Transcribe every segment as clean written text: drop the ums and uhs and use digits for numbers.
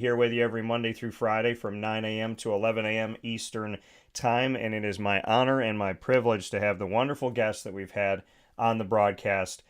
Here with you every Monday through Friday from 9 a.m. to 11 a.m. Eastern Time, and it is my honor and my privilege to have the wonderful guests that we've had on the broadcast.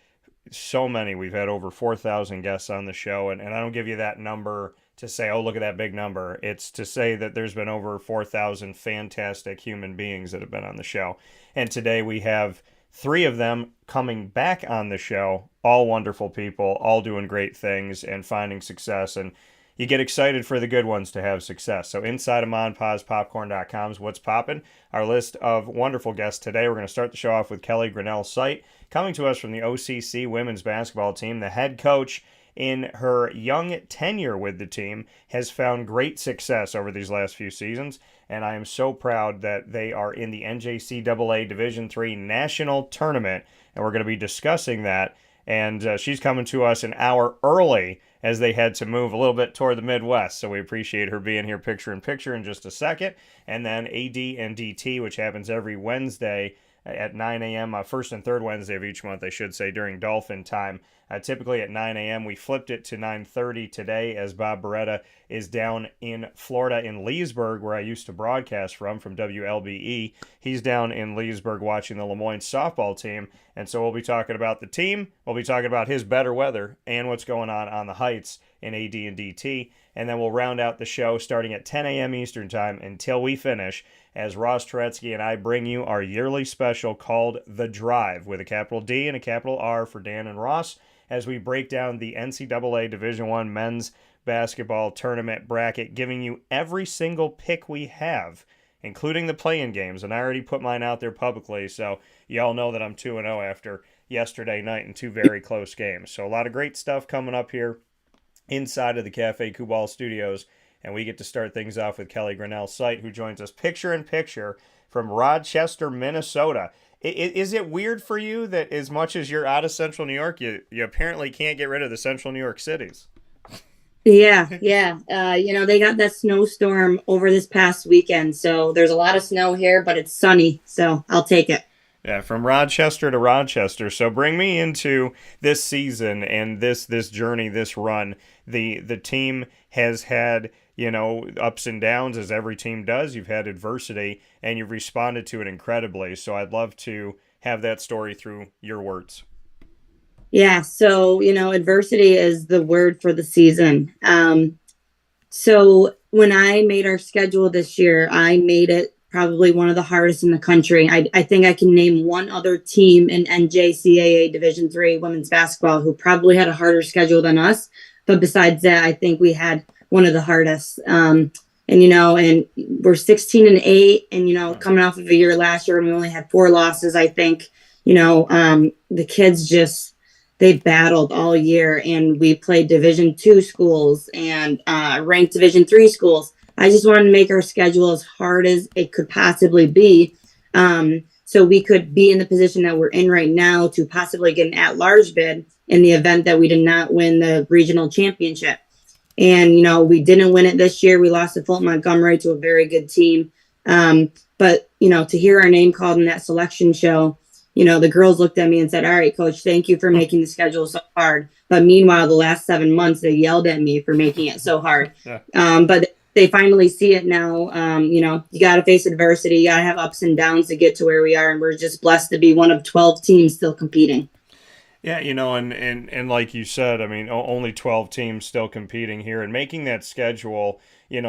So many. We've had over 4,000 guests on the show, and I don't give you that number to say, oh, look at that big number. It's to say that there's been over 4,000 fantastic human beings that have been on the show. And today we have three of them coming back on the show, all wonderful people, all doing great things and finding success. And you get excited for the good ones to have success. So inside of MonPazPopcorn.com's What's Poppin', our list of wonderful guests today. We're going to start the show off with Kelly Grinnell-Seibt, coming to us from the OCC women's basketball team. The head coach in her young tenure with the team has found great success over these last few seasons, and I am so proud that they are in the NJCAA Division III National Tournament, and we're going to be discussing that. And she's coming to us an hour early as they had to move a little bit toward the Midwest. So we appreciate her being here picture-in-picture in just a second. And then AD and DT, which happens every Wednesday at 9 a.m., first and third Wednesday of each month, I should say, during Dolphin time. Typically at 9 a.m. We flipped it to 9:30 today as Bob Beretta is down in Florida in Leesburg, where I used to broadcast from WLBE. He's down in Leesburg watching the Moyne softball team. And so we'll be talking about the team. We'll be talking about his better weather and what's going on the Heights in AD and DT. And then we'll round out the show starting at 10 a.m. Eastern Time until we finish as Ross Turetsky and I bring you our yearly special called The Drive with a capital D and a capital R for Dan and Ross as we break down the NCAA Division I men's basketball tournament bracket, giving you every single pick we have, including the play-in games. And I already put mine out there publicly, so y'all know that I'm 2-0 after yesterday night in two very close games. So a lot of great stuff coming up here inside of the Cafe Kubal Studios. And we get to start things off with Kelly Grinnell-Seibt, who joins us picture-in-picture from Rochester, Minnesota. Is it weird for you that as much as you're out of Central New York, you apparently can't get rid of the Central New York cities? Yeah. They got that snowstorm over this past weekend, so there's a lot of snow here, but it's sunny, so I'll take it. Yeah, from Rochester to Rochester. So bring me into this season and this journey, this run. The team has had, ups and downs as every team does. You've had adversity and you've responded to it incredibly. So I'd love to have that story through your words. Yeah, so, adversity is the word for the season. So when I made our schedule this year, I made it probably one of the hardest in the country. I think I can name one other team in NJCAA Division III women's basketball who probably had a harder schedule than us. But besides that, I think we had one of the hardest. And we're 16-8 and, coming off of a year last year and we only had 4 losses, I think, the kids just, they battled all year and we played Division II schools and ranked Division III schools. I just wanted to make our schedule as hard as it could possibly be so we could be in the position that we're in right now to possibly get an at-large bid in the event that we did not win the regional championship. And, we didn't win it this year. We lost to Fulton Montgomery to a very good team. But, to hear our name called in that selection show, the girls looked at me and said, all right, coach, thank you for making the schedule so hard. But meanwhile, the last 7 months, they yelled at me for making it so hard. Yeah. But they finally see it now. You got to face adversity. You got to have ups and downs to get to where we are. And we're just blessed to be one of 12 teams still competing. Yeah, and like you said, I mean, only 12 teams still competing here and making that schedule,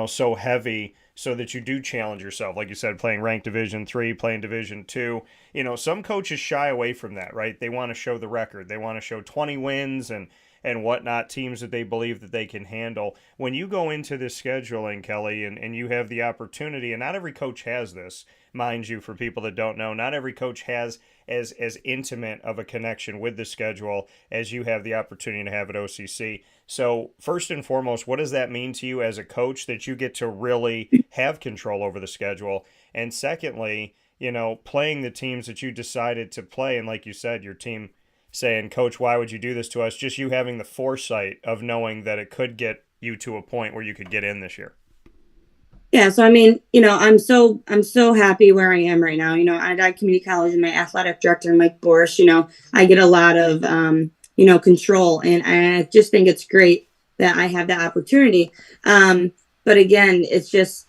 so heavy so that you do challenge yourself. Like you said, playing ranked Division III, playing Division II. Some coaches shy away from that, right? They want to show the record. They want to show 20 wins and whatnot, teams that they believe that they can handle. When you go into this scheduling, Kelly, and you have the opportunity, and not every coach has this, mind you, for people that don't know, not every coach has as intimate of a connection with the schedule as you have the opportunity to have at OCC. So first and foremost, what does that mean to you as a coach that you get to really have control over the schedule? And secondly, playing the teams that you decided to play, and like you said, your team saying, Coach, why would you do this to us? Just you having the foresight of knowing that it could get you to a point where you could get in this year. Yeah, so I mean, I'm so happy where I am right now. Onondaga Community College and my athletic director, Mike Borsch, I get a lot of, control. And I just think it's great that I have that opportunity. But again, it's just,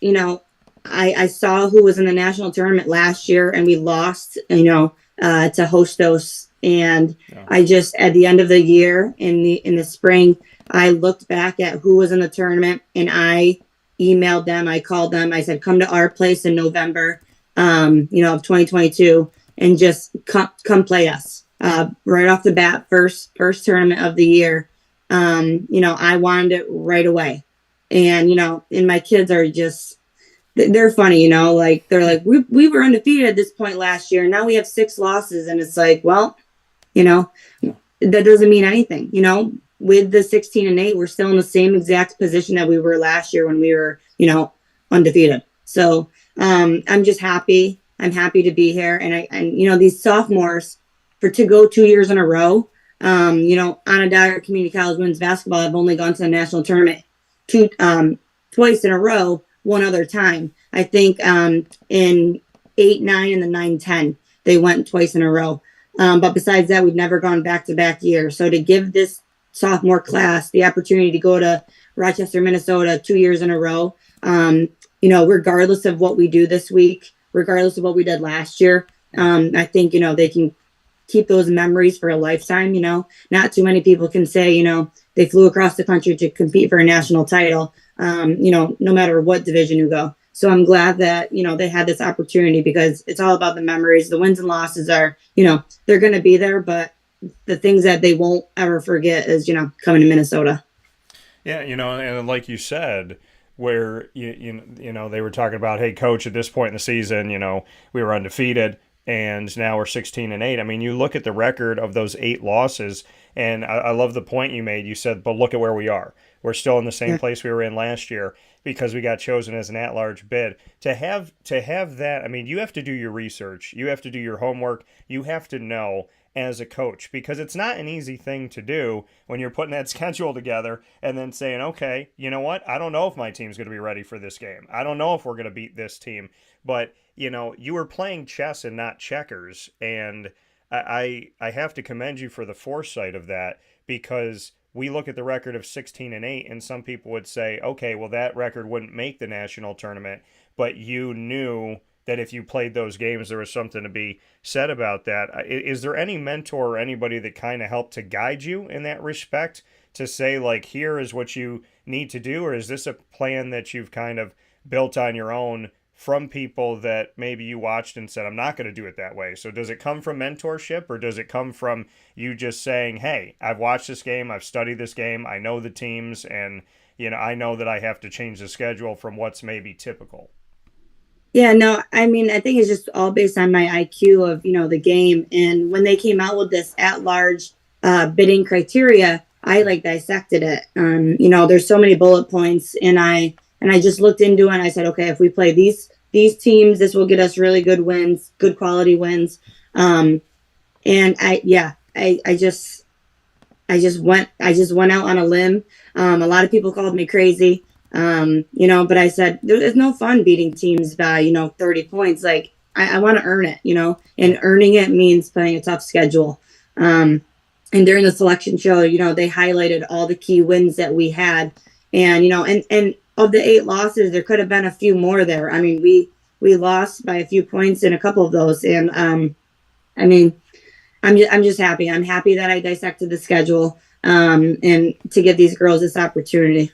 I saw who was in the national tournament last year and we lost, to Hostos. And Yeah. I just, at the end of the year in the spring, I looked back at who was in the tournament and I emailed them. I called them. I said, come to our place in November, of 2022 and just come play us. Right off the bat, first tournament of the year. I wanted it right away. And, and my kids are just, they're funny, like they're like, we were undefeated at this point last year. Now we have 6 losses. And it's like, well, that doesn't mean anything, with the 16-8, we're still in the same exact position that we were last year when we were, undefeated. So, I'm just happy. I'm happy to be here. And these sophomores to go 2 years in a row, Onondaga Community College women's basketball have only gone to the national tournament twice in a row, one other time. I think in 8-9 and the 9-10, they went twice in a row. But besides that, we've never gone back-to-back years. So to give this sophomore class the opportunity to go to Rochester, Minnesota 2 years in a row, regardless of what we do this week, regardless of what we did last year, I think, they can keep those memories for a lifetime. Not too many people can say, they flew across the country to compete for a national title, no matter what division you go. So I'm glad that, they had this opportunity because it's all about the memories. The wins and losses are, they're going to be there, but the things that they won't ever forget is, coming to Minnesota. Yeah, and like you said, where, they were talking about, hey, coach, at this point in the season, we were undefeated. And now we're 16-8. I mean, you look at the record of those 8 losses, and I love the point you made. You said, but look at where we are. We're still in the same place we were in last year because we got chosen as an at-large bid. To have that, I mean, you have to do your research. You have to do your homework. You have to know as a coach because it's not an easy thing to do when you're putting that schedule together and then saying, okay, you know what? I don't know if my team's going to be ready for this game. I don't know if we're going to beat this team. But, you were playing chess and not checkers. And I have to commend you for the foresight of that because we look at the record of 16-8 and some people would say, okay, well, that record wouldn't make the national tournament. But you knew that if you played those games, there was something to be said about that. Is there any mentor or anybody that kind of helped to guide you in that respect to say, like, here is what you need to do? Or is this a plan that you've kind of built on your own from people that maybe you watched and said, I'm not going to do it that way? So does it come from mentorship or does it come from you just saying, hey, I've watched this game, I've studied this game, I know the teams, and, I know that I have to change the schedule from what's maybe typical? Yeah, no, I mean, I think it's just all based on my IQ of, the game. And when they came out with this at-large bidding criteria, I dissected it. There's so many bullet points and I just looked into it and I said, okay, if we play these teams, this will get us really good wins, good quality wins. And I just went out on a limb. A lot of people called me crazy. But I said, there's no fun beating teams by, 30 points. Like I want to earn it, and earning it means playing a tough schedule. And during the selection show, they highlighted all the key wins that we had and, and of the 8 losses, there could have been a few more there. I mean, we lost by a few points in a couple of those. And, I mean, I'm just happy. I'm happy that I dissected the schedule, and to give these girls this opportunity.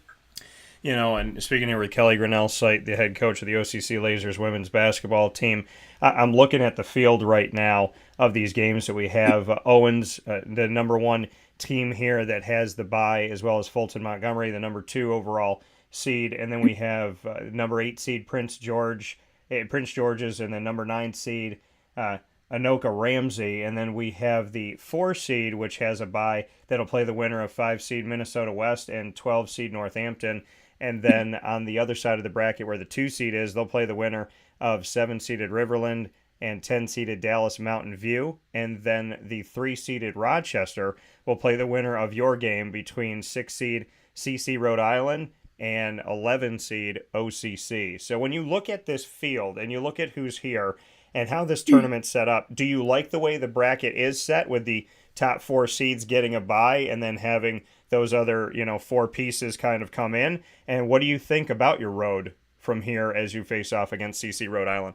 And speaking here with Kelly Grinnell-Seibt, the head coach of the OCC Lasers women's basketball team, I'm looking at the field right now of these games that we have. Owens, the number 1 team here that has the bye, as well as Fulton Montgomery, the number 2 overall seed, and then we have number 8 seed Prince George's, and then number 9 seed Anoka Ramsey, and then we have the 4 seed, which has a bye that'll play the winner of 5 seed Minnesota West and 12 seed Northampton. And then on the other side of the bracket where the 2 seed is, they'll play the winner of 7-seeded Riverland and 10-seeded Dallas Mountain View. And then the 3-seeded Rochester will play the winner of your game between 6-seed CC Rhode Island and 11-seed OCC. So when you look at this field and you look at who's here and how this tournament's set up, do you like the way the bracket is set with the top 4 seeds getting a bye and then having those other, four pieces kind of come in. And what do you think about your road from here as you face off against CC Rhode Island?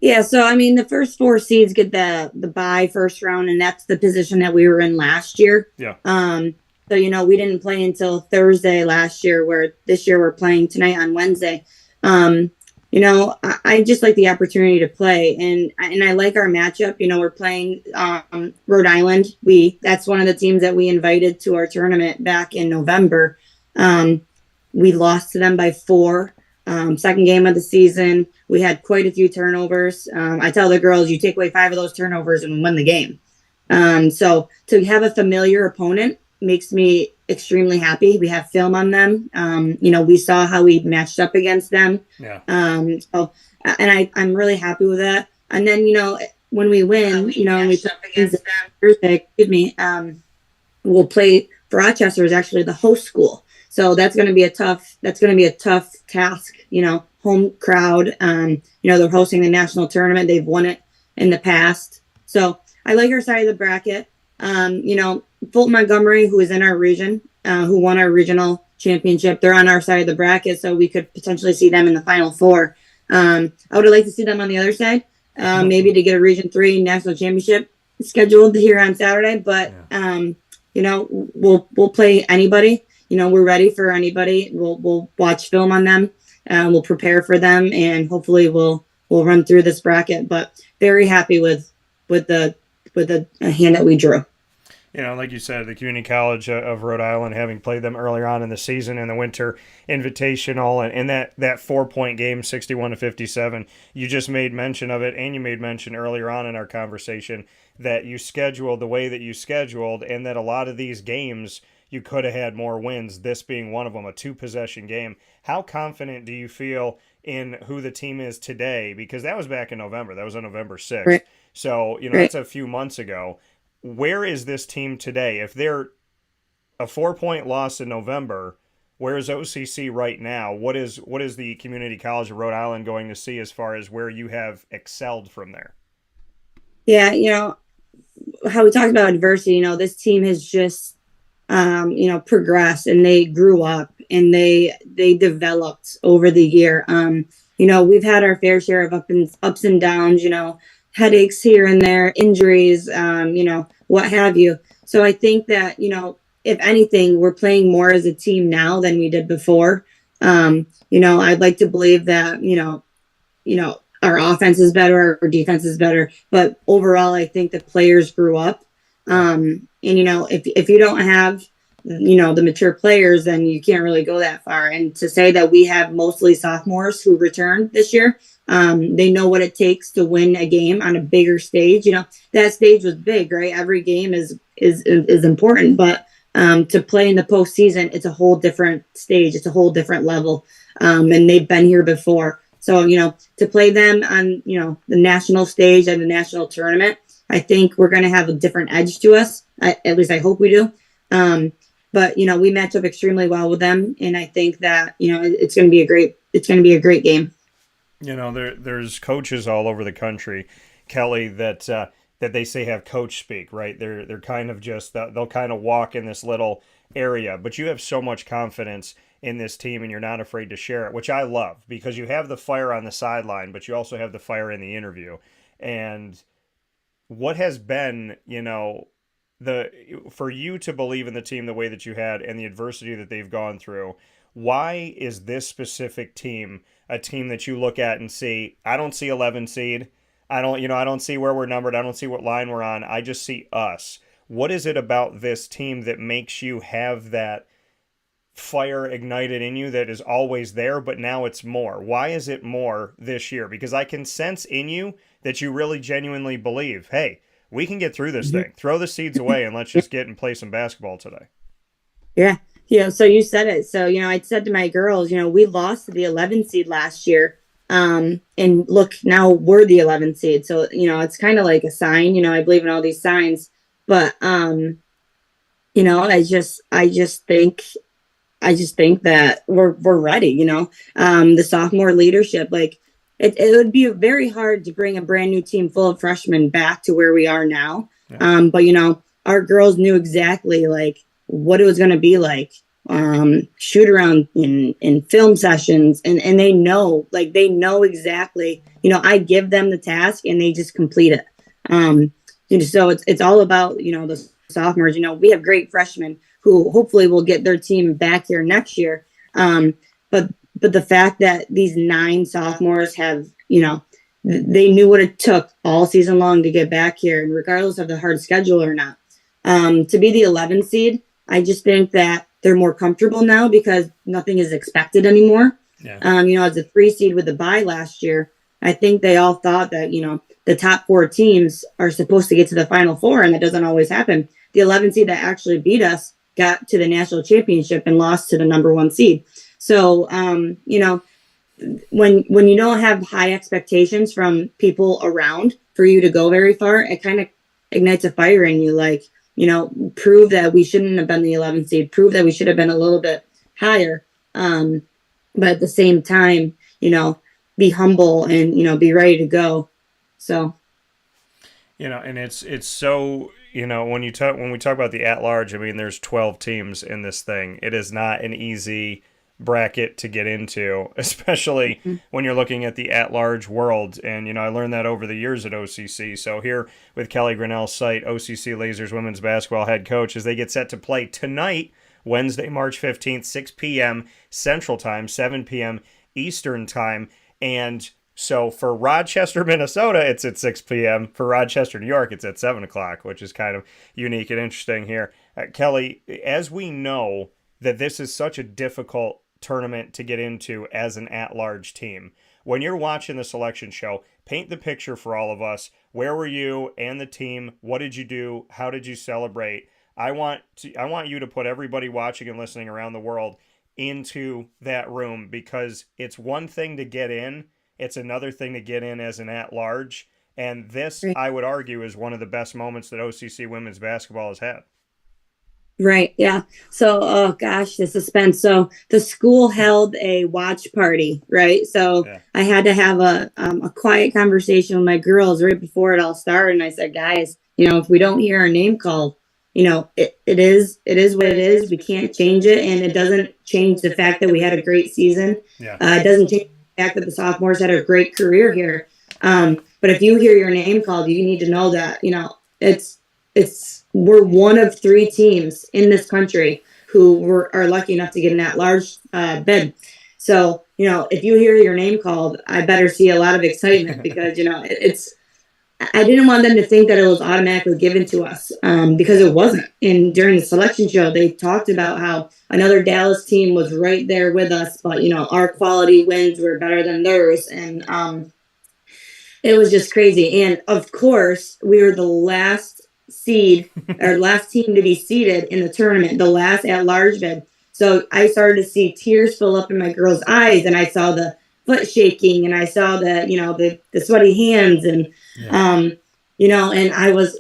Yeah, so I mean, the first four seeds get the bye first round, and that's the position that we were in last year. Yeah. So we didn't play until Thursday last year, where this year we're playing tonight on Wednesday. I just like the opportunity to play, and I like our matchup. We're playing Rhode Island. That's one of the teams that we invited to our tournament back in November. We lost to them by 4. Second game of the season, we had quite a few turnovers. I tell the girls, you take away 5 of those turnovers and win the game. So to have a familiar opponent makes me extremely happy. We have film on them. We saw how we matched up against them. Yeah. I'm really happy with that. And then, when we win, and we play against them Thursday, we'll play for Rochester is actually the host school. So that's going to be a tough task, home crowd. They're hosting the national tournament. They've won it in the past. So I like our side of the bracket. Fulton Montgomery, who is in our region, who won our regional championship, they're on our side of the bracket. So we could potentially see them in the Final Four. I would like to see them on the other side, maybe to get a Region 3 national championship scheduled here on Saturday. But, we'll play anybody. We're ready for anybody. We'll watch film on them. We'll prepare for them, and hopefully we'll run through this bracket. But very happy with the hand that we drew. Like you said, the Community College of Rhode Island, having played them earlier on in the season in the Winter Invitational, and that 4-point game, 61-57, you just made mention of it, and you made mention earlier on in our conversation that you scheduled the way that you scheduled, and that a lot of these games you could have had more wins, this being one of them, a 2-possession game. How confident do you feel in who the team is today? Because that was back in November. That was on November 6th. Right. So, that's a few months ago. Where is this team today? If they're a 4-point loss in November, where is OCC right now? What is the Community College of Rhode Island going to see as far as where you have excelled from there? Yeah, how we talked about adversity, this team has just progressed, and they grew up, and they developed over the year. We've had our fair share of ups and downs, headaches here and there, injuries, what have you. So I think that, if anything, we're playing more as a team now than we did before. I'd like to believe that, our offense is better, our defense is better, but overall, I think the players grew up. If you don't have, the mature players, then you can't really go that far. And to say that we have mostly sophomores who returned this year, they know what it takes to win a game on a bigger stage. That stage was big, right? Every game is important, but to play in the postseason, it's a whole different stage. It's a whole different level. And they've been here before. So, to play them on, the national stage and the national tournament, I think we're going to have a different edge to us. At least I hope we do. But, we match up extremely well with them. And I think that, it's going to be a great game. There's coaches all over the country, Kelly, that they say have coach speak, right? They're kind of just, they'll kind of walk in this little area, but you have so much confidence in this team, and you're not afraid to share it, which I love, because you have the fire on the sideline, but you also have the fire in the interview. And what has been, for you to believe in the team the way that you had and the adversity that they've gone through, why is this specific team a team that you look at and see, I don't see 11 seed. I don't see where we're numbered. I don't see what line we're on. I just see us. What is it about this team that makes you have that fire ignited in you that is always there, but now it's more? Why is it more this year? Because I can sense in you that you really genuinely believe, hey, we can get through this thing. Throw the seeds away and let's just get and play some basketball today. Yeah. So you said it. So, I said to my girls, we lost to the 11 seed last year. And look, now we're the 11 seed. So, it's kind of like a sign, I believe in all these signs, but, I just think that we're ready, the sophomore leadership, like it would be very hard to bring a brand new team full of freshmen back to where we are now. Yeah. But our girls knew exactly, like, what it was going to be like, shoot around in film sessions, and they know exactly, I give them the task and they just complete it. So it's all about, the sophomores. We have great freshmen who hopefully will get their team back here next year. But the fact that these 9 sophomores have, they knew what it took all season long to get back here, and regardless of the hard schedule or not, to be the 11th seed, I just think that they're more comfortable now because nothing is expected anymore. Yeah. As a 3 seed with the bye last year, I think they all thought that, the top 4 teams are supposed to get to the Final Four, and that doesn't always happen. The 11th seed that actually beat us got to the national championship and lost to the number 1 seed. So, when you don't have high expectations from people around for you to go very far, it kind of ignites a fire in you. Like, prove that we shouldn't have been the 11th seed, prove that we should have been a little bit higher. But at the same time, be humble and, be ready to go. So, and it's so, when we talk about the at-large, I mean, there's 12 teams in this thing. It is not an easy bracket to get into, especially when you're looking at the at-large world. And, I learned that over the years at OCC. So here with Kelly Grinnell-Seibt, OCC Lasers women's basketball head coach, as they get set to play tonight, Wednesday, March 15th, 6 p.m. Central Time, 7 p.m. Eastern Time. And so for Rochester, Minnesota, it's at 6 p.m. For Rochester, New York, it's at 7 o'clock, which is kind of unique and interesting here. Kelly, as we know that this is such a difficult tournament to get into as an at-large team, when you're watching the selection show, paint the picture for all of us. Where were you and the team? What did you do? How did you celebrate? I want you to put everybody watching and listening around the world into that room, because it's one thing to get in, it's another thing to get in as an at-large. And this, I would argue, is one of the best moments that OCC women's basketball has had. Right. Yeah. So, oh gosh, the suspense. So the school held a watch party, right? So yeah. I had to have a quiet conversation with my girls right before it all started. And I said, guys, if we don't hear our name called, it is what it is. We can't change it. And it doesn't change the fact that we had a great season. Yeah. It doesn't change the fact that the sophomores had a great career here. But if you hear your name called, you need to know that, we're one of 3 teams in this country who are lucky enough to get an at-large bid. So, if you hear your name called, I better see a lot of excitement because, I didn't want them to think that it was automatically given to us because it wasn't. And during the selection show, they talked about how another Dallas team was right there with us, but, our quality wins were better than theirs. And it was just crazy. And, of course, we were the last seed or last team to be seeded in the tournament, the last at-large bid. So I started to see tears fill up in my girls' eyes, and I saw the foot shaking, and I saw the sweaty hands, and and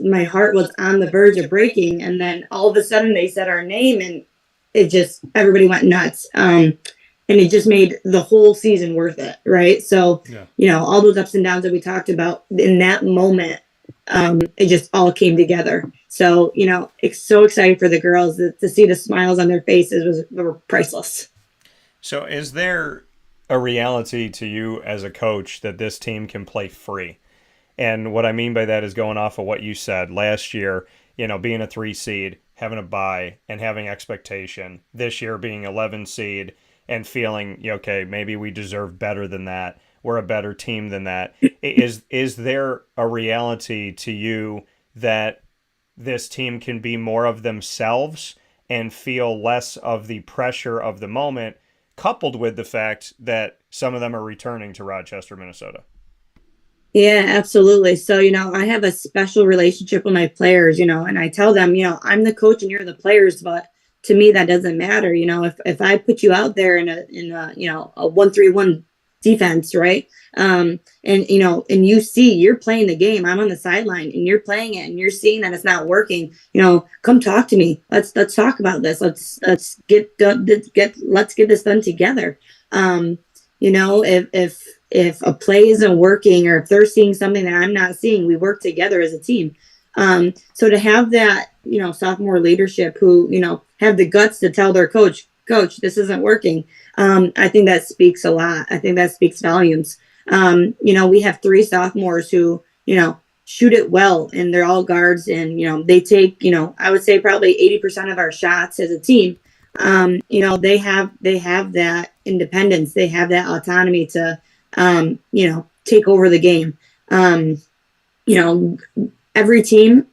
my heart was on the verge of breaking. And then all of a sudden they said our name, and everybody went nuts. And it just made the whole season worth it, right? So all those ups and downs that we talked about in that moment, it just all came together. So, it's so exciting for the girls to see the smiles on their faces were priceless. So is there a reality to you as a coach that this team can play free? And what I mean by that is going off of what you said last year, being a 3 seed, having a bye and having expectation. This year being 11 seed and feeling, okay, maybe we deserve better than that. We're a better team than that. Is there a reality to you that this team can be more of themselves and feel less of the pressure of the moment, coupled with the fact that some of them are returning to Rochester, Minnesota? Yeah, absolutely. So, I have a special relationship with my players, and I tell them, I'm the coach and you're the players, but to me, that doesn't matter. If I put you out there in a 1-3-1 defense, right? And you see you're playing the game. I'm on the sideline and you're playing it and you're seeing that it's not working. Come talk to me. Let's talk about this. Let's get this done together. If a play isn't working or if they're seeing something that I'm not seeing, we work together as a team. So to have that, sophomore leadership who, have the guts to tell their coach, this isn't working. I think that speaks a lot. I think that speaks volumes. We have 3 sophomores who, shoot it well, and they're all guards, and, they take, I would say probably 80% of our shots as a team. They have that independence. They have that autonomy to, take over the game. Every team,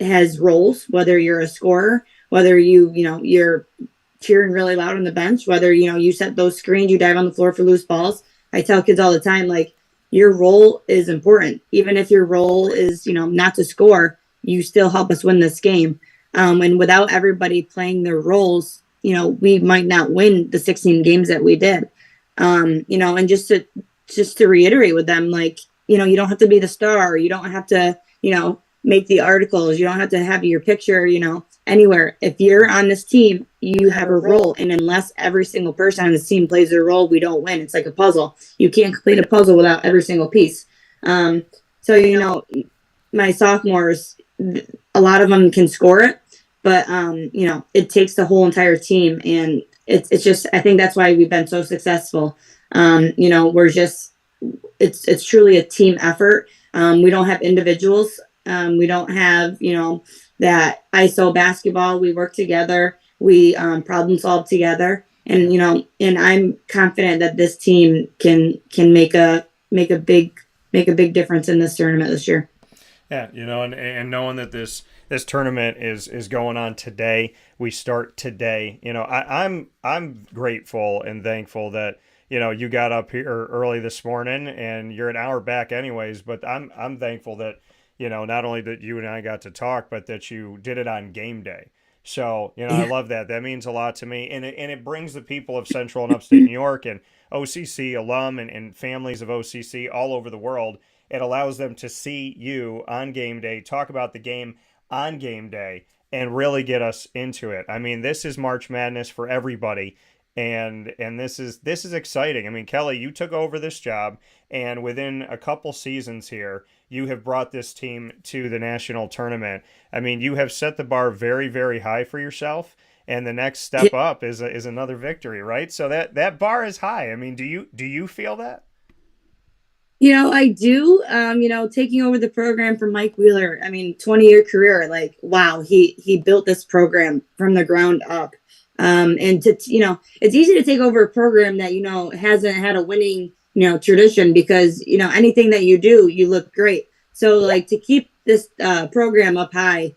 has roles, whether you're a scorer, whether you're cheering really loud on the bench, whether, you set those screens, you dive on the floor for loose balls. I tell kids all the time, like, your role is important. Even if your role is, not to score, you still help us win this game. And without everybody playing their roles, we might not win the 16 games that we did. And just to reiterate with them, like, you don't have to be the star. You don't have to, make the articles. You don't have to have your picture, anywhere. If you're on this team, you have a role. And unless every single person on this team plays their role, we don't win. It's like a puzzle. You can't complete a puzzle without every single piece. So, my sophomores, a lot of them can score it, but, it takes the whole entire team. And it's just, I think that's why we've been so successful. It's truly a team effort. We don't have individuals. We don't have, that ISO basketball. We work together. We problem solve together. And, and I'm confident that this team can make a big difference in this tournament this year. Yeah, and knowing that this tournament is going on today, we start today. I'm grateful and thankful that you got up here early this morning, and you're an hour back anyways. But I'm thankful that not only that you and I got to talk, but that you did it on game day. So I love that. That means a lot to me, and it brings the people of Central and Upstate New York and OCC alum and families of OCC all over the world. It allows them to see you on game day, talk about the game on game day, and really get us into it. I mean, this is March Madness for everybody. And this is exciting. I mean, Kelly, you took over this job, and within a couple seasons here, you have brought this team to the national tournament. I mean, you have set the bar very, very high for yourself, and the next step up is another victory, right? So that bar is high. I mean, do you feel that? I do. Taking over the program from Mike Wheeler, 20-year career, like, wow, he built this program from the ground up. And it's easy to take over a program that, hasn't had a winning, tradition, because, anything that you do, you look great. So, like, to keep this program up high,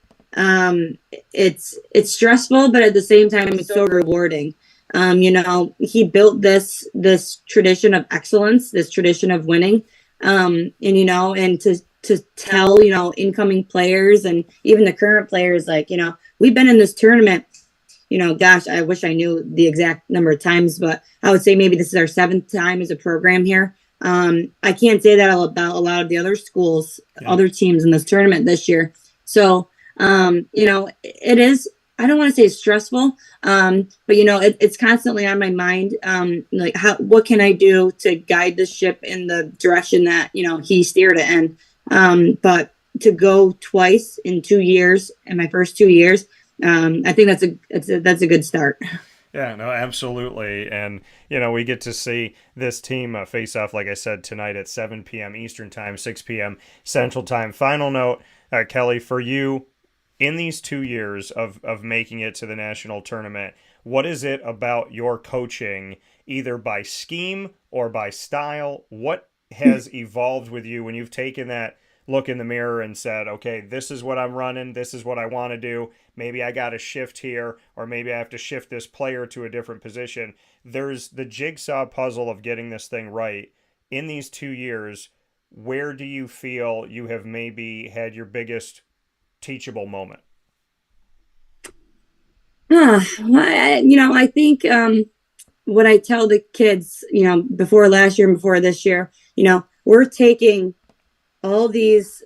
it's stressful, but at the same time, it's so rewarding. He built this tradition of excellence, this tradition of winning, and to tell, incoming players and even the current players, like, we've been in this tournament. Gosh, I wish I knew the exact number of times, but I would say maybe this is our 7th time as a program here. I can't say that about a lot of the other schools, other teams in this tournament this year. So, it is, I don't want to say stressful, but, it's constantly on my mind. What can I do to guide the ship in the direction that, he steered it in? But to go twice in 2 years, in my first 2 years, I think that's a good start. Yeah, no, absolutely. And, we get to see this team face off, like I said, tonight at 7 p.m. Eastern Time, 6 p.m. Central Time. Final note, Kelly, for you, in these 2 years of making it to the national tournament, what is it about your coaching, either by scheme or by style? What has evolved with you when you've taken that look in the mirror and said, okay, this is what I'm running, this is what I want to do, maybe I got to shift here, or maybe I have to shift this player to a different position? There's the jigsaw puzzle of getting this thing right. In these 2 years, where do you feel you have maybe had your biggest teachable moment? I think what I tell the kids, before last year and before this year, we're taking all these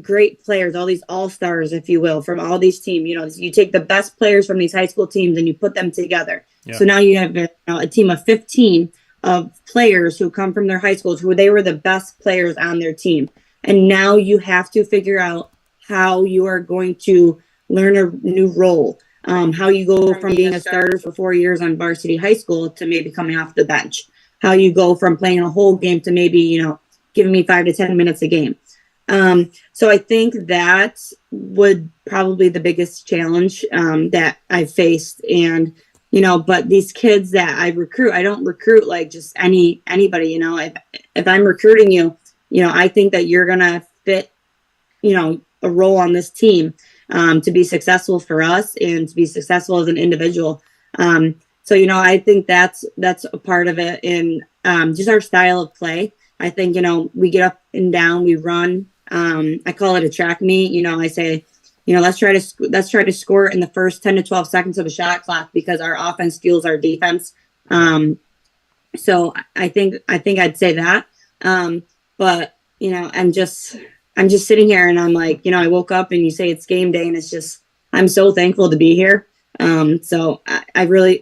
great players, all these all-stars, if you will, from all these teams. You take the best players from these high school teams and you put them together. Yeah. So now you have a team of 15 of players who come from their high schools, who they were the best players on their team. And now you have to figure out how you are going to learn a new role. how you go from being a starter for 4 years on varsity high school to maybe coming off the bench, how you go from playing a whole game to maybe, giving me 5 to 10 minutes a game. So I think that would probably the biggest challenge that I've faced. And, but these kids that I recruit, I don't recruit like just anybody, if I'm recruiting you, I think that you're going to fit, a role on this team to be successful for us and to be successful as an individual. So, I think that's a part of it in just our style of play. I think, we get up and down, we run. I call it a track meet. I say, let's try to score in the first 10 to 12 seconds of a shot clock because our offense fuels our defense. So I think I'd say that. But, I'm just sitting here and I'm like, I woke up and you say it's game day and it's just, I'm so thankful to be here. So I really,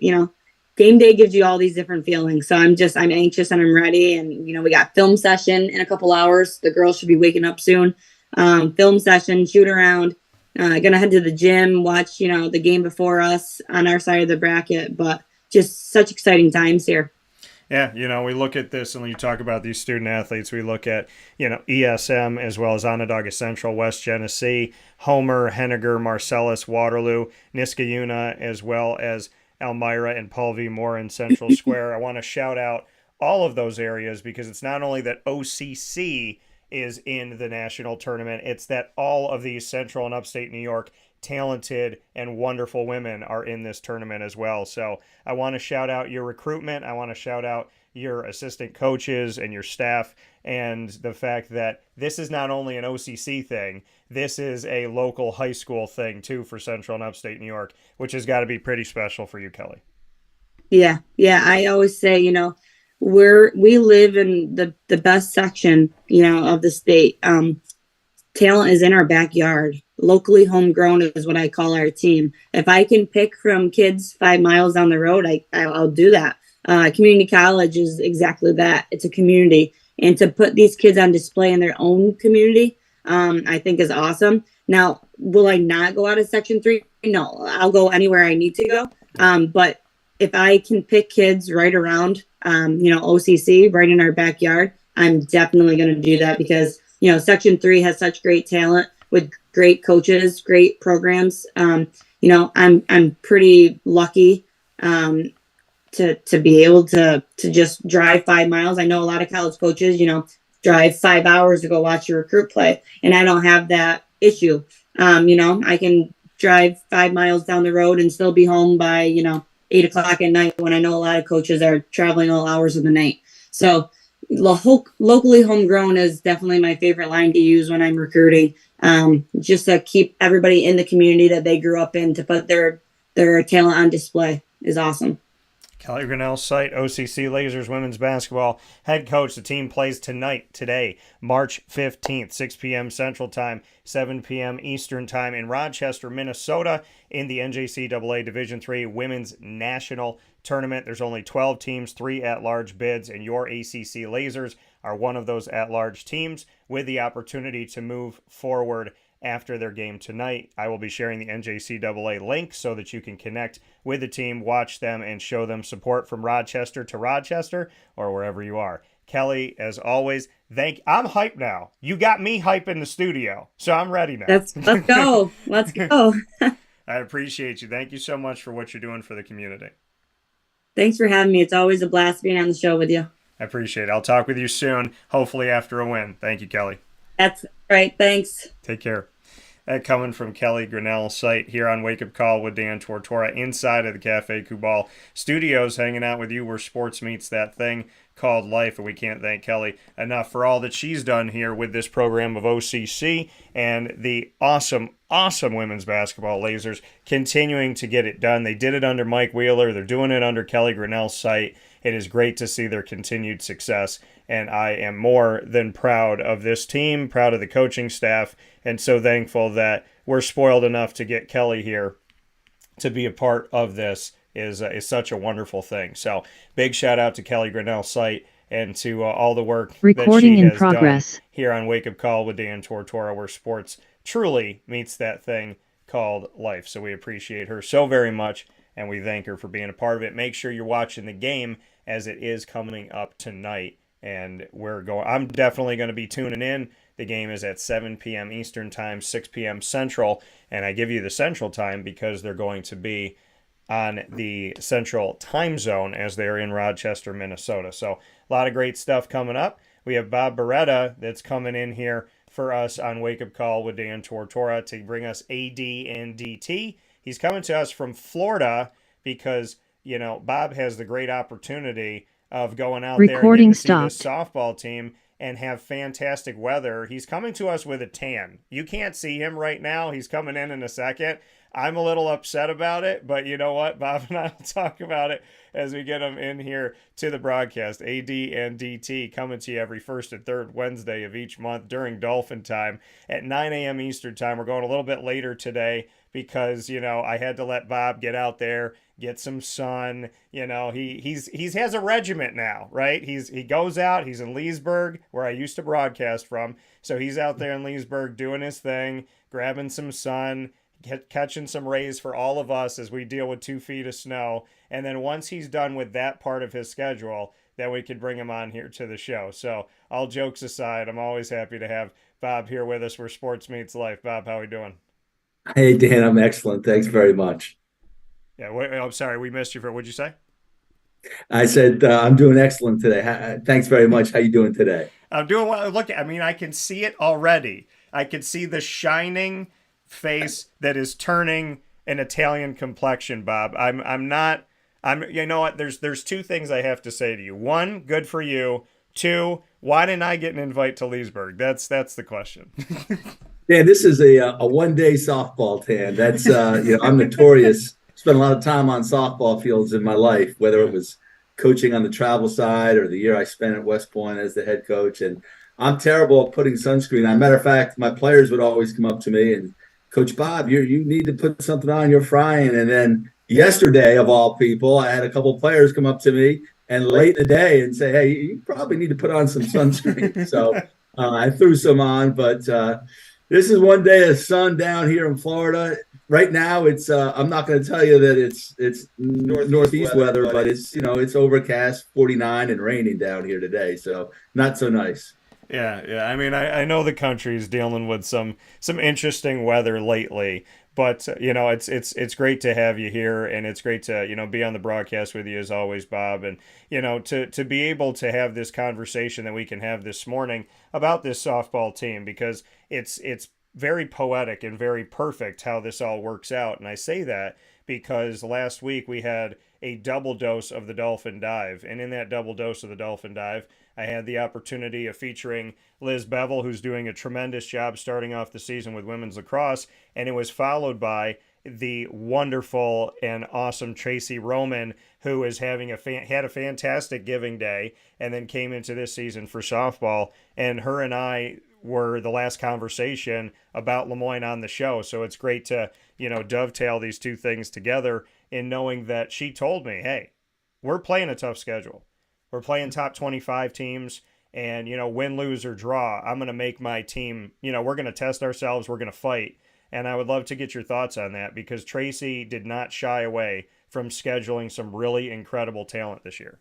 game day gives you all these different feelings. So I'm anxious and I'm ready. And, we got film session in a couple hours. The girls should be waking up soon. Film session, shoot around, gonna head to the gym, watch, the game before us on our side of the bracket, but just such exciting times here. Yeah, we look at this and when you talk about these student athletes, we look at, ESM as well as Onondaga Central, West Genesee, Homer, Henniger, Marcellus, Waterloo, Niskayuna, as well as Elmira and Paul V. Moore in Central Square. I want to shout out all of those areas because it's not only that OCC is in the national tournament, it's that all of these Central and Upstate New York talented and wonderful women are in this tournament as well. So I want to shout out your recruitment. I want to shout out your assistant coaches and your staff and the fact that this is not only an OCC thing, this is a local high school thing too for Central and Upstate New York, which has got to be pretty special for you, Kelly. Yeah. I always say, we live in the best section, of the state. Talent is in our backyard. Locally homegrown is what I call our team. If I can pick from kids 5 miles down the road, I'll do that. Community college is exactly that. It's a community. And to put these kids on display in their own community, I think is awesome. Now, will I not go out of Section 3? No, I'll go anywhere I need to go. But if I can pick kids right around, OCC, right in our backyard, I'm definitely going to do that because, Section 3 has such great talent with great coaches, great programs. I'm pretty lucky to be able to just drive 5 miles. I know a lot of college coaches, drive 5 hours to go watch your recruit play, and I don't have that issue. I can drive 5 miles down the road and still be home by 8 o'clock at night when I know a lot of coaches are traveling all hours of the night. So locally homegrown is definitely my favorite line to use when I'm recruiting. Just to keep everybody in the community that they grew up in, to put their talent on display is awesome. Kelly Grinnell-Seibt, OCC Lasers women's basketball head coach. The team plays today, March 15th, 6 p.m. Central Time, 7 p.m. Eastern Time in Rochester, Minnesota, in the NJCAA Division III Women's National Tournament. There's only 12 teams, 3 at-large bids, and your ACC Lasers are one of those at-large teams with the opportunity to move forward after their game tonight. I will be sharing the NJCAA link so that you can connect with the team, watch them, and show them support from Rochester to Rochester or wherever you are. Kelly, as always, I'm hyped now. You got me hype in the studio, so I'm ready now. Let's go. Let's go. I appreciate you. Thank you so much for what you're doing for the community. Thanks for having me. It's always a blast being on the show with you. I appreciate it. I'll talk with you soon, hopefully after a win. Thank you, Kelly. That's right. Thanks. Take care. That coming from Kelly Grinnell-Seibt here on Wake Up Call with Dan Tortora inside of the Cafe Kubal studios, hanging out with you where sports meets that thing called life. And we can't thank Kelly enough for all that she's done here with this program of OCC and the awesome women's basketball Lasers continuing to get it done. They did it under Mike Wheeler. They're doing it under Kelly Grinnell-Seibt. It is great to see their continued success, and I am more than proud of this team, proud of the coaching staff, and so thankful that we're spoiled enough to get Kelly here to be a part of this is such a wonderful thing. So big shout out to Kelly Grinnell-Seibt and to all the work Recording that she in has progress. done here on Wake Up Call with Dan Tortora, where sports truly meets that thing called life. So we appreciate her so very much, and we thank her for being a part of it. Make sure you're watching the game, as it is coming up tonight, and I'm definitely going to be tuning in. The game is at 7 p.m. Eastern Time, 6 p.m. Central, and I give you the Central Time because they're going to be on the Central Time Zone as they're in Rochester, Minnesota. So a lot of great stuff coming up. We have Bob Beretta that's coming in here for us on Wake Up Call with Dan Tortora to bring us AD and DT. He's coming to us from Florida because, Bob has the great opportunity of going out there and getting to see this softball team and have fantastic weather. He's coming to us with a tan. You can't see him right now. He's coming in a second. I'm a little upset about it, but you know what? Bob and I will talk about it as we get him in here to the broadcast. AD and DT coming to you every first and third Wednesday of each month during Dolphin time at 9 a.m. Eastern time. We're going a little bit later today because, I had to let Bob get out there, get some sun. He has a regiment now, right? He goes out. He's in Leesburg, where I used to broadcast from. So he's out there in Leesburg doing his thing, grabbing some sun, catching some rays for all of us as we deal with 2 feet of snow. And then once he's done with that part of his schedule, then we could bring him on here to the show. So all jokes aside, I'm always happy to have Bob here with us where sports meets life. Bob, how are we doing? Hey, Dan, I'm excellent. Thanks very much. Yeah, I'm sorry, we missed you for, what'd you say? I said, I'm doing excellent today. Thanks very much. How you doing today? I'm doing well. Look, I can see it already. I can see the shining face that is turning an Italian complexion, Bob. You know what? There's 2 things I have to say to you. 1, good for you. 2, why didn't I get an invite to Leesburg? That's the question. Yeah, this is a one-day softball, tan. That's I'm notorious. Spent a lot of time on softball fields in my life, whether it was coaching on the travel side or the year I spent at West Point as the head coach. And I'm terrible at putting sunscreen on. Matter of fact, my players would always come up to me and, Coach Bob, you need to put something on. You're frying. And then yesterday, of all people, I had a couple of players come up to me and late in the day and say, hey, you probably need to put on some sunscreen. So I threw some on. But this is one day of sun down here in Florida. Right now, it's I'm not going to tell you that it's northeast weather, but it's overcast, 49 and raining down here today. So not so nice. Yeah. I know the country's dealing with some interesting weather lately, but it's great to have you here, and it's great to be on the broadcast with you as always, Bob, and to be able to have this conversation that we can have this morning about this softball team, because it's very poetic and very perfect how this all works out. And I say that because last week we had a double dose of the Dolphin Dive, and in that double dose of the Dolphin Dive, I had the opportunity of featuring Liz Bevel, who's doing a tremendous job starting off the season with women's lacrosse, and it was followed by the wonderful and awesome Tracy Roman, who is having had a fantastic giving day, and then came into this season for softball. And her and I were the last conversation about Lemoyne on the show, so it's great to dovetail these 2 things together in knowing that she told me, hey, we're playing a tough schedule. We're playing top 25 teams, and, win, lose, or draw, I'm going to make my team, we're going to test ourselves, we're going to fight. And I would love to get your thoughts on that, because Tracy did not shy away from scheduling some really incredible talent this year.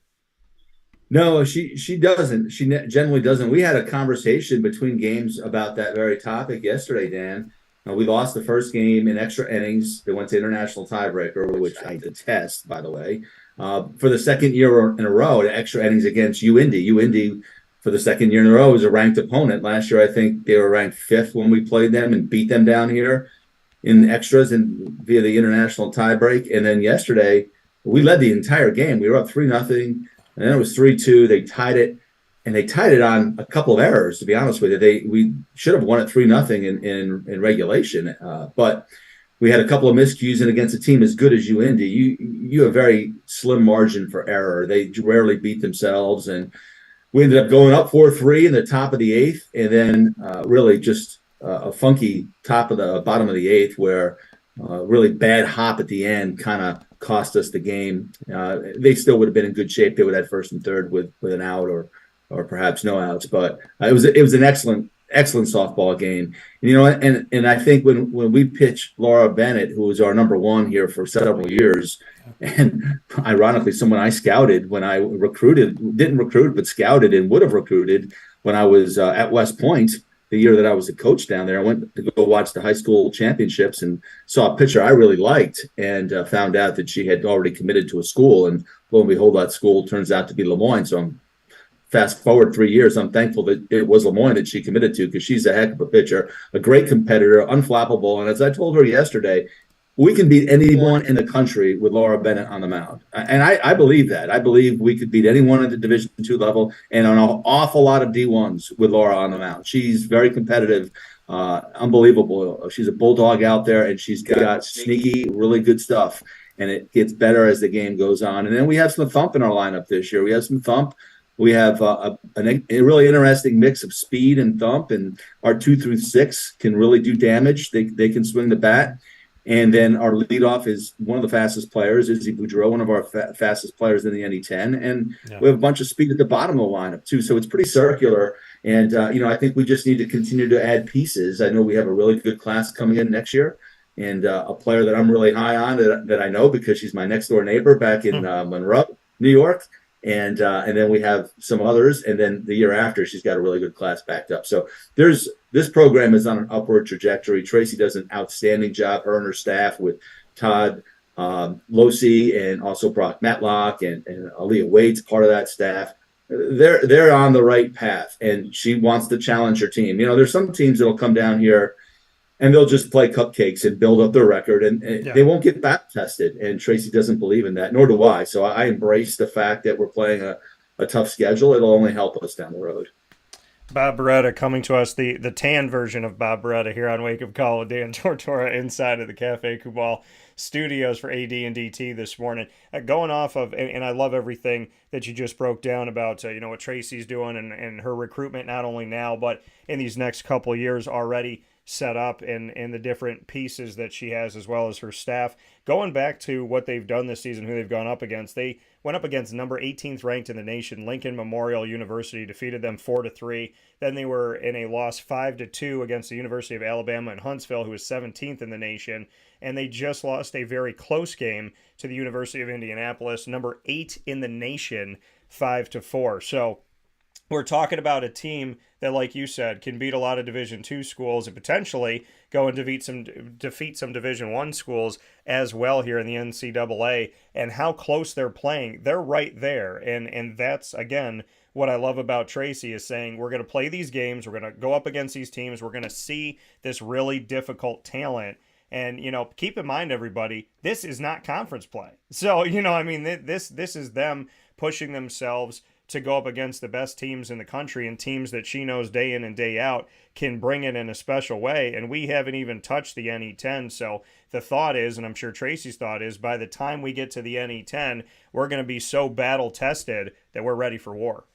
No, she doesn't. She generally doesn't. We had a conversation between games about that very topic yesterday, Dan. We lost the first game in extra innings. They went to international tiebreaker, which I detest, by the way. For the second year in a row, in extra innings against UIndy. UIndy, for the second year in a row, was a ranked opponent. Last year, I think they were ranked 5th when we played them and beat them down here in extras and via the international tiebreak. And then yesterday, we led the entire game. We were up 3-0, and then it was 3-2. They tied it, and they tied it on a couple of errors, to be honest with you. We should have won it 3-0 in regulation, but we had a couple of miscues, and against a team as good as UIndy, you have very slim margin for error. They rarely beat themselves, and we ended up going up 4-3 in the top of the 8th, and then really just a funky bottom of the 8th, where really bad hop at the end kind of cost us the game. They still would have been in good shape. They would have had first and third with an out or perhaps no outs, but it was an excellent excellent softball game. And I think when we pitched Laura Bennett, who was our number one here for several years, and ironically, someone I scouted when I didn't recruit, but scouted and would have recruited when I was at West Point, the year that I was a coach down there. I went to go watch the high school championships and saw a pitcher I really liked, and found out that she had already committed to a school. And lo and behold, that school turns out to be Lemoyne. So I'm fast forward 3 years. I'm thankful that it was Lemoyne that she committed to, because she's a heck of a pitcher, a great competitor, unflappable. And as I told her yesterday, we can beat anyone in the country with Laura Bennett on the mound. And I believe that. I believe we could beat anyone at the Division II level and an awful lot of D1s with Laura on the mound. She's very competitive, unbelievable. She's a bulldog out there, and she's got sneaky, really good stuff. And it gets better as the game goes on. And then we have some thump in our lineup this year. We have some thump. We have a really interesting mix of speed and thump, and our 2 through 6 can really do damage. They can swing the bat. And then our leadoff is one of the fastest players, Izzy Boudreau, one of our fastest players in the NE10. And we have a bunch of speed at the bottom of the lineup, too. So it's pretty circular. And, I think we just need to continue to add pieces. I know we have a really good class coming in next year. And a player that I'm really high on that I know because she's my next door neighbor back in Monroe, New York. And then we have some others. And then the year after, she's got a really good class backed up. So this program is on an upward trajectory. Tracy does an outstanding job, her and her staff, with Todd Losey and also Brock Matlock and Aaliyah Wade's part of that staff. They're on the right path, and she wants to challenge her team. There's some teams that'll come down here and they'll just play cupcakes and build up their record, and they won't get back tested. And Tracy doesn't believe in that, nor do I. So I embrace the fact that we're playing a tough schedule. It'll only help us down the road. Bob Beretta coming to us, the tan version of Bob Beretta here on Wake Up Call with Dan Tortora inside of the Cafe Kubal studios for AD and DT this morning. Going off of, and I love everything that you just broke down about, what Tracy's doing and her recruitment, not only now, but in these next couple of years already set up, and the different pieces that she has, as well as her staff. Going back to what they've done this season, who they've gone up against, they went up against number 18th ranked in the nation, Lincoln Memorial University, defeated them 4-3. Then they were in a loss 5-2 against the University of Alabama in Huntsville, who was 17th in the nation. And they just lost a very close game to the University of Indianapolis, number 8 in the nation, 5-4. So we're talking about a team that, like you said, can beat a lot of Division II schools and potentially go and defeat some Division I schools as well here in the NCAA. And how close they're playing, they're right there. And that's, again, what I love about Tracy, is saying we're going to play these games, we're going to go up against these teams, we're going to see this really difficult talent. And, keep in mind, everybody, this is not conference play. So, this is them pushing themselves to go up against the best teams in the country, and teams that she knows day in and day out can bring it in a special way. And we haven't even touched the NE10. So the thought is, and I'm sure Tracy's thought is, by the time we get to the NE10, we're going to be so battle tested that we're ready for war.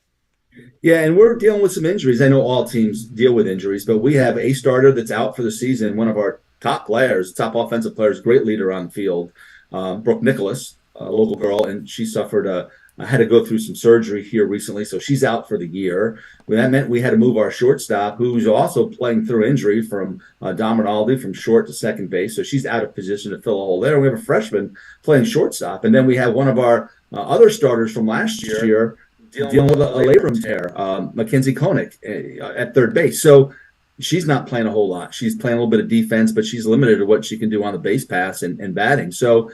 Yeah, and we're dealing with some injuries. I know all teams deal with injuries, but we have a starter that's out for the season, one of our top players, top offensive players, great leader on the field, Brooke Nicholas, a local girl, and she suffered had to go through some surgery here recently, so she's out for the year. That meant we had to move our shortstop, who's also playing through injury, from Dom Rinaldi, from short to second base, so she's out of position to fill a hole there. We have a freshman playing shortstop, and then we have one of our other starters from last year dealing with a labrum tear, Mackenzie Koenig, at third base. So she's not playing a whole lot. She's playing a little bit of defense, but she's limited to what she can do on the base pass and batting. So,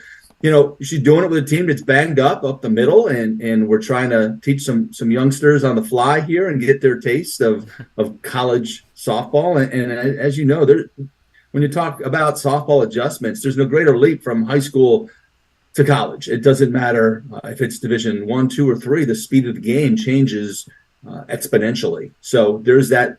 she's doing it with a team that's banged up the middle, and we're trying to teach some youngsters on the fly here and get their taste of college softball. And as you know, when you talk about softball adjustments, there's no greater leap from high school to college. It doesn't matter if it's Division I, II, or III. The speed of the game changes exponentially. So there's that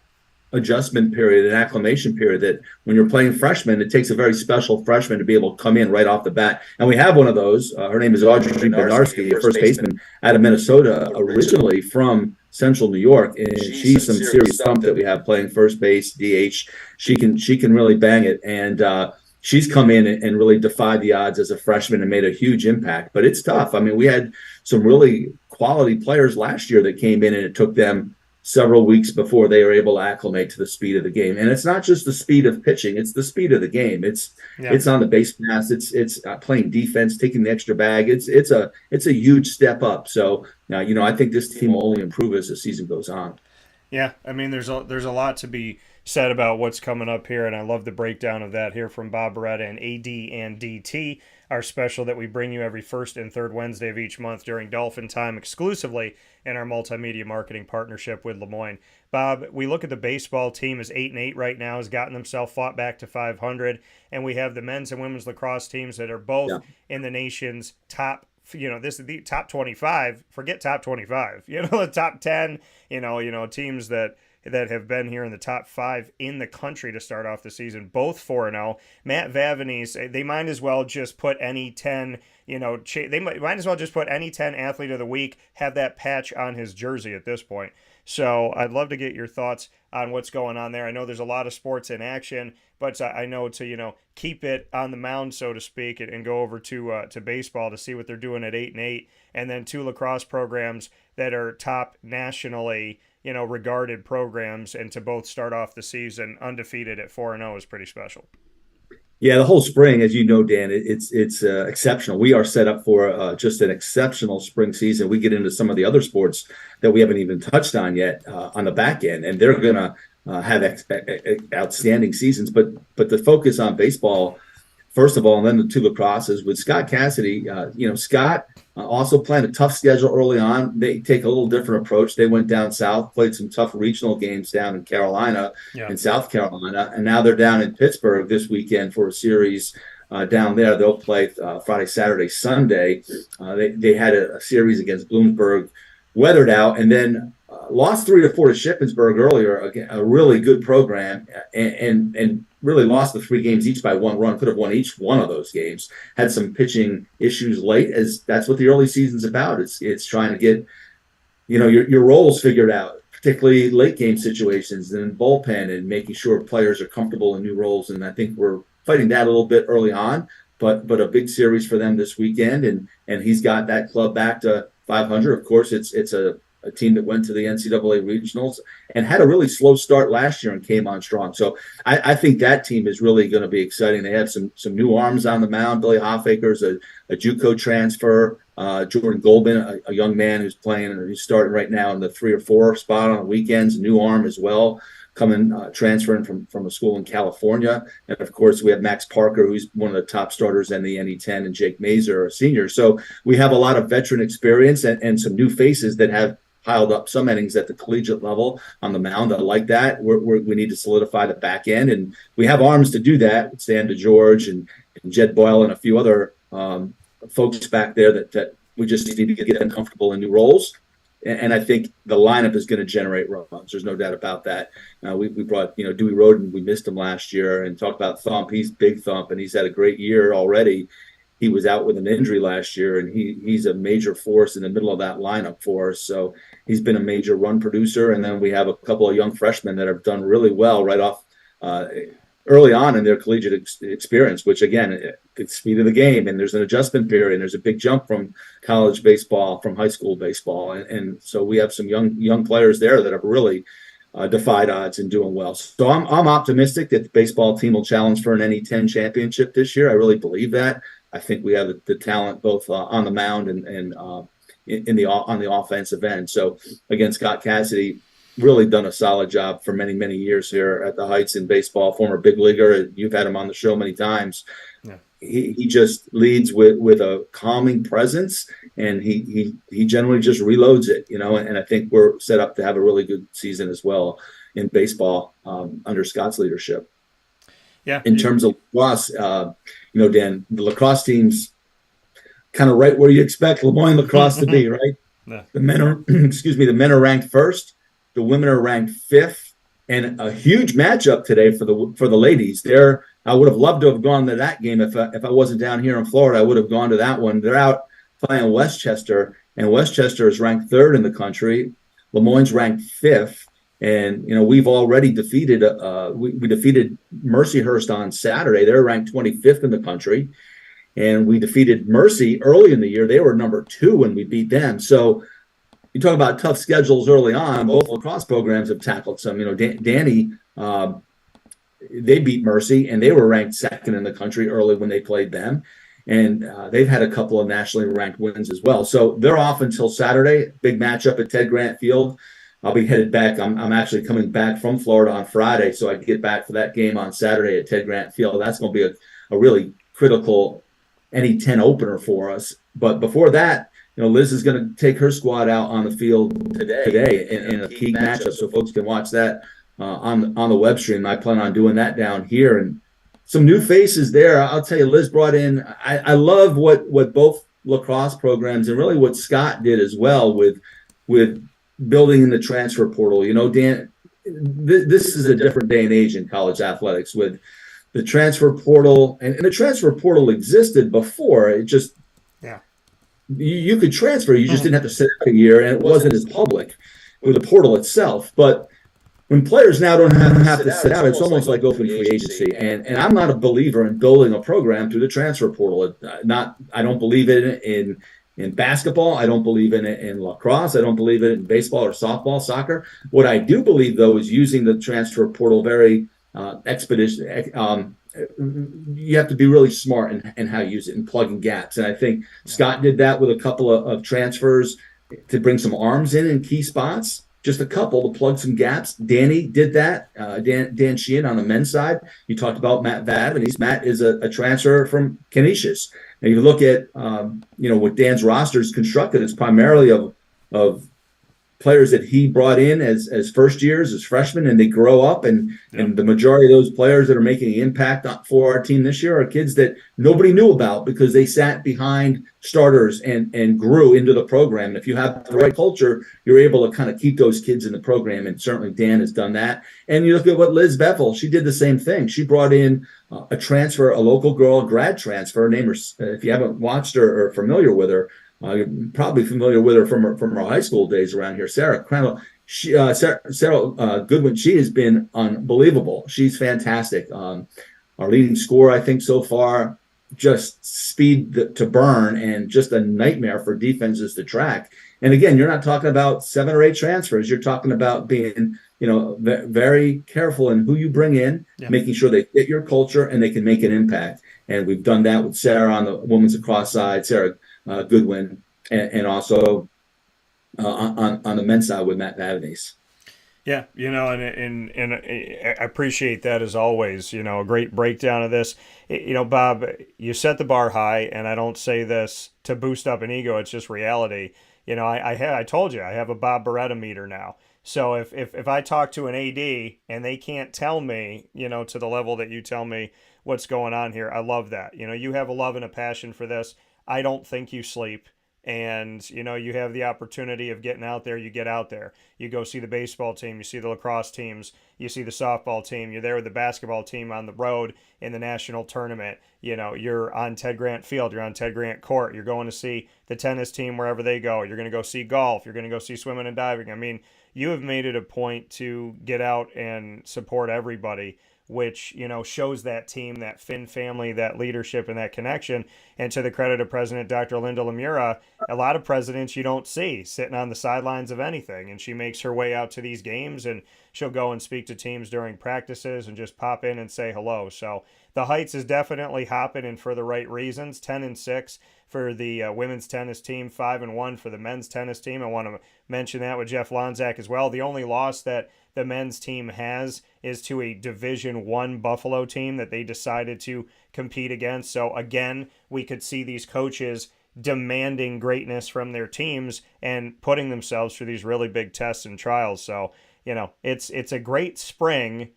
adjustment period, an acclimation period, that when you're playing freshmen, it takes a very special freshman to be able to come in right off the bat. And we have one of those. Her name is Audrey Bednarski, a first baseman out of Minnesota, originally from Central New York, and she's some serious thump that we have playing first base, DH. She can really bang it, and she's come in and really defied the odds as a freshman and made a huge impact. But it's tough. I mean, we had some really quality players last year that came in, and it took them several weeks before they are able to acclimate to the speed of the game. And it's not just the speed of pitching; it's the speed of the game. It's on the base pass. It's playing defense, taking the extra bag. It's a huge step up. So now, I think this team will only improve as the season goes on. Yeah, I mean, there's a lot to be said about what's coming up here, and I love the breakdown of that here from Bob Beretta and AD and DT, our special that we bring you every first and third Wednesday of each month during Dolphin Time exclusively in our multimedia marketing partnership with Lemoyne. Bob, we look at the baseball team as 8-8 right now, has gotten themselves fought back to 500, and we have the men's and women's lacrosse teams that are both in the nation's top. This is the top 25. Forget top 25. The top 10. Teams that have been here in the top 5 in the country to start off the season. Both 4-0. Matt Vavanese. They might as well just put any 10. They might as well just put any 10 athlete of the week. Have that patch on his jersey at this point. So I'd love to get your thoughts on what's going on there. I know there's a lot of sports in action, but I know to keep it on the mound, so to speak, and go over to baseball to see what they're doing at 8-8, and then 2 lacrosse programs that are top nationally regarded programs, and to both start off the season undefeated at 4-0 is pretty special. Yeah, the whole spring, as you know, Dan, it's exceptional. We are set up for just an exceptional spring season. We get into some of the other sports that we haven't even touched on yet on the back end, and they're going to have outstanding seasons. But the focus on baseball, first of all, and then the 2 lacrosses with Scott Cassidy. Scott also planned a tough schedule early on. They take a little different approach. They went down south, played some tough regional games down in Carolina and South Carolina, and now they're down in Pittsburgh this weekend for a series down there. They'll play Friday, Saturday, Sunday. They had a series against Bloomsburg, weathered out, and then lost 3-4 to Shippensburg earlier. Again, a really good program, and really lost the 3 games each by 1 run. Could have won each one of those games. Had some pitching issues late, as that's what the early season's about. It's trying to get your roles figured out, particularly late game situations and bullpen, and making sure players are comfortable in new roles. And I think we're fighting that a little bit early on, but a big series for them this weekend, and he's got that club back to 500. Of course, it's a team that went to the NCAA regionals and had a really slow start last year and came on strong. So I think that team is really going to be exciting. They have some new arms on the mound. Billy Hoffaker's a JUCO transfer. Jordan Goldman, a young man who's starting right now in the 3 or 4 spot on the weekends, new arm as well, transferring from a school in California. And of course, we have Max Parker, who's one of the top starters in the NE10, and Jake Mazer, a senior. So we have a lot of veteran experience and some new faces that have piled up some innings at the collegiate level on the mound. I like that. We need to solidify the back end, and we have arms to do that with Stan DeGeorge and Jed Boyle and a few other folks back there that we just need to get them comfortable in new roles. And I think the lineup is going to generate runs. There's no doubt about that. We brought, Dewey Roden. We missed him last year, and talk about Thump. He's big Thump, and he's had a great year already. He was out with an injury last year, and he's a major force in the middle of that lineup for us. So he's been a major run producer. And then we have a couple of young freshmen that have done really well right off early on in their collegiate experience, which, again, it's speed of the game, and there's an adjustment period, and there's a big jump from college baseball, from high school baseball. And so we have some young players there that have really defied odds and doing well. So I'm optimistic that the baseball team will challenge for an NE10 championship this year. I really believe that. I think we have the talent both on the mound and on the offensive end. So again, Scott Cassidy really done a solid job for many, many years here at the Heights in baseball. Former big leaguer. You've had him on the show many times. Yeah. He just leads with a calming presence, and he generally just reloads it, and I think we're set up to have a really good season as well in baseball under Scott's leadership. Yeah. In terms of lacrosse, Dan, the lacrosse team's kind of right where you expect Lemoyne lacrosse to be, right? Yeah. The men are ranked first. The women are ranked 5th, and a huge matchup today for the ladies. I would have loved to have gone to that game if I wasn't down here in Florida. I would have gone to that one. They're out playing Westchester, and Westchester is ranked 3rd in the country. Lemoyne's ranked 5th. And, we've already defeated we defeated Mercyhurst on Saturday. They're ranked 25th in the country. And we defeated Mercy early in the year. They were number 2 when we beat them. So you talk about tough schedules early on. Both lacrosse programs have tackled some. Danny, they beat Mercy, and they were ranked second in the country early when they played them. And they've had a couple of nationally ranked wins as well. So they're off until Saturday. Big matchup at Ted Grant Field. I'll be headed back. I'm actually coming back from Florida on Friday, so I get back for that game on Saturday at Ted Grant Field. That's going to be a really critical NE10 opener for us. But before that, Liz is going to take her squad out on the field today in a key matchup, so folks can watch that on the web stream. I plan on doing that down here, and some new faces there. I'll tell you, Liz brought in. I love what both lacrosse programs and really what Scott did as well with building in the transfer portal. Dan, this is a different day and age in college athletics with the transfer portal, and the transfer portal existed before. It just you could transfer, you just didn't have to sit out a year, and it wasn't as public with the portal itself. But when players now don't have to sit out, it's almost like open free agency. And I'm not a believer in building a program through the transfer portal. I don't believe in basketball. I don't believe in it in lacrosse. I don't believe in it in baseball or softball, soccer. What I do believe, though, is using the transfer portal very expeditious. You have to be really smart in how you use it and plugging gaps. And I think Scott did that with a couple of transfers to bring some arms in key spots. Just a couple to plug some gaps. Danny did that. Dan Sheehan on the men's side. You talked about Matt Vavanese. Matt is a transfer from Canisius. And you look at what Dan's roster is constructed. It's primarily of players that he brought in as first years, as freshmen, and they grow up. And the majority of those players that are making an impact for our team this year are kids that nobody knew about because they sat behind starters and grew into the program. And if you have the right culture, you're able to kind of keep those kids in the program. And certainly Dan has done that. And you look at what Liz Bethel, she did the same thing. She brought in a transfer, a local girl, a grad transfer. Name her, if you haven't watched her or familiar with her, you're probably familiar with her from her high school days around here. Sarah Crandall, Sarah Goodwin, she has been unbelievable. She's fantastic. Our leading scorer, I think, so far, just speed to burn and just a nightmare for defenses to track. And again, you're not talking about 7 or 8 transfers. You're talking about being, very careful in who you bring in, making sure they fit your culture and they can make an impact. And we've done that with Sarah on the women's lacrosse side, Sarah Goodwin, and also on the men's side with Matt Vavanese. Yeah, and I appreciate that as always. A great breakdown of this. Bob, you set the bar high, and I don't say this to boost up an ego. It's just reality. I told you I have a Bob Beretta meter now. So if I talk to an AD and they can't tell me, to the level that you tell me what's going on here, I love that. You have a love and a passion for this. I don't think you sleep. And, you have the opportunity of getting out there. You get out there. You go see the baseball team. You see the lacrosse teams. You see the softball team. You're there with the basketball team on the road in the national tournament. You're on Ted Grant Field. You're on Ted Grant Court. You're going to see the tennis team wherever they go. You're going to go see golf. You're going to go see swimming and diving. I mean, you have made it a point to get out and support everybody, which, shows that team, that Finn family, that leadership, and that connection. And to the credit of President Dr. Linda Lemura, a lot of presidents you don't see sitting on the sidelines of anything. And she makes her way out to these games, and she'll go and speak to teams during practices and just pop in and say hello. So the Heights is definitely hopping, and for the right reasons. 10-6 for the women's tennis team, 5-1 for the men's tennis team. I want to mention that with Jeff Lonzak as well. The only loss that the men's team has is to a Division I Buffalo team that they decided to compete against. So again, we could see these coaches demanding greatness from their teams and putting themselves through these really big tests and trials. So, it's a great spring,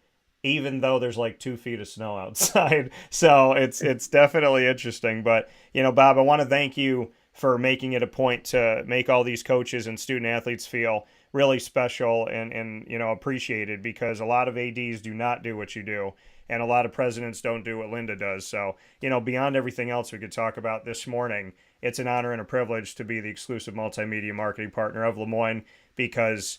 even though there's like 2 feet of snow outside. So it's definitely interesting. But, Bob, I want to thank you for making it a point to make all these coaches and student athletes feel really special and appreciated, because a lot of ADs do not do what you do, and a lot of presidents don't do what Linda does. So, beyond everything else we could talk about this morning, it's an honor and a privilege to be the exclusive multimedia marketing partner of Lemoyne, because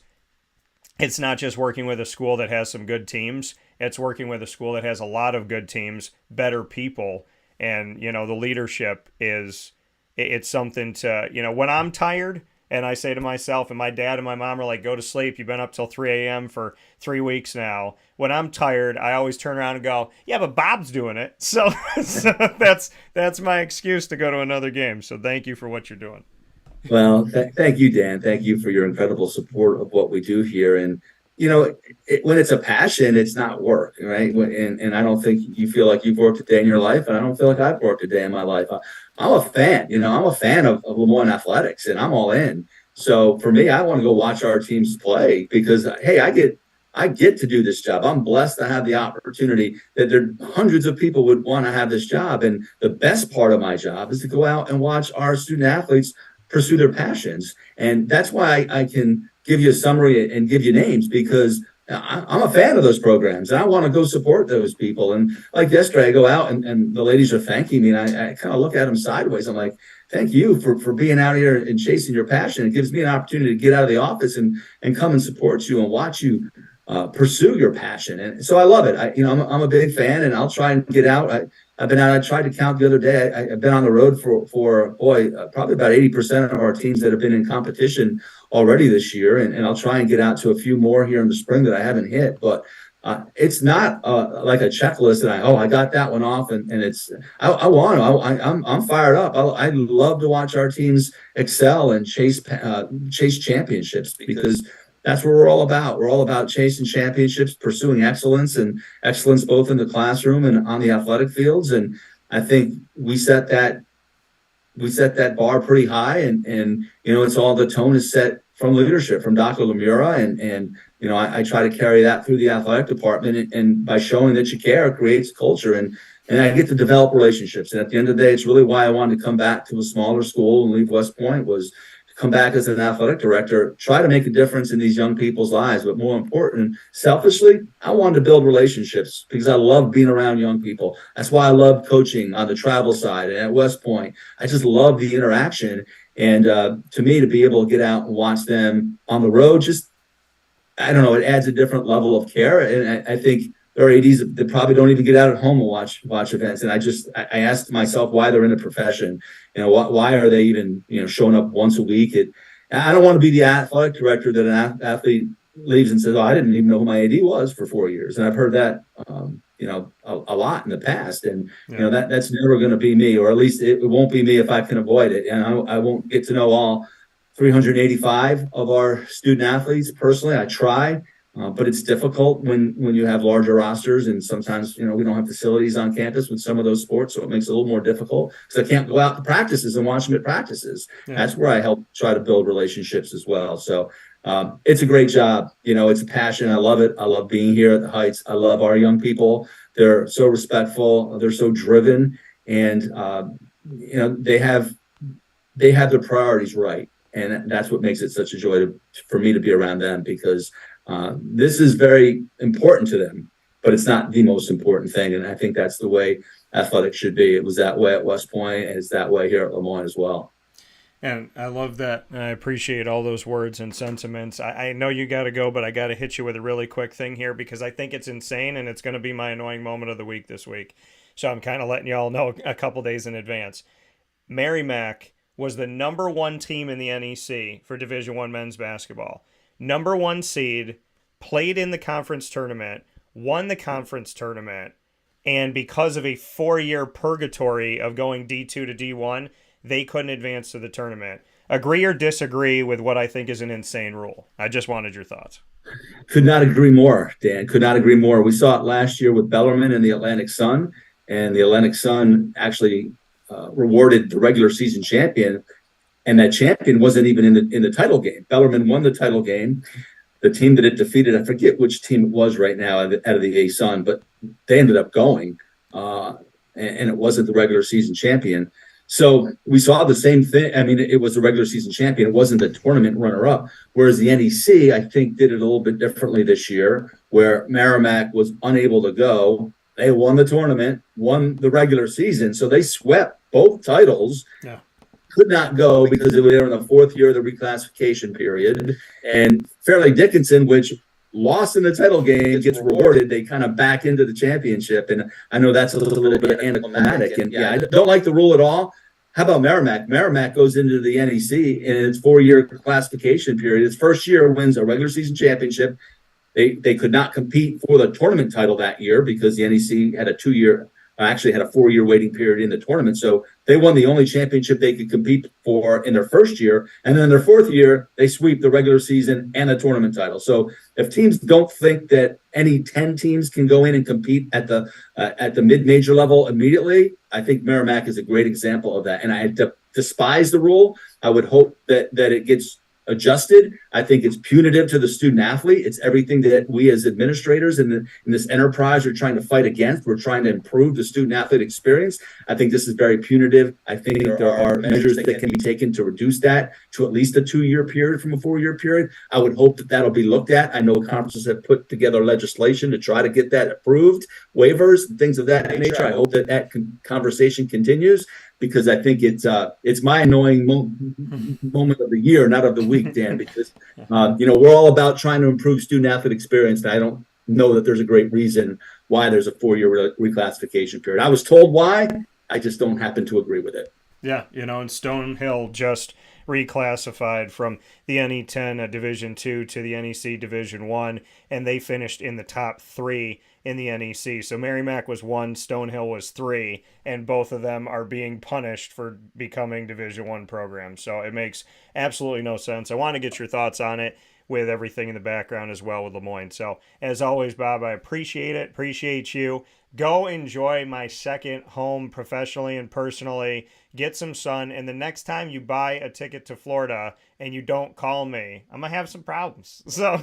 it's not just working with a school that has some good teams, it's working with a school that has a lot of good teams, better people, and, the leadership it's something to, when I'm tired, And I say to myself, and my dad and my mom are like, go to sleep. You've been up till 3 a.m. for 3 weeks now. When I'm tired, I always turn around and go, yeah, but Bob's doing it. So, that's my excuse to go to another game. So thank you for what you're doing. Well, thank you, Dan. Thank you for your incredible support of what we do here. And, when it's a passion, it's not work, right? And I don't think you feel like you've worked a day in your life, and I don't feel like I've worked a day in my life. I'm a fan, I'm a fan of Moyne athletics, and I'm all in. So for me, I want to go watch our teams play because, hey, I get to do this job. I'm blessed to have the opportunity that hundreds of people would want to have this job. And the best part of my job is to go out and watch our student athletes pursue their passions. And that's why I can give you a summary and give you names, because I'm a fan of those programs and I want to go support those people. And like yesterday, I go out and the ladies are thanking me, and I kind of look at them sideways. I'm like, thank you for being out here and chasing your passion. It gives me an opportunity to get out of the office and come and support you and watch you pursue your passion. And so I love it. I'm a big fan, and I'll try and get out. I've been out. I tried to count the other day. I've been on the road for probably about 80% of our teams that have been in competition already this year. And I'll try and get out to a few more here in the spring that I haven't hit. But it's not like a checklist that I got that one off. And it's, I'm fired up. I love to watch our teams excel and chase championships, because that's what we're all about. We're all about chasing championships, pursuing excellence, and excellence both in the classroom and on the athletic fields. And I think we set that bar pretty high, and it's all, the tone is set from leadership, from Dr. Lemura, and I try to carry that through the athletic department, and by showing that you care, it creates culture, and I get to develop relationships. And at the end of the day, it's really why I wanted to come back to a smaller school and leave West Point, was come back as an athletic director, try to make a difference in these young people's lives. But more important, selfishly, I wanted to build relationships because I love being around young people. That's why I love coaching on the travel side and at West Point. I just love the interaction. And to me, to be able to get out and watch them on the road, I don't know, it adds a different level of care. And I think there are ADs that probably don't even get out at home and watch events. And I asked myself why they're in the profession. Why are they even, showing up once a week? I don't want to be the athletic director that an athlete leaves and says, "Oh, I didn't even know who my AD was for 4 years." And I've heard that, a lot in the past. And, that's never going to be me, or at least it won't be me if I can avoid it. And I won't get to know all 385 of our student athletes personally. I try. But it's difficult when you have larger rosters, and sometimes, we don't have facilities on campus with some of those sports. So it makes it a little more difficult because I can't go out to practices and watch them at practices. Yeah. That's where I help try to build relationships as well. So it's a great job. It's a passion. I love it. I love being here at the Heights. I love our young people. They're so respectful. They're so driven, and, they have their priorities right. And that's what makes it such a joy for me to be around them, because this is very important to them, but it's not the most important thing. And I think that's the way athletics should be. It was that way at West Point, and it's that way here at Lemoyne as well. And I love that. And I appreciate all those words and sentiments. I know you got to go, but I got to hit you with a really quick thing here, because I think it's insane, and it's going to be my annoying moment of the week this week. So I'm kind of letting you all know a couple days in advance. Merrimack was the number one team in the NEC for Division I men's basketball. Number one seed, played in the conference tournament, won the conference tournament, and because of a 4-year purgatory of going D2 to D1, they couldn't advance to the tournament. Agree or disagree with what I think is an insane rule? I just wanted your thoughts. Could not agree more, Dan. Could not agree more. We saw it last year with Bellarmine and the Atlantic Sun, and the Atlantic Sun actually rewarded the regular season champion. And that champion wasn't even in the title game. Bellarmine won the title game. The team that it defeated, I forget which team it was right now out of the A-Sun, but they ended up going, and it wasn't the regular season champion. So we saw the same thing. I mean, it was the regular season champion. It wasn't the tournament runner-up. Whereas the NEC, I think, did it a little bit differently this year, where Merrimack was unable to go. They won the tournament, won the regular season, so they swept both titles. Yeah. Could not go because they were in the 4th year of the reclassification period. And Fairleigh Dickinson, which lost in the title game, gets rewarded. They kind of back into the championship. And I know that's a little bit anticlimactic. And I don't like the rule at all. How about Merrimack? Merrimack goes into the NEC in its 4-year classification period. Its first year wins a regular season championship. They could not compete for the tournament title that year because the NEC had a 2-year, actually had a 4-year waiting period in the tournament. So they won the only championship they could compete for in their first year. And then in their 4th year, they sweep the regular season and the tournament title. So if teams don't think that any 10 teams can go in and compete at the mid-major level immediately, I think Merrimack is a great example of that. And I despise the rule. I would hope that it gets adjusted. I think it's punitive to the student athlete. It's everything that we as administrators in this enterprise are trying to fight against. We're trying to improve the student athlete experience. I think this is very punitive. I think there are measures that can be taken to reduce that to at least a 2-year period from a 4-year period. I would hope that that'll be looked at. I know conferences have put together legislation to try to get that approved, waivers, and things of that nature. I hope that conversation continues, because I think it's my annoying moment of the year, not of the week, Dan, because, we're all about trying to improve student athlete experience. And I don't know that there's a great reason why there's a 4-year reclassification period. I was told why. I just don't happen to agree with it. Yeah, and Stonehill just reclassified from the NE10 Division II to the NEC Division I, and they finished in the top 3 in the NEC. So Merrimack was 1, Stonehill was 3, and both of them are being punished for becoming Division I programs. So it makes absolutely no sense. I want to get your thoughts on it with everything in the background as well with Lemoyne. So as always, Bob, I appreciate it. Appreciate you. Go enjoy my second home professionally and personally. Get some sun. And the next time you buy a ticket to Florida and you don't call me, I'm going to have some problems. So,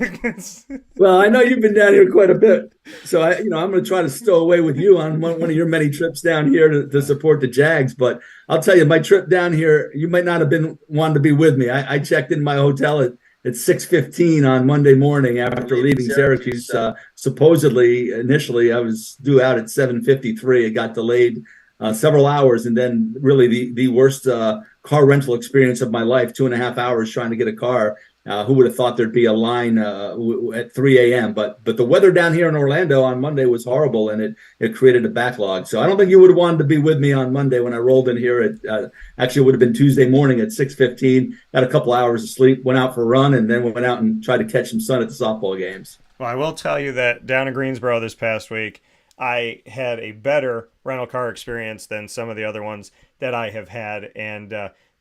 well, I know you've been down here quite a bit. So, I'm going to try to stow away with you on one of your many trips down here to support the Jags. But I'll tell you, my trip down here, you might not have been wanting to be with me. I checked in my hotel at 6:15 on Monday morning after leaving Syracuse. Supposedly, initially, I was due out at 7:53. It got delayed several hours, and then really the worst car rental experience of my life, 2.5 hours trying to get a car. Who would have thought there'd be a line at 3 a.m.? But the weather down here in Orlando on Monday was horrible, and it created a backlog. So I don't think you would have wanted to be with me on Monday when I rolled in here. Actually, it would have been Tuesday morning at 6:15. Got a couple hours of sleep, went out for a run, and then went out and tried to catch some sun at the softball games. Well, I will tell you that down in Greensboro this past week, I had a better rental car experience than some of the other ones that I have had, and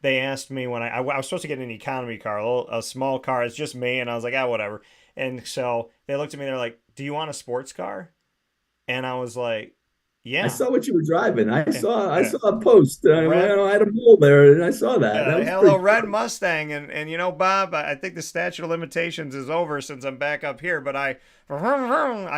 they asked me when I was supposed to get an economy car, a small car. It's just me. And I was like, whatever. And so they looked at me. They're like, do you want a sports car? And I was like, yeah. I saw what you were driving. I saw a post. I had a bull there, and I saw that. I had a little red Mustang. And Bob, I think the statute of limitations is over since I'm back up here. But I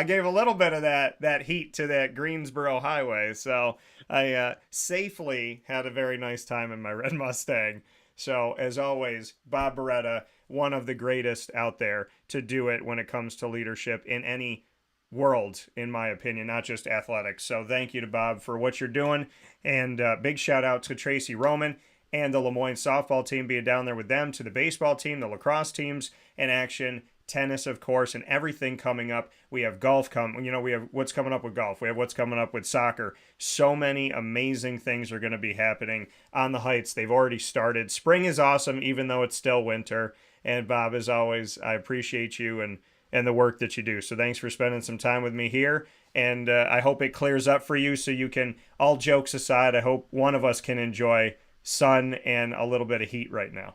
gave a little bit of that heat to that Greensboro highway. So I safely had a very nice time in my red Mustang. So as always, Bob Beretta, one of the greatest out there to do it when it comes to leadership in any world, in my opinion, not just athletics. So thank you to Bob for what you're doing. And big shout out to Tracy Roman and the Lemoyne softball team, being down there with them, to the baseball team, the lacrosse teams in action, tennis, of course, and everything coming up. We have golf we have what's coming up with golf. We have what's coming up with soccer. So many amazing things are going to be happening on the Heights. They've already started. Spring is awesome, even though it's still winter. And Bob, as always, I appreciate you and the work that you do. So thanks for spending some time with me here. And I hope it clears up for you so you can, all jokes aside, I hope one of us can enjoy sun and a little bit of heat right now.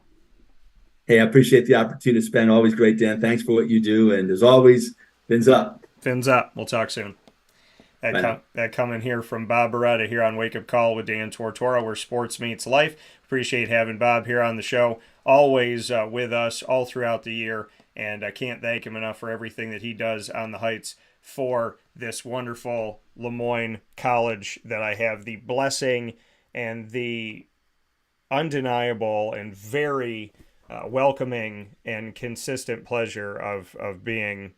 Hey, I appreciate the opportunity to spend. Always great, Dan. Thanks for what you do. And as always, fins up. Fins up. We'll talk soon. That coming here from Bob Beretta here on Wake Up Call with Dan Tortora, where sports meets life. Appreciate having Bob here on the show. Always with us all throughout the year. And I can't thank him enough for everything that he does on the Heights for this wonderful Moyne College that I have the blessing and the undeniable and very welcoming and consistent pleasure of being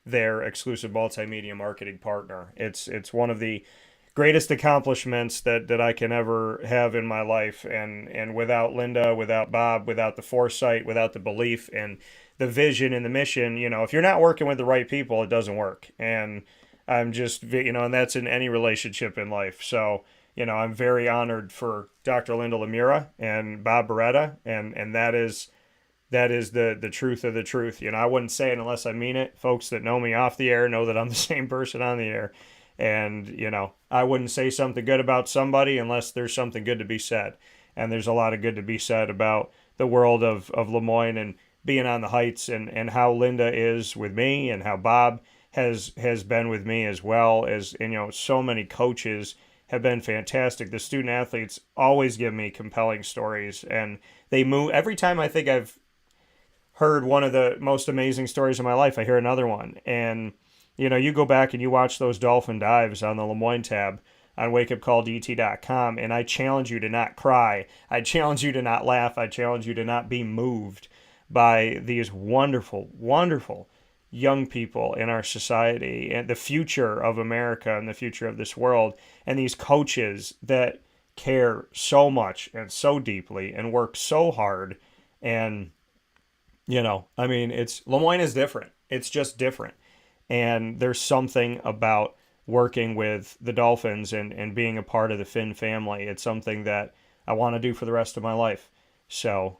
their exclusive multimedia marketing partner. It's one of the greatest accomplishments that I can ever have in my life. And without Linda, without Bob, without the foresight, without the belief and the vision and the mission, if you're not working with the right people, it doesn't work. And I'm just, and that's in any relationship in life. So I'm very honored for Dr. Linda Lemura and Bob Beretta, and that is the truth of the truth. I wouldn't say it unless I mean it. Folks that know me off the air know that I'm the same person on the air. And, I wouldn't say something good about somebody unless there's something good to be said. And there's a lot of good to be said about the world of Lemoyne and being on the Heights, and how Linda is with me, and how Bob has been with me, as well as, so many coaches have been fantastic. The student athletes always give me compelling stories, and they move. Every time I think I've heard one of the most amazing stories of my life, I hear another one. And, you go back and you watch those dolphin dives on the Lemoyne tab on wakeupcalldt.com, and I challenge you to not cry. I challenge you to not laugh. I challenge you to not be moved by these wonderful, wonderful young people in our society, and the future of America and the future of this world, and these coaches that care so much and so deeply and work so hard. And, Lemoyne is different. It's just different. And there's something about working with the Dolphins and being a part of the Finn family. It's something that I want to do for the rest of my life. So,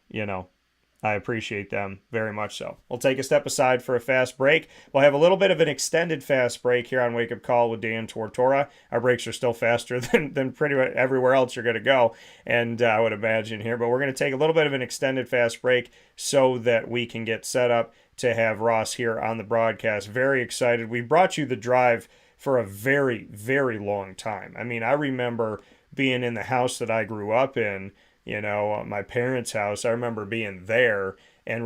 I appreciate them very much so. We'll take a step aside for a fast break. We'll have a little bit of an extended fast break here on Wake Up Call with Dan Tortora. Our breaks are still faster than pretty much everywhere else you're going to go, and I would imagine here. But we're going to take a little bit of an extended fast break so that we can get set up to have Ross here on the broadcast. Very excited. We brought you the drive for a very, very long time. I remember being in the house that I grew up in, my parents' house. I remember being there and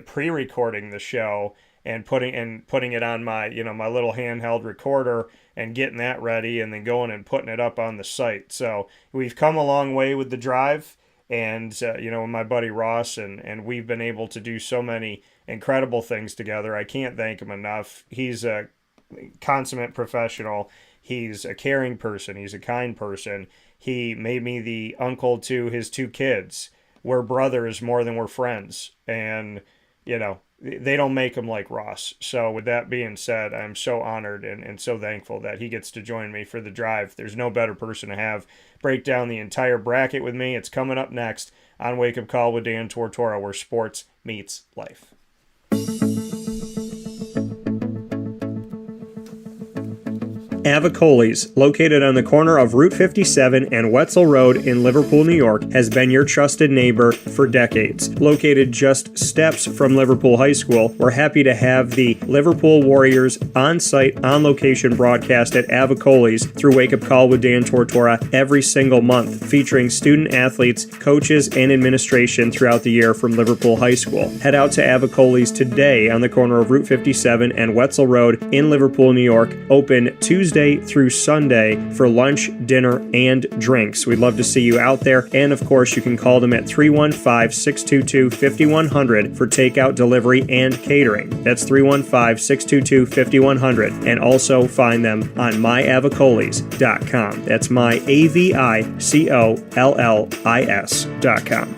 pre-recording the show and putting it on my, my little handheld recorder and getting that ready, and then going and putting it up on the site. So we've come a long way with the drive, and, my buddy Ross, and we've been able to do so many incredible things together. I can't thank him enough. He's a consummate professional. He's a caring person. He's a kind person. He made me the uncle to his two kids. We're brothers more than we're friends. And, they don't make them like Ross. So with that being said, I'm so honored and so thankful that he gets to join me for the drive. There's no better person to have break down the entire bracket with me. It's coming up next on Wake Up Call with Dan Tortora, where sports meets life. Avicoli's, located on the corner of Route 57 and Wetzel Road in Liverpool, New York, has been your trusted neighbor for decades. Located just steps from Liverpool High School, we're happy to have the Liverpool Warriors on-site, on-location broadcast at Avicoli's through Wake Up Call with Dan Tortora every single month, featuring student athletes, coaches, and administration throughout the year from Liverpool High School. Head out to Avicoli's today on the corner of Route 57 and Wetzel Road in Liverpool, New York, open Tuesday through Sunday for lunch, dinner, and drinks. We'd love to see you out there. And of course, you can call them at 315-622-5100 for takeout, delivery, and catering. That's 315-622-5100. And also find them on myavicolis.com. That's myavicollis.com.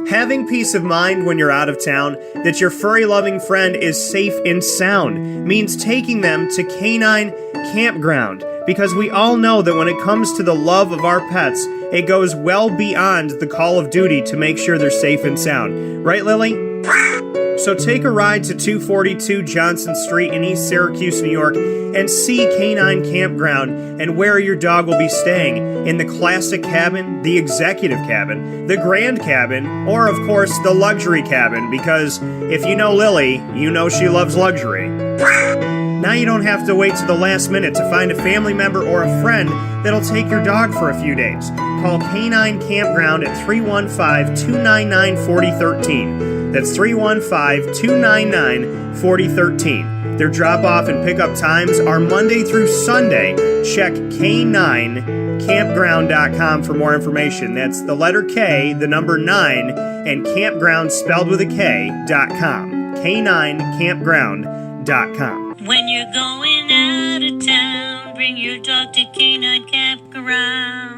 Having peace of mind when you're out of town that your furry-loving friend is safe and sound means taking them to Canine Campground, because we all know that when it comes to the love of our pets, it goes well beyond the call of duty to make sure they're safe and sound. Right, Lily? So take a ride to 242 Johnson Street in East Syracuse, New York, and see Canine Campground and where your dog will be staying, in the classic cabin, the executive cabin, the grand cabin, or of course the luxury cabin, because if you know Lily, you know she loves luxury. Now you don't have to wait to the last minute to find a family member or a friend that'll take your dog for a few days. Call Canine Campground at 315-299-4013. That's 315-299-4013. Their drop-off and pickup times are Monday through Sunday. Check K9campground.com for more information. That's the letter K, the number 9, and campground spelled with a K.com. K9campground.com. When you're going out of town, bring your dog to Canine Campground.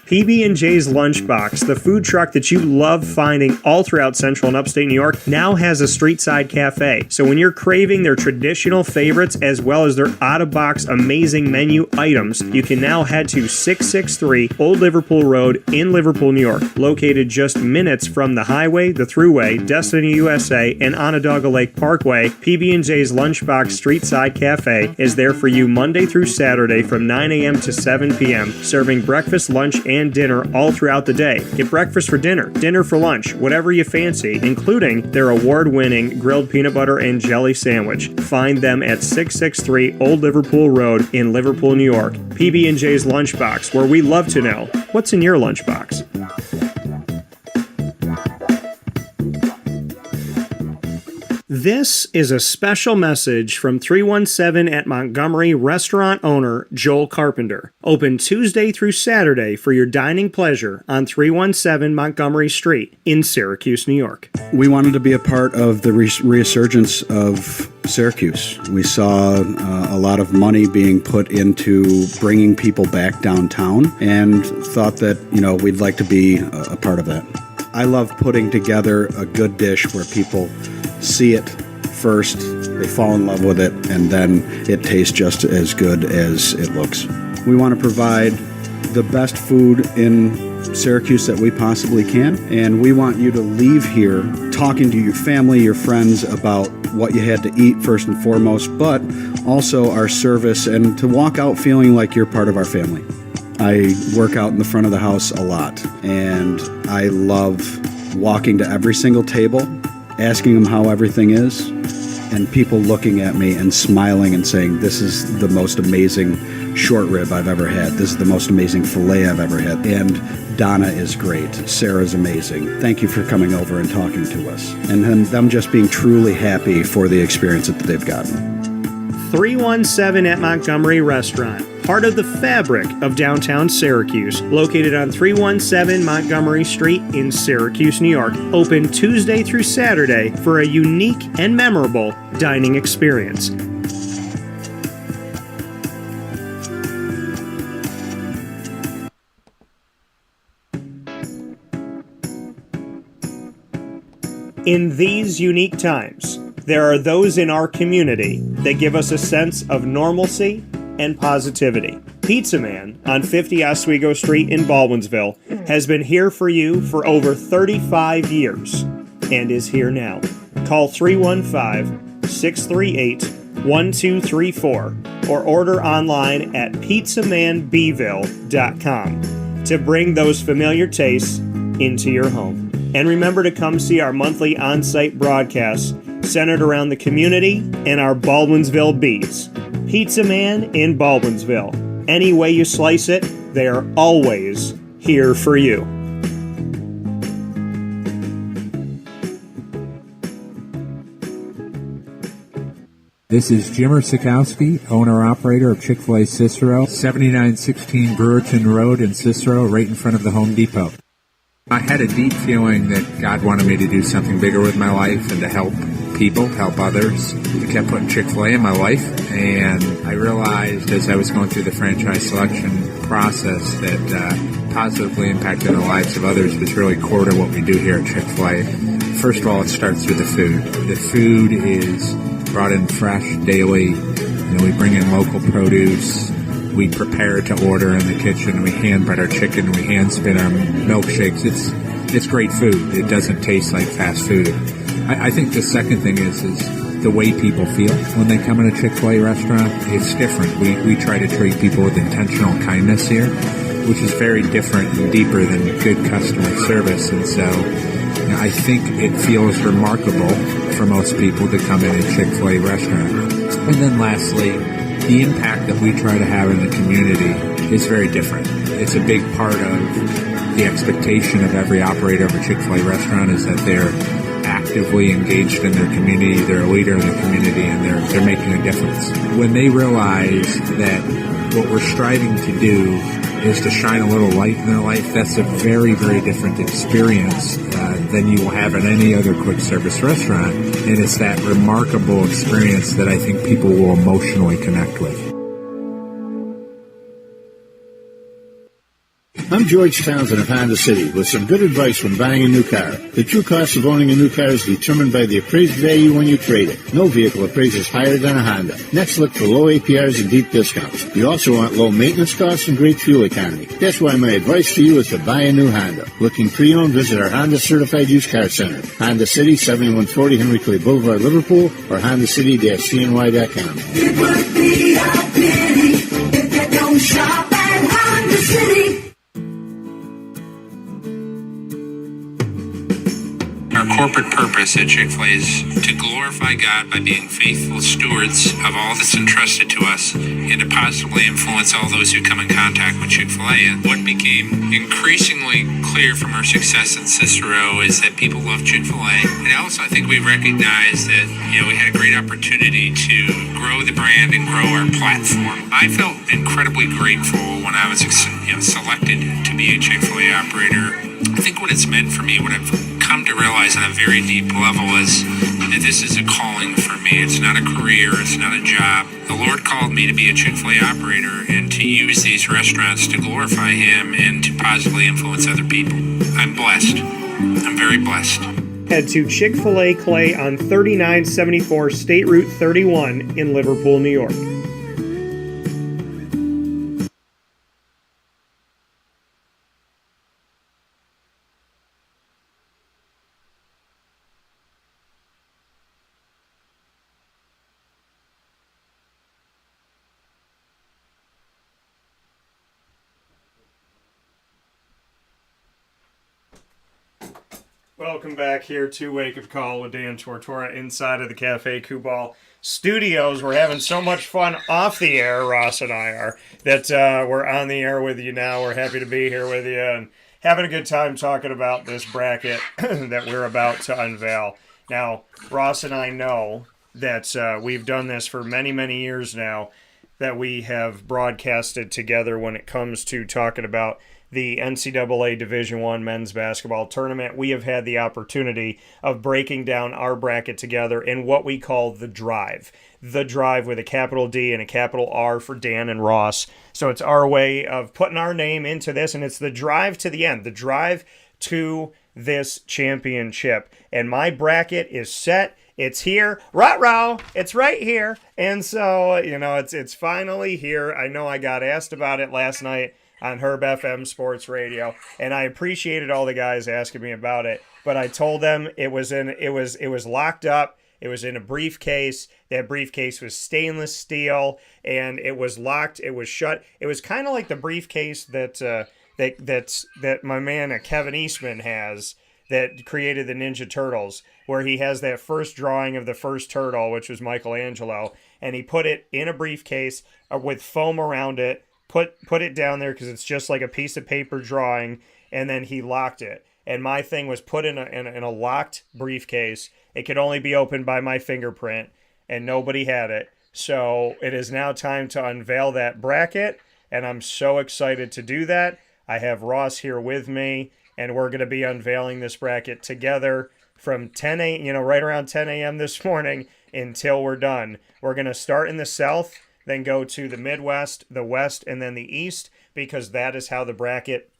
PB&J's Lunchbox, the food truck that you love finding all throughout Central and Upstate New York, now has a street-side cafe. So when you're craving their traditional favorites as well as their out-of-box amazing menu items, you can now head to 663 Old Liverpool Road in Liverpool, New York. Located just minutes from the highway, the Thruway, Destiny USA, and Onondaga Lake Parkway, PB&J's Lunchbox Street-Side Cafe is there for you Monday through Saturday from 9 a.m. to 7 p.m., serving breakfast, lunch, and dinner all throughout the day. Get breakfast for dinner, dinner for lunch, whatever you fancy, including their award-winning grilled peanut butter and jelly sandwich. Find them at 663 Old Liverpool Road in Liverpool, New York. PB&J's Lunchbox, where we love to know what's in your lunchbox. This is a special message from 317 at Montgomery restaurant owner Joel Carpenter. Open Tuesday through Saturday for your dining pleasure on 317 Montgomery Street in Syracuse, New York. We wanted to be a part of the resurgence of Syracuse. We saw a lot of money being put into bringing people back downtown and thought that, we'd like to be a part of that. I love putting together a good dish where people see it first, they fall in love with it, and then it tastes just as good as it looks. We want to provide the best food in Syracuse that we possibly can, and we want you to leave here talking to your family, your friends about what you had to eat first and foremost, but also our service, and to walk out feeling like you're part of our family. I work out in the front of the house a lot, and I love walking to every single table, asking them how everything is, and people looking at me and smiling and saying, this is the most amazing short rib I've ever had. This is the most amazing filet I've ever had. And Donna is great. Sarah's amazing. Thank you for coming over and talking to us. And then them just being truly happy for the experience that they've gotten. 317 at Montgomery Restaurant, part of the fabric of downtown Syracuse, located on 317 Montgomery Street in Syracuse, New York. Open Tuesday through Saturday for a unique and memorable dining experience. In these unique times, there are those in our community that give us a sense of normalcy and positivity. Pizza Man on 50 Oswego Street in Baldwinsville has been here for you for over 35 years and is here now. Call 315-638-1234 or order online at pizzamanbville.com to bring those familiar tastes into your home. And remember to come see our monthly on-site broadcasts centered around the community and our Baldwinsville beats. Pizza Man in Baldwinsville. Any way you slice it, they are always here for you. This is Jimmer Sikowski, owner-operator of Chick-fil-A Cicero, 7916 Brewerton Road in Cicero, right in front of the Home Depot. I had a deep feeling that God wanted me to do something bigger with my life and to help people, help others. I kept putting Chick-fil-A in my life, and I realized as I was going through the franchise selection process that positively impacting the lives of others was really core to what we do here at Chick-fil-A. First of all, it starts with the food. The food is brought in fresh daily. We bring in local produce. We prepare to order in the kitchen. We hand bread our chicken. We hand spin our milkshakes. It's great food. It doesn't taste like fast food. I think the second thing is the way people feel when they come in a Chick-fil-A restaurant. It's different. We try to treat people with intentional kindness here, which is very different and deeper than good customer service. And so I think it feels remarkable for most people to come in a Chick-fil-A restaurant. And then lastly, the impact that we try to have in the community is very different. It's a big part of the expectation of every operator of a Chick-fil-A restaurant is that they're actively engaged in their community, they're a leader in the community, and they're making a difference. When they realize that what we're striving to do is to shine a little light in their life, that's a very, very different experience than you will have in any other quick service restaurant. And it's that remarkable experience that I think people will emotionally connect with. I'm George Townsend of Honda City with some good advice when buying a new car. The true cost of owning a new car is determined by the appraised value when you trade it. No vehicle appraises higher than a Honda. Next, look for low APRs and deep discounts. You also want low maintenance costs and great fuel economy. That's why my advice to you is to buy a new Honda. Looking pre-owned, visit our Honda Certified Used Car Center. Honda City, 7140 Henry Clay Boulevard, Liverpool, or HondaCity-CNY.com. It would be a pity if you don't shop at Honda City. Our corporate purpose at Chick-fil-A is to glorify God by being faithful stewards of all that's entrusted to us and to positively influence all those who come in contact with Chick-fil-A. And what became increasingly clear from our success in Cicero is that people love Chick-fil-A. And also I think we recognized that, we had a great opportunity to grow the brand and grow our platform. I felt incredibly grateful when I was selected to be a Chick-fil-A operator. I think what it's meant for me, what I've come to realize on a very deep level is that this is a calling for me. It's not a career. It's not a job. The Lord called me to be a Chick-fil-A operator and to use these restaurants to glorify Him and to positively influence other people. I'm blessed. I'm very blessed. Head to Chick-fil-A Clay on 3974 State Route 31 in Liverpool, New York. Welcome back here to Wake Up Call with Dan Tortora inside of the Cafe Kubal studios. We're having so much fun off the air, Ross and I are, that we're on the air with you now. We're happy to be here with you and having a good time talking about this bracket that we're about to unveil. Now, Ross and I know that we've done this for many, many years now, that we have broadcasted together when it comes to talking about the NCAA Division I men's basketball tournament. We have had the opportunity of breaking down our bracket together in what we call the drive. The drive with a capital D and a capital R for Dan and Ross. So it's our way of putting our name into this, and it's the drive to the end, the drive to this championship. And my bracket is set. It's here. Ruh-roh! It's right here. And so, it's finally here. I know I got asked about it last night on Herb FM Sports Radio, and I appreciated all the guys asking me about it, but I told them it was locked up. It was in a briefcase. That briefcase was stainless steel, and it was locked. It was shut. It was kind of like the briefcase that my man Kevin Eastman has, that created the Ninja Turtles, where he has that first drawing of the first turtle, which was Michelangelo, and he put it in a briefcase with foam around it, put it down there because it's just like a piece of paper drawing, and then he locked it. And my thing was put in a locked briefcase. It could only be opened by my fingerprint, and nobody had it. So it is now time to unveil that bracket, and I'm so excited to do that. I have Ross here with me, and we're going to be unveiling this bracket together from 10 a.m., right around 10 a.m. this morning until we're done. We're going to start in the South, then go to the Midwest, the West, and then the East, because that is how the bracket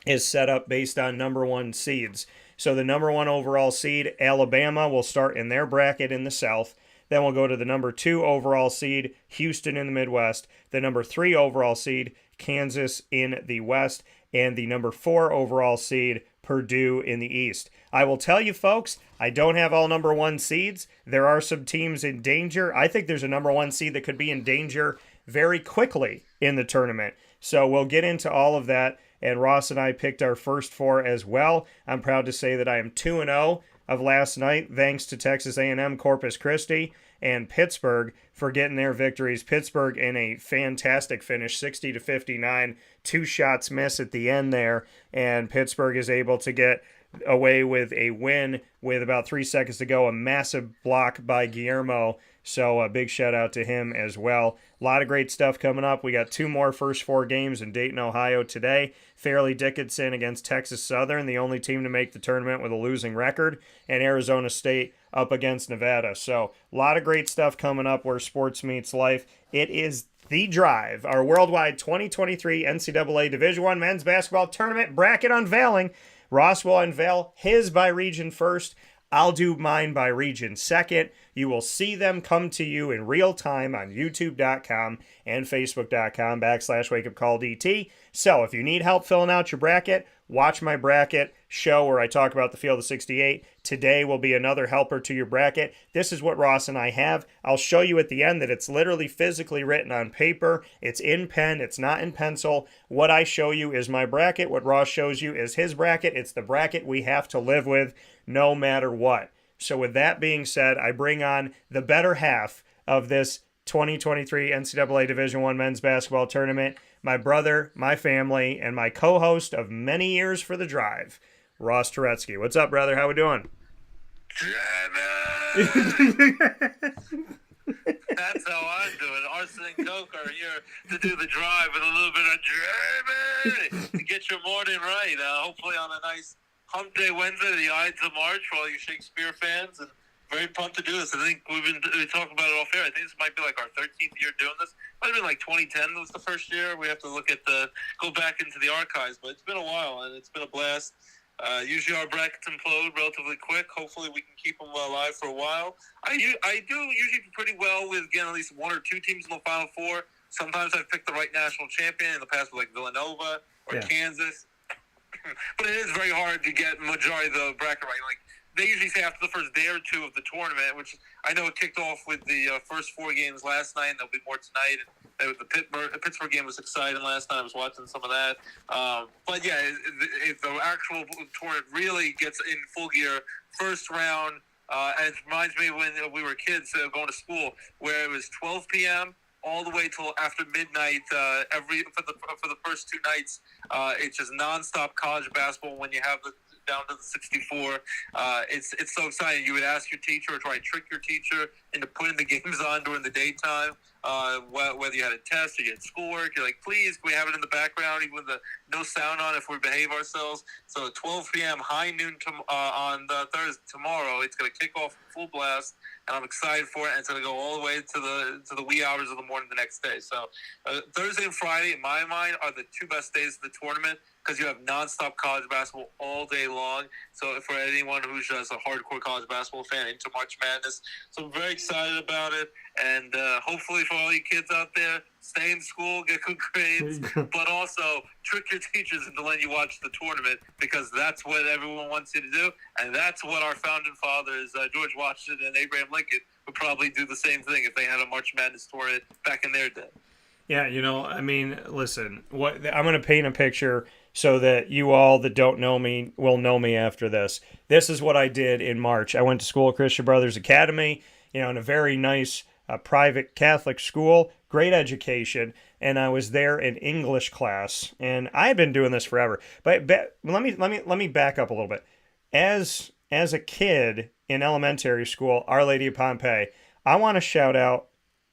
is set up based on number one seeds. So the number one overall seed, Alabama, will start in their bracket in the South. Then we'll go to the number 2 overall seed, Houston in the Midwest. The number 3 overall seed, Kansas in the West. And the number 4 overall seed, Purdue in the East. I will tell you, folks, I don't have all number 1 seeds. There are some teams in danger. I think there's a number 1 seed that could be in danger very quickly in the tournament. So we'll get into all of that. And Ross and I picked our first 4 as well. I'm proud to say that I am 2-0 of last night, thanks to Texas A&M, Corpus Christi, and Pittsburgh for getting their victories. Pittsburgh in a fantastic finish, 60-59, 2 shots missed at the end there, and Pittsburgh is able to get away with a win with about 3 seconds to go, a massive block by Guillermo. So a big shout out to him as well. A lot of great stuff coming up. We got 2 more first 4 games in Dayton, Ohio today. Fairleigh Dickinson against Texas Southern, the only team to make the tournament with a losing record. And Arizona State up against Nevada. So a lot of great stuff coming up where sports meets life. It is The Drive, our worldwide 2023 NCAA Division I men's basketball tournament bracket unveiling. Ross will unveil his by region first. I'll do mine by region second. You will see them come to you in real time on youtube.com and facebook.com/wakeupcalldt. So if you need help filling out your bracket, watch my bracket show where I talk about the field of 68. Today will be another helper to your bracket. This is what Ross and I have. I'll show you at the end that it's literally physically written on paper. It's in pen. It's not in pencil. What I show you is my bracket. What Ross shows you is his bracket. It's the bracket we have to live with no matter what. So with that being said, I bring on the better half of this 2023 NCAA Division I men's basketball tournament, my brother, my family, and my co-host of many years for The Drive, Ross Turetsky. What's up, brother? How we doing? That's how I'm doing. Arson and Coke are here to do the drive with a little bit of German to get your morning right. Hopefully on a nice hump day Wednesday, the Ides of March for all you Shakespeare fans, and very pumped to do this. I think we've been talking about it off air. I think this might be like our 13th year doing this. Might have been like 2010 was the first year. We have to look at go back into the archives, but it's been a while and it's been a blast. Usually our brackets implode relatively quick. Hopefully we can keep them alive for a while. I do usually pretty well with getting at least one or two teams in the Final Four. Sometimes I've picked the right national champion in the past with like Villanova or Kansas. But it is very hard to get majority of the bracket right. Like they usually say after the first day or two of the tournament, which I know it kicked off with the first four games last night, and there'll be more tonight. And the Pittsburgh game was exciting last night. I was watching some of that. But yeah, if the actual tournament really gets in full gear, first round, and it reminds me when we were kids going to school, where it was 12 p.m. all the way till after midnight. For the first two nights, it's just nonstop college basketball. When you have down to the 64, it's so exciting. You would ask your teacher or try to trick your teacher into putting the games on during the daytime. Whether you had a test or you had schoolwork, you're like, please, can we have it in the background, even with no sound on if we behave ourselves? So at 12 p.m., high noon on Thursday, tomorrow, it's going to kick off full blast, and I'm excited for it, and it's going to go all the way to the wee hours of the morning the next day. So Thursday and Friday, in my mind, are the two best days of the tournament because you have nonstop college basketball all day long. So for anyone who's just a hardcore college basketball fan into March Madness, so I'm very excited about it, and hopefully for all you kids out there, stay in school, get good grades, but also trick your teachers into letting you watch the tournament because that's what everyone wants you to do, and that's what our founding fathers, George Washington and Abraham Lincoln, would probably do the same thing if they had a March Madness tournament back in their day. Yeah, I mean, listen, I'm going to paint a picture so that you all that don't know me will know me after this. This is what I did in March. I went to school at Christian Brothers Academy, in a very nice private Catholic school, great education, and I was there in English class, and I've been doing this forever. But let me back up a little bit. As a kid in elementary school, Our Lady of Pompeii, I want to shout out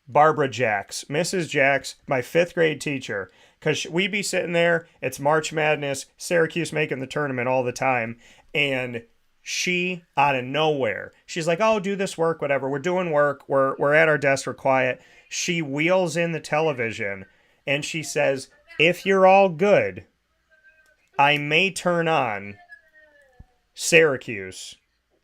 Barbara Jacks, Mrs. Jacks, my 5th grade teacher, because we'd be sitting there, it's March Madness, Syracuse making the tournament all the time, and she, out of nowhere, she's like, oh, do this work, whatever, we're doing work, we're at our desk, we're quiet. She wheels in the television, and she says, if you're all good, I may turn on Syracuse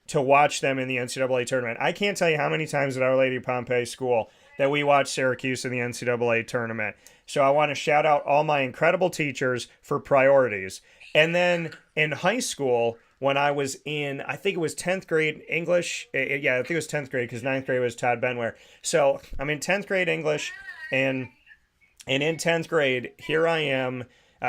to watch them in the NCAA tournament. I can't tell you how many times at Our Lady of Pompeii School that we watched Syracuse in the NCAA tournament. So I want to shout out all my incredible teachers for priorities. And then in high school, when I was in, I think it was 10th grade English. I think it was 10th grade because 9th grade was Todd Benware. So I'm in 10th grade English, and in 10th grade, here I am.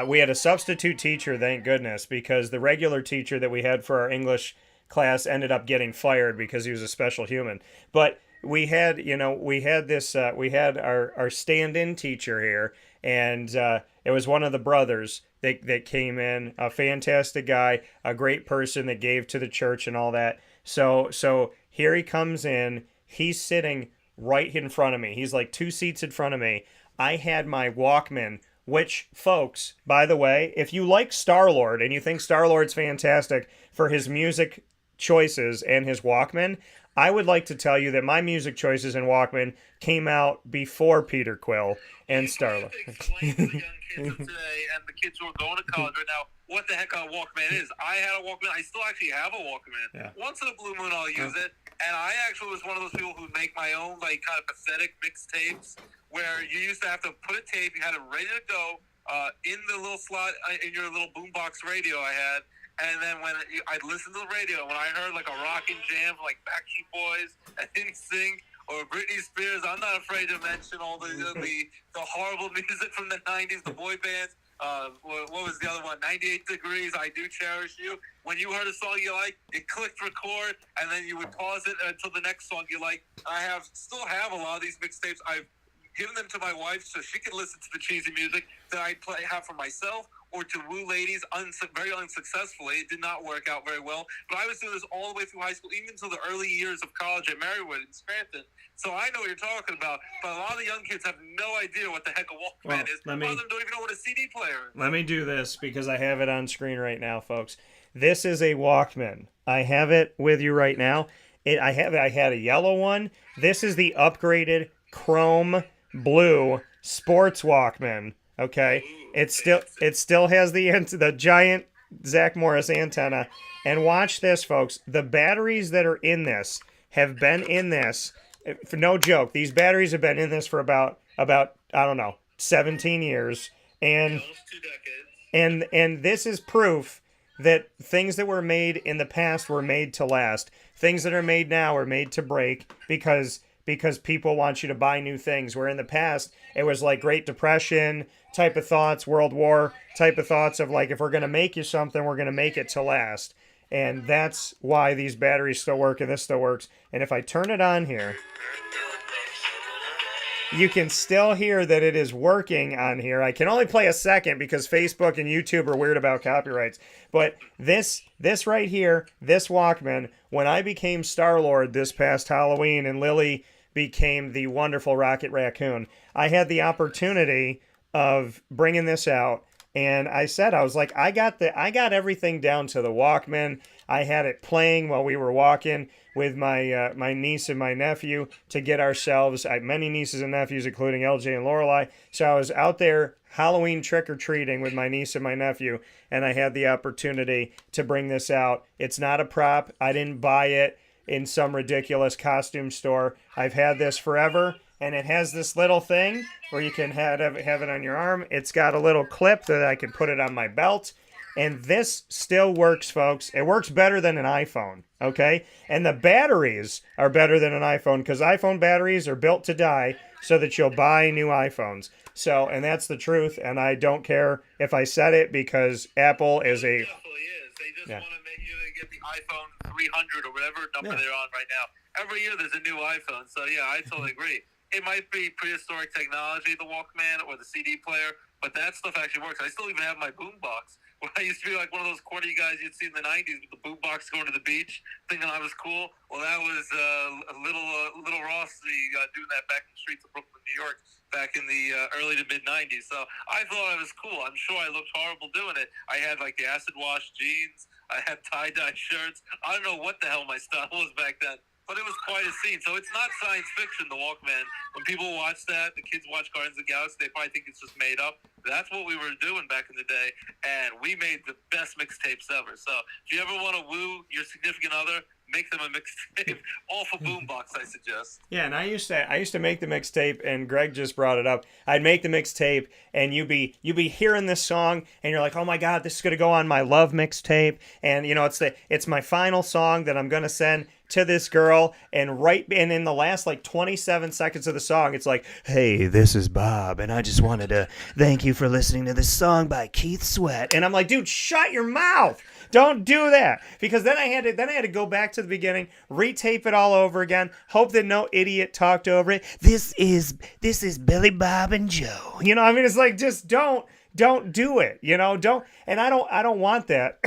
We had a substitute teacher, thank goodness, because the regular teacher that we had for our English class ended up getting fired because he was a special human. But we had our stand-in teacher here, and it was one of the brothers that came in, a fantastic guy, a great person that gave to the church and all that. So here he comes in. He's sitting right in front of me. He's like 2 seats in front of me. I had my Walkman, which, folks, by the way, if you like Star-Lord and you think Star-Lord's fantastic for his music choices and his Walkman, I would like to tell you that my music choices in Walkman came out before Peter Quill and Starla. Explain to the young kids of today and the kids who are going to college right now what the heck a Walkman is. I had a Walkman. I still actually have a Walkman. Yeah. Once in a blue moon, I'll use it. And I actually was one of those people who make my own, like, kind of pathetic mixtapes where you used to have to put a tape, you had it ready to go in the little slot in your little boombox radio I had. And then when I'd listen to the radio, when I heard like a rockin' jam like Backstreet Boys and NSYNC or Britney Spears, I'm not afraid to mention all the horrible music from the 90s, the boy bands. What was the other one? 98 Degrees, I Do Cherish You. When you heard a song you like, you clicked record, and then you would pause it until the next song you like. I still have a lot of these mixtapes. I've given them to my wife so she can listen to the cheesy music that I have for myself or to woo ladies very unsuccessfully. It did not work out very well. But I was doing this all the way through high school, even until the early years of college at Marywood in Scranton. So I know what you're talking about. But a lot of the young kids have no idea what the heck a Walkman is. A lot of them don't even know what a CD player is. Let me do this because I have it on screen right now, folks. This is a Walkman. I have it with you right now. I had a yellow one. This is the upgraded chrome blue sports Walkman. Okay, it still has the giant Zach Morris antenna. And watch this, folks. The batteries that are in this have been in this for no joke. These batteries have been in this for about I don't know 17 years, and this is proof that things that were made in the past were made to last. Things that are made now are made to break because people want you to buy new things. Where in the past, it was like Great Depression type of thoughts, World War type of thoughts of like, if we're going to make you something, we're going to make it to last. And that's why these batteries still work and this still works. And if I turn it on here, you can still hear that it is working on here. I can only play a second because Facebook and YouTube are weird about copyrights. But this right here, this Walkman, when I became Star-Lord this past Halloween and Lily became the wonderful Rocket Raccoon, I had the opportunity of bringing this out. And I was like, I got everything down to the Walkman. I had it playing while we were walking with my my niece and my nephew to get ourselves. I have many nieces and nephews, including LJ and Lorelei. So I was out there Halloween trick-or-treating with my niece and my nephew, and I had the opportunity to bring this out. It's not a prop. I didn't buy it in some ridiculous costume store. I've had this forever. And it has this little thing where you can have it on your arm. It's got a little clip that I can put it on my belt. And this still works, folks. It works better than an iPhone, okay? And the batteries are better than an iPhone because iPhone batteries are built to die so that you'll buy new iPhones. So, and that's the truth. And I don't care if I said it because Apple is a... It definitely is. They just want to make you get the iPhone 300 or whatever number they're on right now. Every year there's a new iPhone. So, yeah, I totally agree. It might be prehistoric technology, the Walkman or the CD player, but that stuff actually works. I still even have my boombox. When I used to be like one of those corny guys you'd see in the 90s with the boombox going to the beach, thinking I was cool. Well, that was little Rossi doing that back in the streets of Brooklyn, New York, back in the early to mid-90s. So I thought I was cool. I'm sure I looked horrible doing it. I had like the acid wash jeans. I had tie-dye shirts. I don't know what the hell my style was back then. But it was quite a scene. So it's not science fiction, the Walkman. When people watch that, the kids watch Guardians of the Galaxy, they probably think it's just made up. That's what we were doing back in the day. And we made the best mixtapes ever. So if you ever want to woo your significant other, make them a mixtape. All for boombox, I suggest. Yeah, and I used to make the mixtape, and Greg just brought it up. I'd make the mixtape, and you'd be hearing this song, and you're like, oh my God, this is gonna go on my love mixtape, and you know it's my final song that I'm gonna send to this girl, and in the last like 27 seconds of the song, it's like, hey, this is Bob, and I just wanted to thank you for listening to this song by Keith Sweat, and I'm like, dude, shut your mouth. Don't do that, because then I had to go back to the beginning, retape it all over again, hope that no idiot talked over it. This is Billy Bob and Joe. You know, I mean, it's like, just don't do it. You know, don't. And I don't want that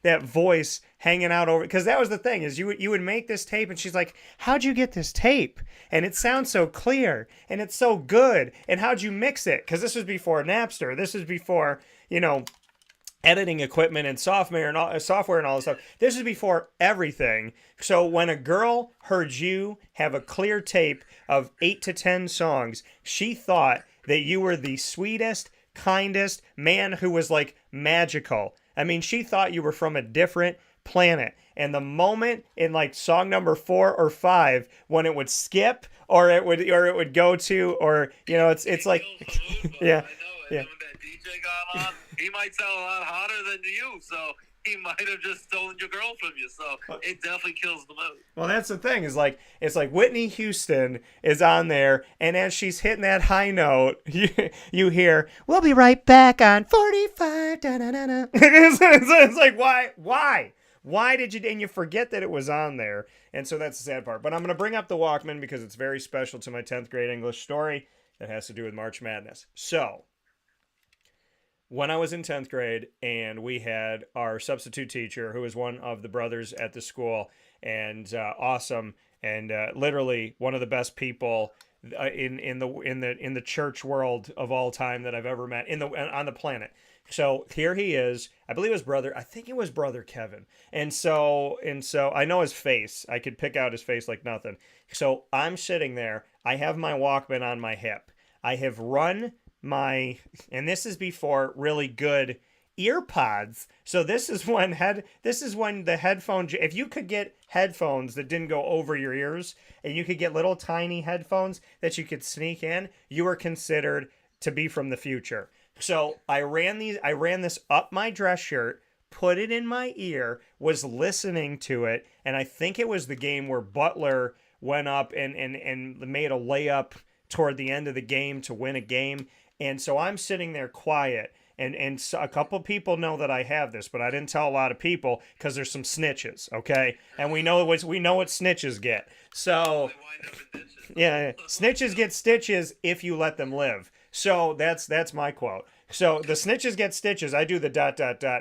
that voice hanging out over, because that was the thing, is you would make this tape, and she's like, how'd you get this tape? And it sounds so clear, and it's so good, and how'd you mix it? Because this was before Napster. This was before, you know, editing equipment and software and all this stuff. This is before everything. So when a girl heard you have a clear tape of 8 to 10 songs, she thought that you were the sweetest, kindest man who was like magical. I mean, she thought you were from a different planet. And the moment in like song number 4 or 5, when it would skip or it would go to, or it's like yeah. Yeah. When that DJ got on, he might sound a lot hotter than you, so he might have just stolen your girl from you. So it definitely kills the mood. Well, that's the thing. It's like Whitney Houston is on there, and as she's hitting that high note, you hear, "We'll be right back on 45." Da-da-da-da. It's like, why did you? And you forget that it was on there, and so that's the sad part. But I'm going to bring up the Walkman because it's very special to my 10th grade English story that has to do with March Madness. So, when I was in 10th grade and we had our substitute teacher who was one of the brothers at the school and awesome and literally one of the best people in the church world of all time that I've ever met on the planet. So here he is. I believe I think it was brother Kevin. And so I know his face. I could pick out his face like nothing. So I'm sitting there. I have my Walkman on my hip. I have run and this is before really good ear pods. So this is when the headphone, if you could get headphones that didn't go over your ears and you could get little tiny headphones that you could sneak in, you were considered to be from the future. So I ran this up my dress shirt, put it in my ear, was listening to it, and I think it was the game where Butler went up and made a layup toward the end of the game to win a game. And so I'm sitting there quiet, and so a couple people know that I have this, but I didn't tell a lot of people because there's some snitches, okay? And we know what snitches get. So yeah, snitches get stitches if you let them live. So that's my quote. So the snitches get stitches. I do the ...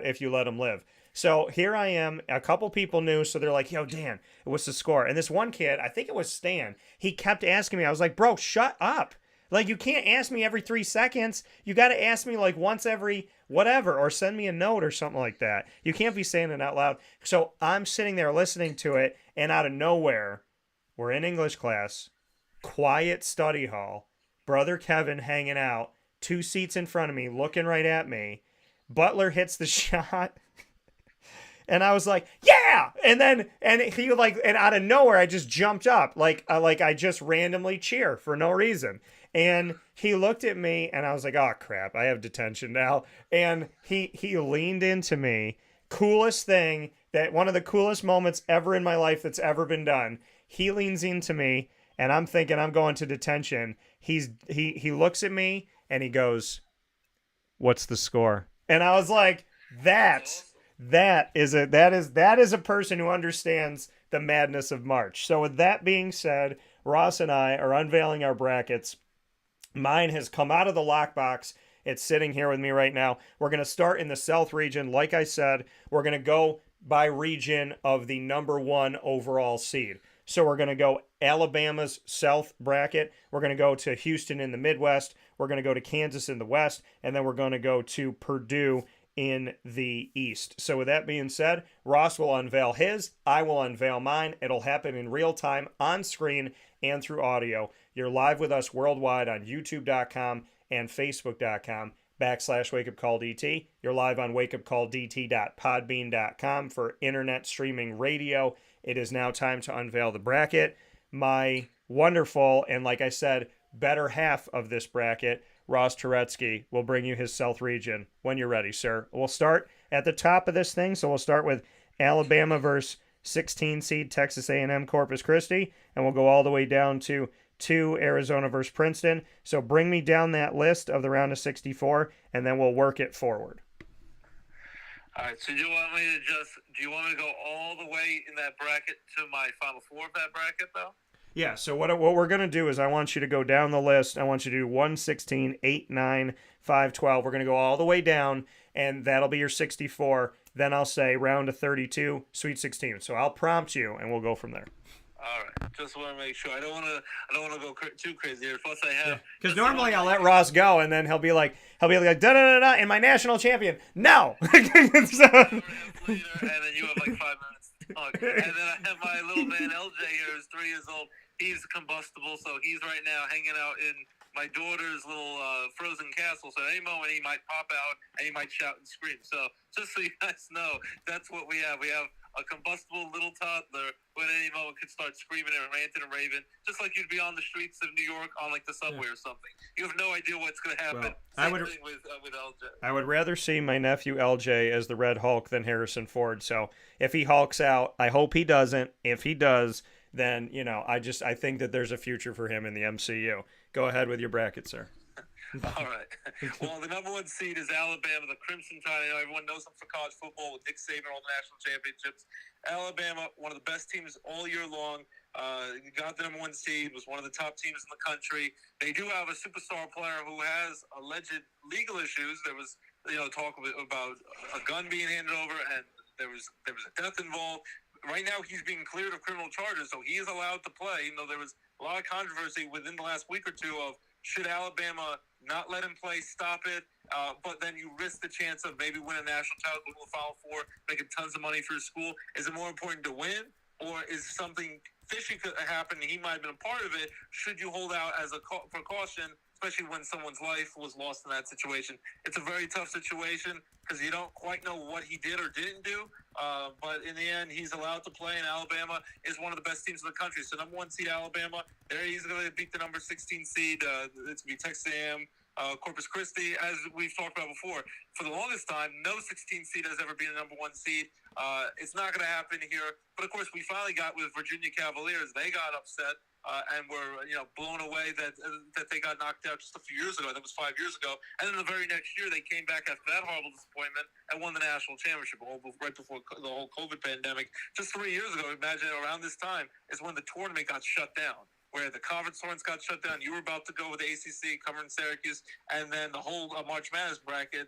if you let them live. So here I am. A couple people knew, so they're like, "Yo, Dan, what's the score?" And this one kid, I think it was Stan, he kept asking me. I was like, "Bro, shut up. Like, you can't ask me every 3 seconds. You got to ask me like once every whatever, or send me a note or something like that. You can't be saying it out loud." So I'm sitting there listening to it, and out of nowhere, we're in English class, quiet study hall, brother Kevin hanging out, 2 seats in front of me, looking right at me. Butler hits the shot. And I was like, "Yeah!" And out of nowhere, I just jumped up. Like I just randomly cheer for no reason. And he looked at me and I was like, "Oh crap, I have detention now." And he leaned into me. Coolest thing, one of the coolest moments ever in my life that's ever been done. He leans into me and I'm thinking I'm going to detention. He looks at me and he goes, "What's the score?" And I was like, that is a person who understands the madness of March. So with that being said, Ross and I are unveiling our brackets. Mine has come out of the lockbox. It's sitting here with me right now. We're going to start in the South region. Like I said, we're going to go by region of the number 1 overall seed. So we're going to go Alabama's South bracket. We're going to go to Houston in the Midwest. We're going to go to Kansas in the West. And then we're going to go to Purdue in the East. So with that being said, Ross will unveil his, I will unveil mine. It'll happen in real time on screen and through audio. You're live with us worldwide on youtube.com and facebook.com/wakeupcalldt. You're live on wakeupcalldt.podbean.com for internet streaming radio. It is now time to unveil the bracket. My wonderful, and like I said, better half of this bracket, Ross Turetsky, will bring you his South region when you're ready, sir. We'll start at the top of this thing, so we'll start with Alabama versus 16 seed Texas A&M Corpus Christi, and we'll go all the way down to 2 Arizona versus Princeton. So bring me down that list of the round of 64, and then we'll work it forward. All right, so do you want me to go all the way in that bracket to my Final Four of that bracket, though? Yeah, so what we're going to do is I want you to go down the list. I want you to do 1, 16, 8, 9, 5, 12. We're going to go all the way down, and that'll be your 64. Then I'll say round of 32, Sweet 16. So I'll prompt you, and we'll go from there. All right. Just want to make sure. I don't want to go too crazy here. Plus, I have because normally I'll let Ross go, and then he'll be like da da da da, and my national champion. No. So... later, and then you have like 5 minutes to talk. And then I have my little man LJ here, who's 3 years old. He's combustible, so he's right now hanging out in my daughter's little frozen castle. So at any moment he might pop out and he might shout and scream. So just so you guys know, that's what we have. We have a combustible little toddler who at any moment could start screaming and ranting and raving, just like you'd be on the streets of New York on like the subway or something. You have no idea what's going to happen. Well, Same thing with LJ. I would rather see my nephew LJ as the Red Hulk than Harrison Ford. So if he hulks out, I hope he doesn't. If he does, then I think that there's a future for him in the MCU. Go ahead with your bracket, sir. All right. Well, the number 1 seed is Alabama, the Crimson Tide. I know everyone knows them for college football with Nick Saban all the national championships. Alabama, one of the best teams all year long. Got the number 1 seed, was one of the top teams in the country. They do have a superstar player who has alleged legal issues. There was, talk about a gun being handed over, and there was a death involved. Right now, he's being cleared of criminal charges, so he is allowed to play. Even though there was a lot of controversy within the last week or two of should Alabama not let him play, stop it, but then you risk the chance of maybe win a national title, go to the Final Four, making tons of money for his school. Is it more important to win, or is something fishy could happen and he might have been a part of it? Should you hold out as a precaution, especially when someone's life was lost in that situation? It's a very tough situation because you don't quite know what he did or didn't do. But in the end, he's allowed to play, and Alabama is one of the best teams in the country. So number 1 seed Alabama, they're easily going to beat the number 16 seed. It's going to be Texas A&M, Corpus Christi, as we've talked about before. For the longest time, no 16 seed has ever been the number 1 seed. It's not going to happen here. But, of course, we finally got with Virginia Cavaliers. They got upset and were, blown away that they got knocked out just a few years ago. That was 5 years ago. And then the very next year, they came back after that horrible disappointment and won the national championship right before the whole COVID pandemic. Just 3 years ago, imagine around this time is when the tournament got shut down, where the conference tournaments got shut down. You were about to go with the ACC covering Syracuse, and then the whole March Madness bracket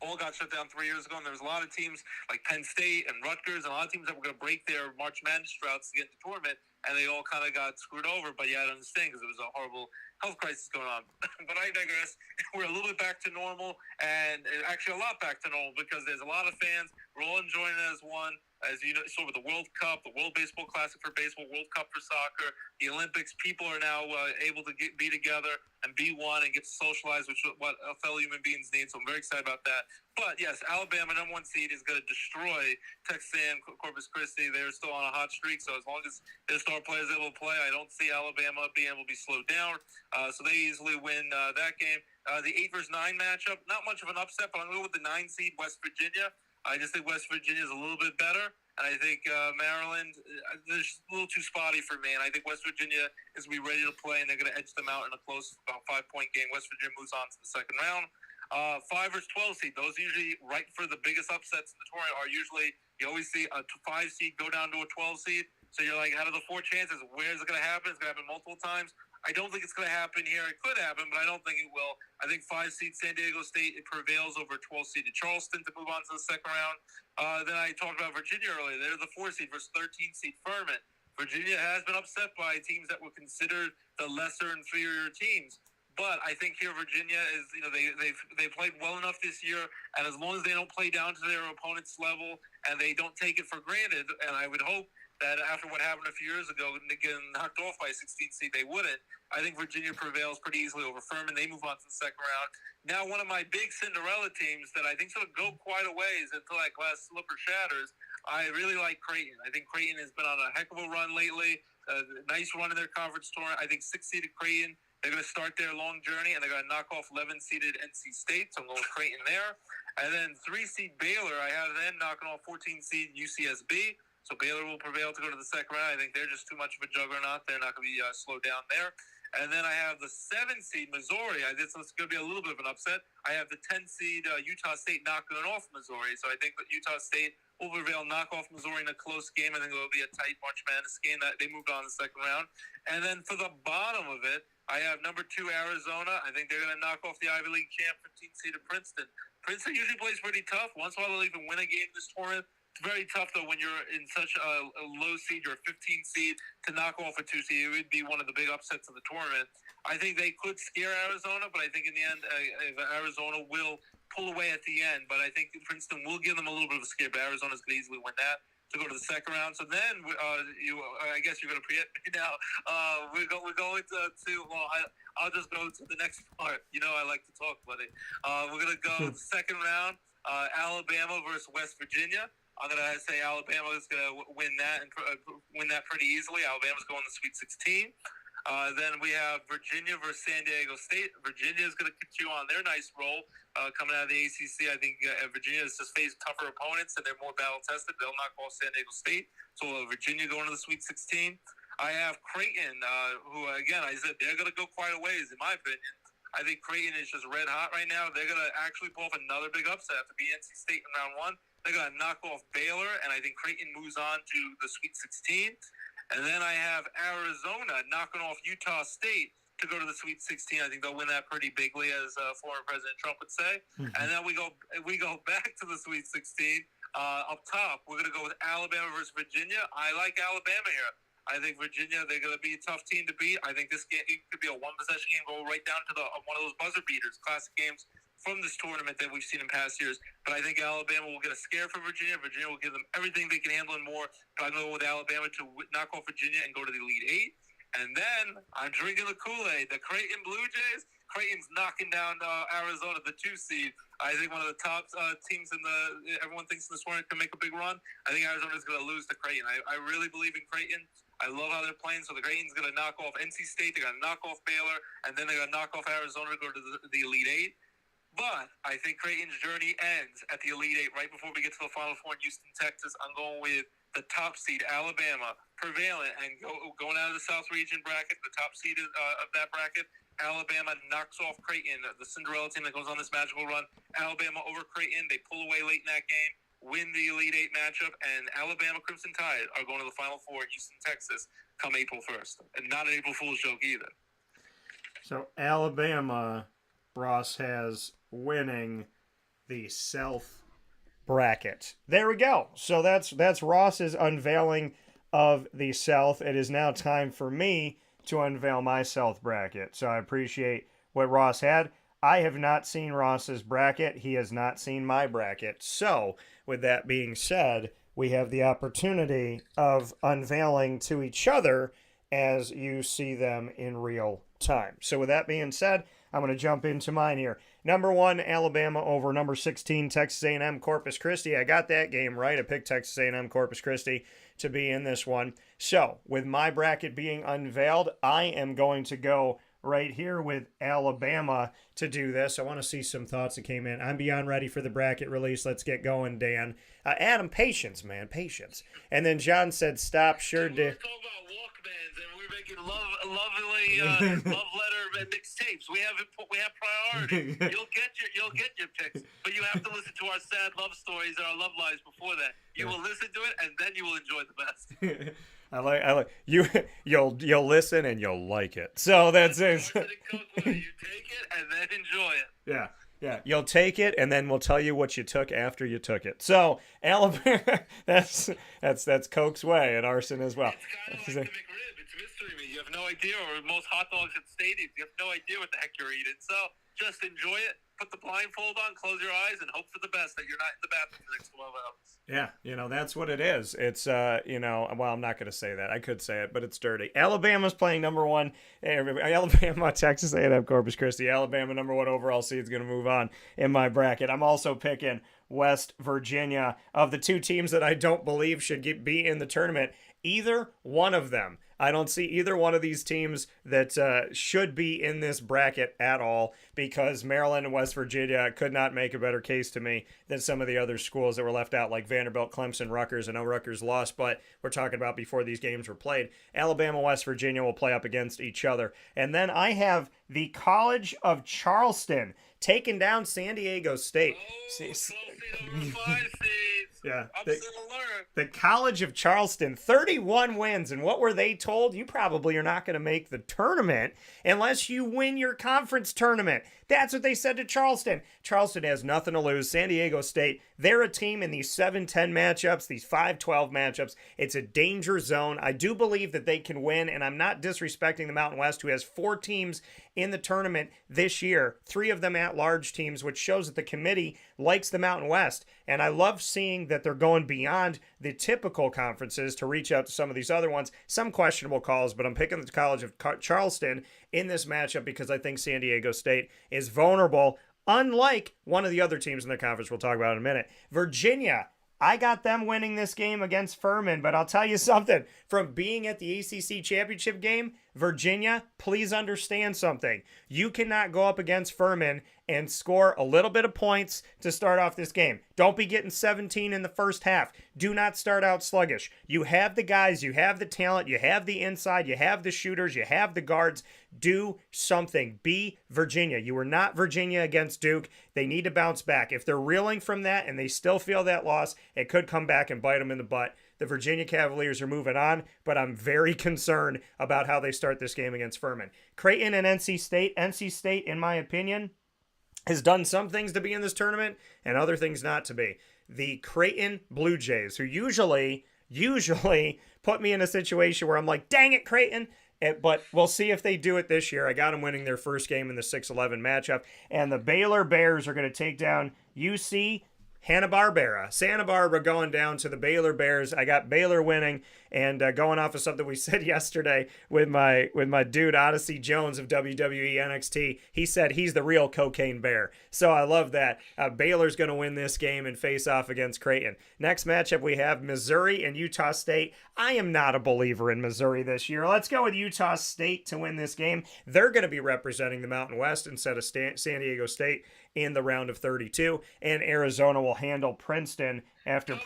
all got shut down 3 years ago. And there was a lot of teams like Penn State and Rutgers and a lot of teams that were going to break their March Madness droughts to get in the tournament, and they all kind of got screwed over. But yeah, I understand because it was a horrible health crisis going on. But I digress. We're a little bit back to normal, and actually a lot back to normal because there's a lot of fans. We're all enjoying it as one. As you know, sort of the World Cup, the World Baseball Classic for baseball, World Cup for soccer, the Olympics. People are now able to be together and be one and get to socialize, which is what fellow human beings need. So I'm very excited about that. But yes, Alabama, number 1 seed, is going to destroy Texas A&M, Corpus Christi. They're still on a hot streak, so as long as their star players are able to play, I don't see Alabama being able to be slowed down. So they easily win that game. The 8 versus 9 matchup, not much of an upset, but I'm going to go with the 9 seed, West Virginia. I just think West Virginia is a little bit better. And I think Maryland, they're just a little too spotty for me. And I think West Virginia is going to be ready to play, and they're going to edge them out in a close, about 5-point game. West Virginia moves on to the second round. 5 versus 12 seed, those usually right for the biggest upsets in the tournament are usually, you always see a 5 seed go down to a 12 seed. So you're like, out of the 4 chances, where is it going to happen? It's going to happen multiple times. I don't think it's going to happen here. It could happen, but I don't think it will. I think 5 seed San Diego State, it prevails over 12 seeded Charleston to move on to the second round. Then I talked about Virginia earlier. They're the 4 seed versus 13 seed Furman. Virginia has been upset by teams that were considered the lesser inferior teams. But I think here Virginia is, they played well enough this year, and as long as they don't play down to their opponent's level and they don't take it for granted, and I would hope that after what happened a few years ago, getting knocked off by a 16 seed, they wouldn't. I think Virginia prevails pretty easily over Furman. They move on to the second round. Now, one of my big Cinderella teams that I think is going to go quite a ways until that glass slipper shatters, I really like Creighton. I think Creighton has been on a heck of a run lately. Nice run in their conference tournament. I think 6-seeded Creighton, they're going to start their long journey, and they're going to knock off 11-seeded NC State. So I'm going with Creighton there. And then 3-seed Baylor, I have them knocking off 14-seed UCSB. So Baylor will prevail to go to the second round. I think they're just too much of a juggernaut. They're not going to be slowed down there. And then I have the 7-seed Missouri. This is going to be a little bit of an upset. I have the 10-seed Utah State knocking off Missouri. So I think that Utah State will prevail, knock off Missouri in a close game. I think it will be a tight March Madness game. That they moved on to the second round. And then for the bottom of it, I have number 2 Arizona. I think they're going to knock off the Ivy League champ 15-seed of Princeton. Princeton usually plays pretty tough. Once in a while they'll even win a game this tournament. very tough, though, when you're in such a low seed. You're a 15 seed to knock off a 2 seed. It would be one of the big upsets of the tournament. I think they could scare Arizona, but I think in the end, Arizona will pull away at the end. But I think Princeton will give them a little bit of a scare, but Arizona's going to easily win that to go to the second round. So then, I guess you're going to preempt me now. We're going to well, I'll just go to the next part. You know, I like to talk, buddy. We're going to go to the second round, Alabama versus West Virginia. I'm going to say Alabama is going to win that and win that pretty easily. Alabama's going to Sweet 16. Then we have Virginia versus San Diego State. Virginia is going to continue on their nice roll coming out of the ACC. I think Virginia has just faced tougher opponents, and they're more battle-tested. They'll knock off San Diego State. So Virginia going to the Sweet 16. I have Creighton, who, again, I said they're going to go quite a ways, in my opinion. I think Creighton is just red hot right now. They're going to actually pull off another big upset after beating NC State in round one. They're going to knock off Baylor, and I think Creighton moves on to the Sweet 16. And then I have Arizona knocking off Utah State to go to the Sweet 16. I think they'll win that pretty bigly, as former President Trump would say. Mm-hmm. And then we go back to the Sweet 16. Up top, we're going to go with Alabama versus Virginia. I like Alabama here. I think Virginia, they're going to be a tough team to beat. I think this game could be a one-possession game, go right down to one of those buzzer beaters, classic games from this tournament that we've seen in past years. But I think Alabama will get a scare from Virginia. Virginia will give them everything they can handle and more. But I'm going to go with Alabama to knock off Virginia and go to the Elite Eight. And then I'm drinking the Kool-Aid. The Creighton Blue Jays. Creighton's knocking down Arizona, the 2 seed. I think one of the top teams everyone thinks this tournament can make a big run. I think Arizona's going to lose to Creighton. I really believe in Creighton. I love how they're playing. So the Creighton's going to knock off NC State. They're going to knock off Baylor. And then they're going to knock off Arizona to go to the Elite Eight. But I think Creighton's journey ends at the Elite Eight right before we get to the Final Four in Houston, Texas. I'm going with the top seed, Alabama, prevalent, and going out of the South Region bracket, the top seed of that bracket. Alabama knocks off Creighton, the Cinderella team that goes on this magical run. Alabama over Creighton. They pull away late in that game, win the Elite Eight matchup, and Alabama Crimson Tide are going to the Final Four in Houston, Texas, come April 1st. And not an April Fool's joke either. So Alabama, Ross has winning the South bracket. There we go. So that's Ross's unveiling of the South. It is now time for me to unveil my South bracket. So I appreciate what Ross had. I have not seen Ross's bracket. He has not seen my bracket. So with that being said, we have the opportunity of unveiling to each other as you see them in real time. So with that being said, I'm going to jump into mine here. Number 1, Alabama over number 16, Texas A&M Corpus Christi. I got that game right. I picked Texas A&M Corpus Christi to be in this one. So with my bracket being unveiled, I am going to go right here with Alabama to do this. I want to see some thoughts that came in. I'm beyond ready for the bracket release. Let's get going, Dan. Adam, patience, man, patience. And then John said, stop, sure did. We're talking about Walkmans, and we're making lovely love letter mixtapes. We have priority. You'll get your picks, but you have to listen to our sad love stories and our love lives before that. You will listen to it, and then you will enjoy the best. I like you. You'll listen and you'll like it. So that's it. You take it and then enjoy it. Yeah. You'll take it and then we'll tell you what you took after you took it. So Alabama, that's Coke's way at Arson as well. It's kind of like the McRib. It's mystery meat. You have no idea, or most hot dogs at stadiums. You have no idea what the heck you're eating. So just enjoy it. Put the blindfold on, close your eyes, and hope for the best that you're not in the bathroom for the next 12 hours. Yeah, that's what it is. It's, well, I'm not going to say that. I could say it, but it's dirty. Alabama's playing number 1. Alabama, Texas A&M, Corpus Christi. Alabama, number 1 overall seed, is going to move on in my bracket. I'm also picking West Virginia. Of the 2 teams that I don't believe should be in the tournament, either one of them. I don't see either one of these teams that should be in this bracket at all, because Maryland and West Virginia could not make a better case to me than some of the other schools that were left out, like Vanderbilt, Clemson, Rutgers. I know Rutgers lost, but we're talking about before these games were played. Alabama, West Virginia will play up against each other. And then I have the College of Charleston taking down San Diego State. Yeah. Upset alert. The College of Charleston, 31 wins. And what were they told? You probably are not going to make the tournament unless you win your conference tournament. That's what they said to Charleston. Charleston has nothing to lose. San Diego State, they're a team in these 7-10 matchups, these 5-12 matchups. It's a danger zone. I do believe that they can win, and I'm not disrespecting the Mountain West, who has 4 teams in the tournament this year, 3 of them at-large teams, which shows that the committee likes the Mountain West. And I love seeing that they're going beyond the typical conferences to reach out to some of these other ones. Some questionable calls, but I'm picking the College of Charleston in this matchup because I think San Diego State is vulnerable, unlike one of the other teams in the conference we'll talk about in a minute. Virginia, I got them winning this game against Furman, but I'll tell you something. From being at the ACC championship game, Virginia, please understand something. You cannot go up against Furman and score a little bit of points to start off this game. Don't be getting 17 in the first half. Do not start out sluggish. You have the guys, you have the talent, you have the inside, you have the shooters, you have the guards. Do something. Be Virginia. You were not Virginia against Duke. They need to bounce back. If they're reeling from that and they still feel that loss, it could come back and bite them in the butt. The Virginia Cavaliers are moving on, but I'm very concerned about how they start this game against Furman. Creighton and NC State. NC State, in my opinion, has done some things to be in this tournament and other things not to be. The Creighton Blue Jays, who usually put me in a situation where I'm like, dang it, Creighton. But we'll see if they do it this year. I got them winning their first game in the 6-11 matchup. And the Baylor Bears are going to take down UC Santa Barbara going down to the Baylor Bears. I got Baylor winning, and going off of something we said yesterday with my dude Odyssey Jones of WWE NXT, he said he's the real cocaine bear. So I love that. Baylor's going to win this game and face off against Creighton. Next matchup we have Missouri and Utah State. I am not a believer in Missouri this year. Let's go with Utah State to win this game. They're going to be representing the Mountain West instead of San Diego State in the round of 32, and Arizona will handle Princeton after. I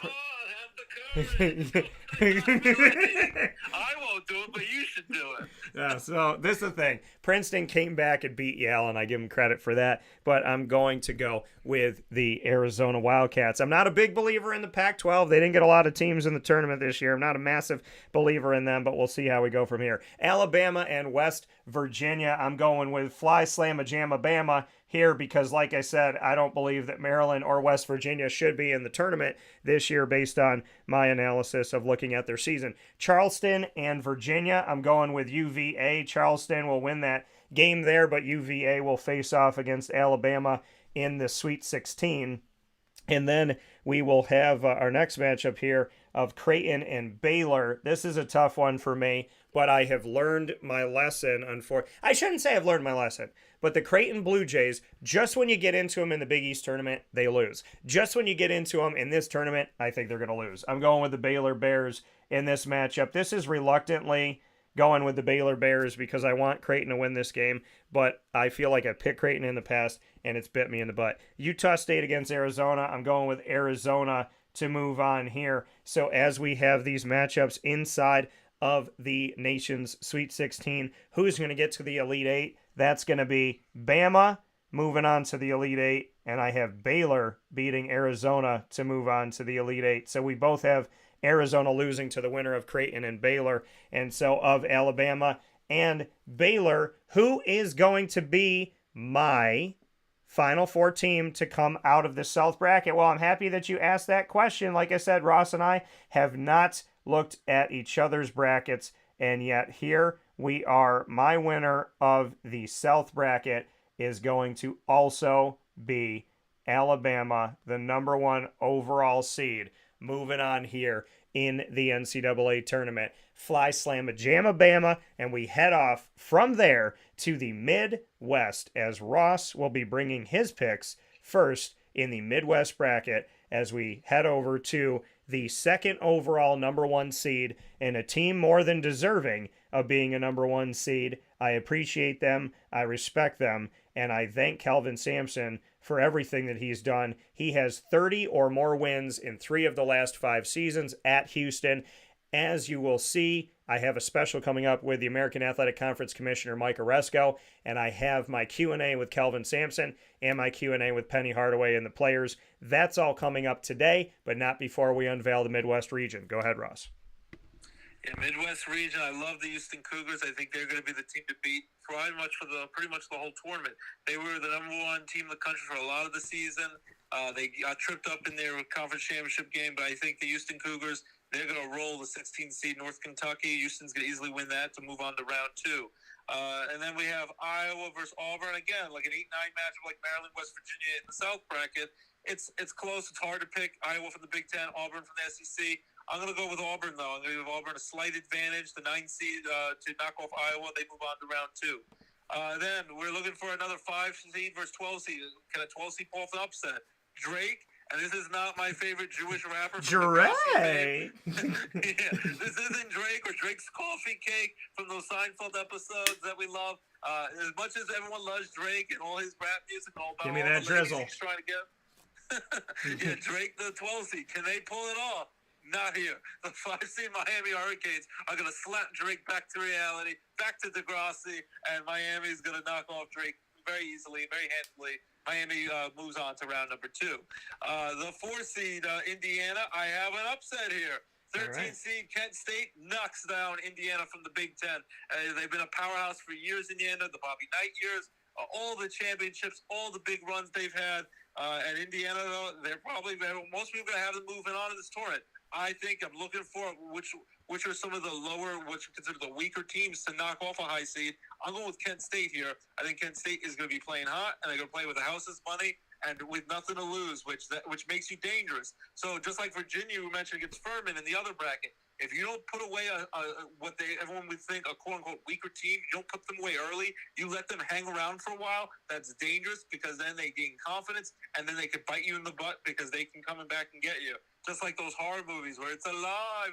won't do it, but you should do it. Yeah, so this is the thing. Princeton came back and beat Yale, and I give them credit for that, but I'm going to go with the Arizona Wildcats. I'm not a big believer in the Pac-12. They didn't get a lot of teams in the tournament this year. I'm not a massive believer in them, but we'll see how we go from here. Alabama and West Virginia. I'm going with Fly Slamma Jamma Bama here because, like I said, I don't believe that Maryland or West Virginia should be in the tournament this year based on my analysis of looking at their season. Charleston and Virginia, I'm going with UVA. Charleston will win that game there, but UVA will face off against Alabama in the Sweet 16. And then we will have our next matchup here of Creighton and Baylor. This is a tough one for me, but I have learned my lesson. I shouldn't say I've learned my lesson, but the Creighton Blue Jays, just when you get into them in the Big East tournament, they lose. Just when you get into them in this tournament, I think they're going to lose. I'm going with the Baylor Bears in this matchup. This is reluctantly going with the Baylor Bears because I want Creighton to win this game, but I feel like I picked Creighton in the past, and it's bit me in the butt. Utah State against Arizona. I'm going with Arizona to move on here. So as we have these matchups inside of the nation's Sweet 16, who's going to get to the Elite Eight? That's going to be Bama moving on to the Elite Eight, and I have Baylor beating Arizona to move on to the Elite Eight. So we both have Arizona losing to the winner of Creighton and Baylor. And so of Alabama and Baylor, who is going to be my Final Four team to come out of the South bracket? Well, I'm happy that you asked that question. Like I said, Ross and I have not looked at each other's brackets, and yet here we are. My winner of the South bracket is going to also be Alabama, the number 1 overall seed, moving on here in the NCAA tournament. Fly Slamma Jamma Bama, and we head off from there to the Midwest as Ross will be bringing his picks first in the Midwest bracket as we head over to the 2nd overall number 1 seed and a team more than deserving of being a number 1 seed. I appreciate them, I respect them, and I thank Kelvin Sampson for everything that he's done. He has 30 or more wins in 3 of the last 5 seasons at Houston. As you will see, I have a special coming up with the American Athletic Conference Commissioner Mike Oresco, and I have my Q&A with Kelvin Sampson and my Q&A with Penny Hardaway and the players. That's all coming up today, but not before we unveil the Midwest region. Go ahead, Ross. Yeah, Midwest region. I love the Houston Cougars. I think they're going to be the team to beat pretty much the whole tournament. They were the number one team in the country for a lot of the season. They got tripped up in their conference championship game, but I think the Houston Cougars, they're going to roll the 16th seed North Kentucky. Houston's going to easily win that to move on to round 2. And then we have Iowa versus Auburn. Again, like an 8-9 matchup like Maryland, West Virginia in the South bracket. It's close. It's hard to pick. Iowa from the Big Ten, Auburn from the SEC. I'm going to go with Auburn, though. I'm going to give Auburn a slight advantage, the 9 seed, to knock off Iowa. They move on to round 2. Then we're looking for another 5 seed versus 12 seed. Can a 12 seed pull off an upset? Drake, and this is not my favorite Jewish rapper. Drake? Yeah, this isn't Drake or Drake's Coffee Cake from those Seinfeld episodes that we love. As much as everyone loves Drake and all his rap music and all about Give me all that the ladies drizzle. he's trying to get. Yeah, Drake, the 12 seed. Can they pull it off? Not here. The 5 seed Miami Hurricanes are going to slap Drake back to reality, back to Degrassi, and Miami is going to knock off Drake very easily, very handily. Miami moves on to round number 2. The 4 seed Indiana, I have an upset here. 13 seed Kent State knocks down Indiana from the Big Ten. They've been a powerhouse for years, Indiana, the Bobby Knight years, all the championships, all the big runs they've had. And Indiana, though, most people are going to have them moving on in this tournament. I think I'm looking for which are some of the lower, which are considered the weaker teams to knock off a high seed. I'm going with Kent State here. I think Kent State is going to be playing hot, and they're going to play with the house's money and with nothing to lose, which makes you dangerous. So just like Virginia, we mentioned against Furman in the other bracket, if you don't put away what everyone would think a quote-unquote weaker team, you don't put them away early, you let them hang around for a while, that's dangerous because then they gain confidence, and then they could bite you in the butt because they can come back and get you. Just like those horror movies where it's alive.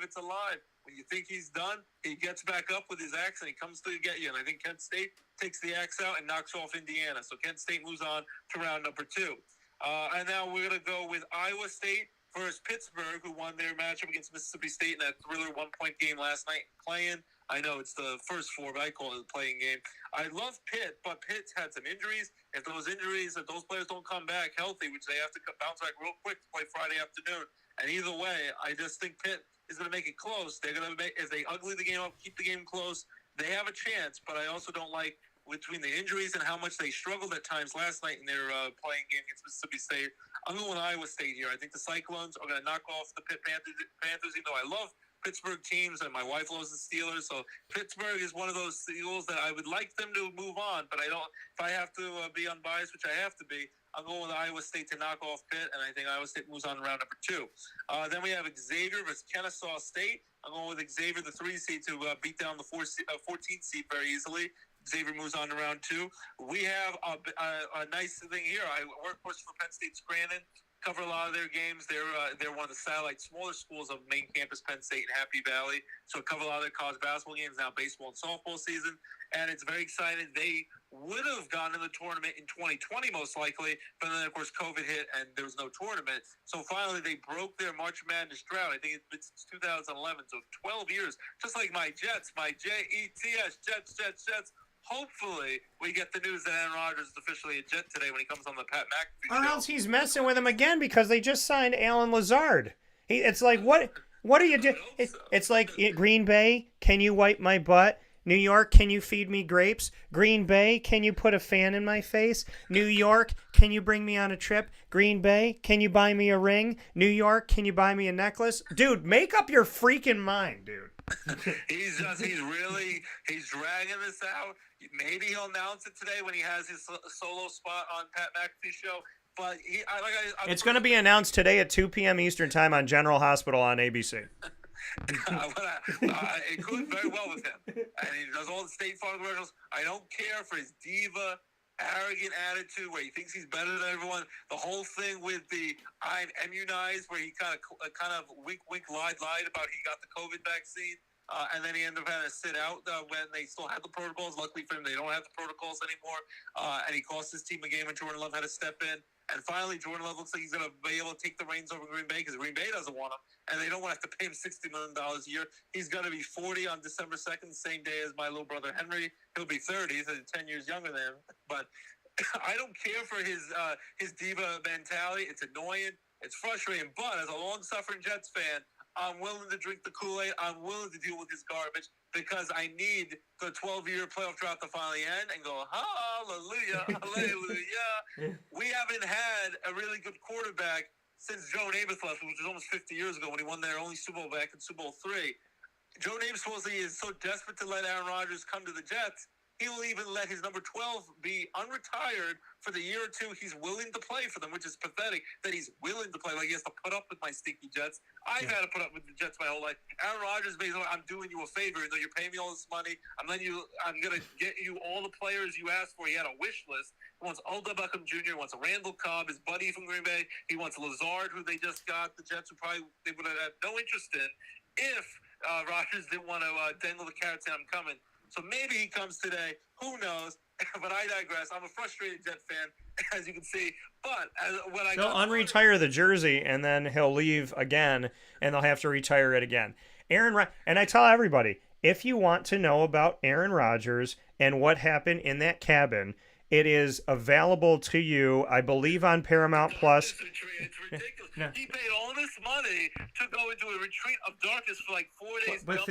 When you think he's done, he gets back up with his axe and he comes to get you. And I think Kent State takes the axe out and knocks off Indiana. So Kent State moves on to round number 2. And now we're going to go with Iowa State versus Pittsburgh, who won their matchup against Mississippi State in that thriller 1-point game last night playing. I know it's the first 4, but I call it a playing game. I love Pitt, but Pitt's had some injuries. If those players don't come back healthy, which they have to bounce back real quick to play Friday afternoon. And either way, I just think Pitt is going to make it close. They're going to if they ugly the game up, keep the game close, they have a chance. But I also don't like, between the injuries and how much they struggled at times last night in their playing game against Mississippi State, I'm going with Iowa State here. I think the Cyclones are going to knock off the Pitt Panthers, even though I love Pittsburgh teams and my wife loves the Steelers. So Pittsburgh is one of those Steelers that I would like them to move on, but I don't. If I have to be unbiased, which I have to be, I'm going with Iowa State to knock off Pitt, and I think Iowa State moves on to round number 2. Then we have Xavier versus Kennesaw State. I'm going with Xavier, the 3 seed, to beat down the 14th seed very easily. Xavier moves on to round 2. We have a nice thing here. I work, of course, for Penn State Scranton. Cover a lot of their games. They're one of the satellite smaller schools of main campus Penn State and Happy Valley. So cover a lot of their college basketball games, now baseball and softball season. And it's very exciting. They would have gone to the tournament in 2020 most likely, but then of course COVID hit and there was no tournament. So finally they broke their March Madness drought. I think it's been since 2011, so 12 years. Just like my Jets, my Jets, Jets. Hopefully, we get the news that Aaron Rodgers is officially a Jet today when he comes on the Pat McAfee show. Or else he's messing with him again because they just signed Alan Lazard. It's like, what are you doing? It's like, Green Bay, can you wipe my butt? New York, can you feed me grapes? Green Bay, can you put a fan in my face? New York, can you bring me on a trip? Green Bay, can you buy me a ring? New York, can you buy me a necklace? Dude, make up your freaking mind, dude. He's dragging this out. Maybe he'll announce it today when he has his solo spot on Pat McAfee's show. But it's going to be announced today at 2 p.m. Eastern Time on General Hospital on ABC. It could very well with him. And he does all the State Farm commercials. I don't care for his diva, arrogant attitude where he thinks he's better than everyone. The whole thing with the I'm immunized where he kind of wink, lied about he got the COVID vaccine. And then he ended up having to sit out when they still had the protocols. Luckily for him, they don't have the protocols anymore. And he cost his team a game and Jordan Love had to step in. And finally, Jordan Love looks like he's going to be able to take the reins over Green Bay because Green Bay doesn't want him, and they don't want to have to pay him $60 million a year. He's going to be 40 on December 2nd, same day as my little brother Henry. He'll be 30, so he's 10 years younger than him. But I don't care for his diva mentality. It's annoying. It's frustrating. But as a long-suffering Jets fan, I'm willing to drink the Kool-Aid. I'm willing to deal with his garbage because I need the 12-year playoff drought to finally end and go, hallelujah, hallelujah. We haven't had a really good quarterback since Joe Namath left, which was almost 50 years ago when he won their only Super Bowl back in Super Bowl III. Joe Namath supposedly is so desperate to let Aaron Rodgers come to the Jets, he will even let his number 12 be unretired for the year or two he's willing to play for them, which is pathetic that he's willing to play. Like, he has to put up with my stinky Jets. I've had to put up with the Jets my whole life. Aaron Rodgers, basically, I'm doing you a favor. Though you're paying me all this money, I'm going to get you all the players you asked for. He had a wish list. He wants Odell Beckham Jr., he wants Randall Cobb, his buddy from Green Bay. He wants Lazard, who they just got. The Jets they would have had no interest in if Rodgers didn't want to dangle the carrot saying, I'm coming. So maybe he comes today. Who knows? But I digress. I'm a frustrated Jet fan, as you can see. But they'll unretire the jersey, and then he'll leave again, and they'll have to retire it again. And I tell everybody, if you want to know about Aaron Rodgers and what happened in that cabin, it is available to you, I believe, on Paramount Plus. It's ridiculous. No. He paid all this money to go into a retreat of darkness for like 4 days. But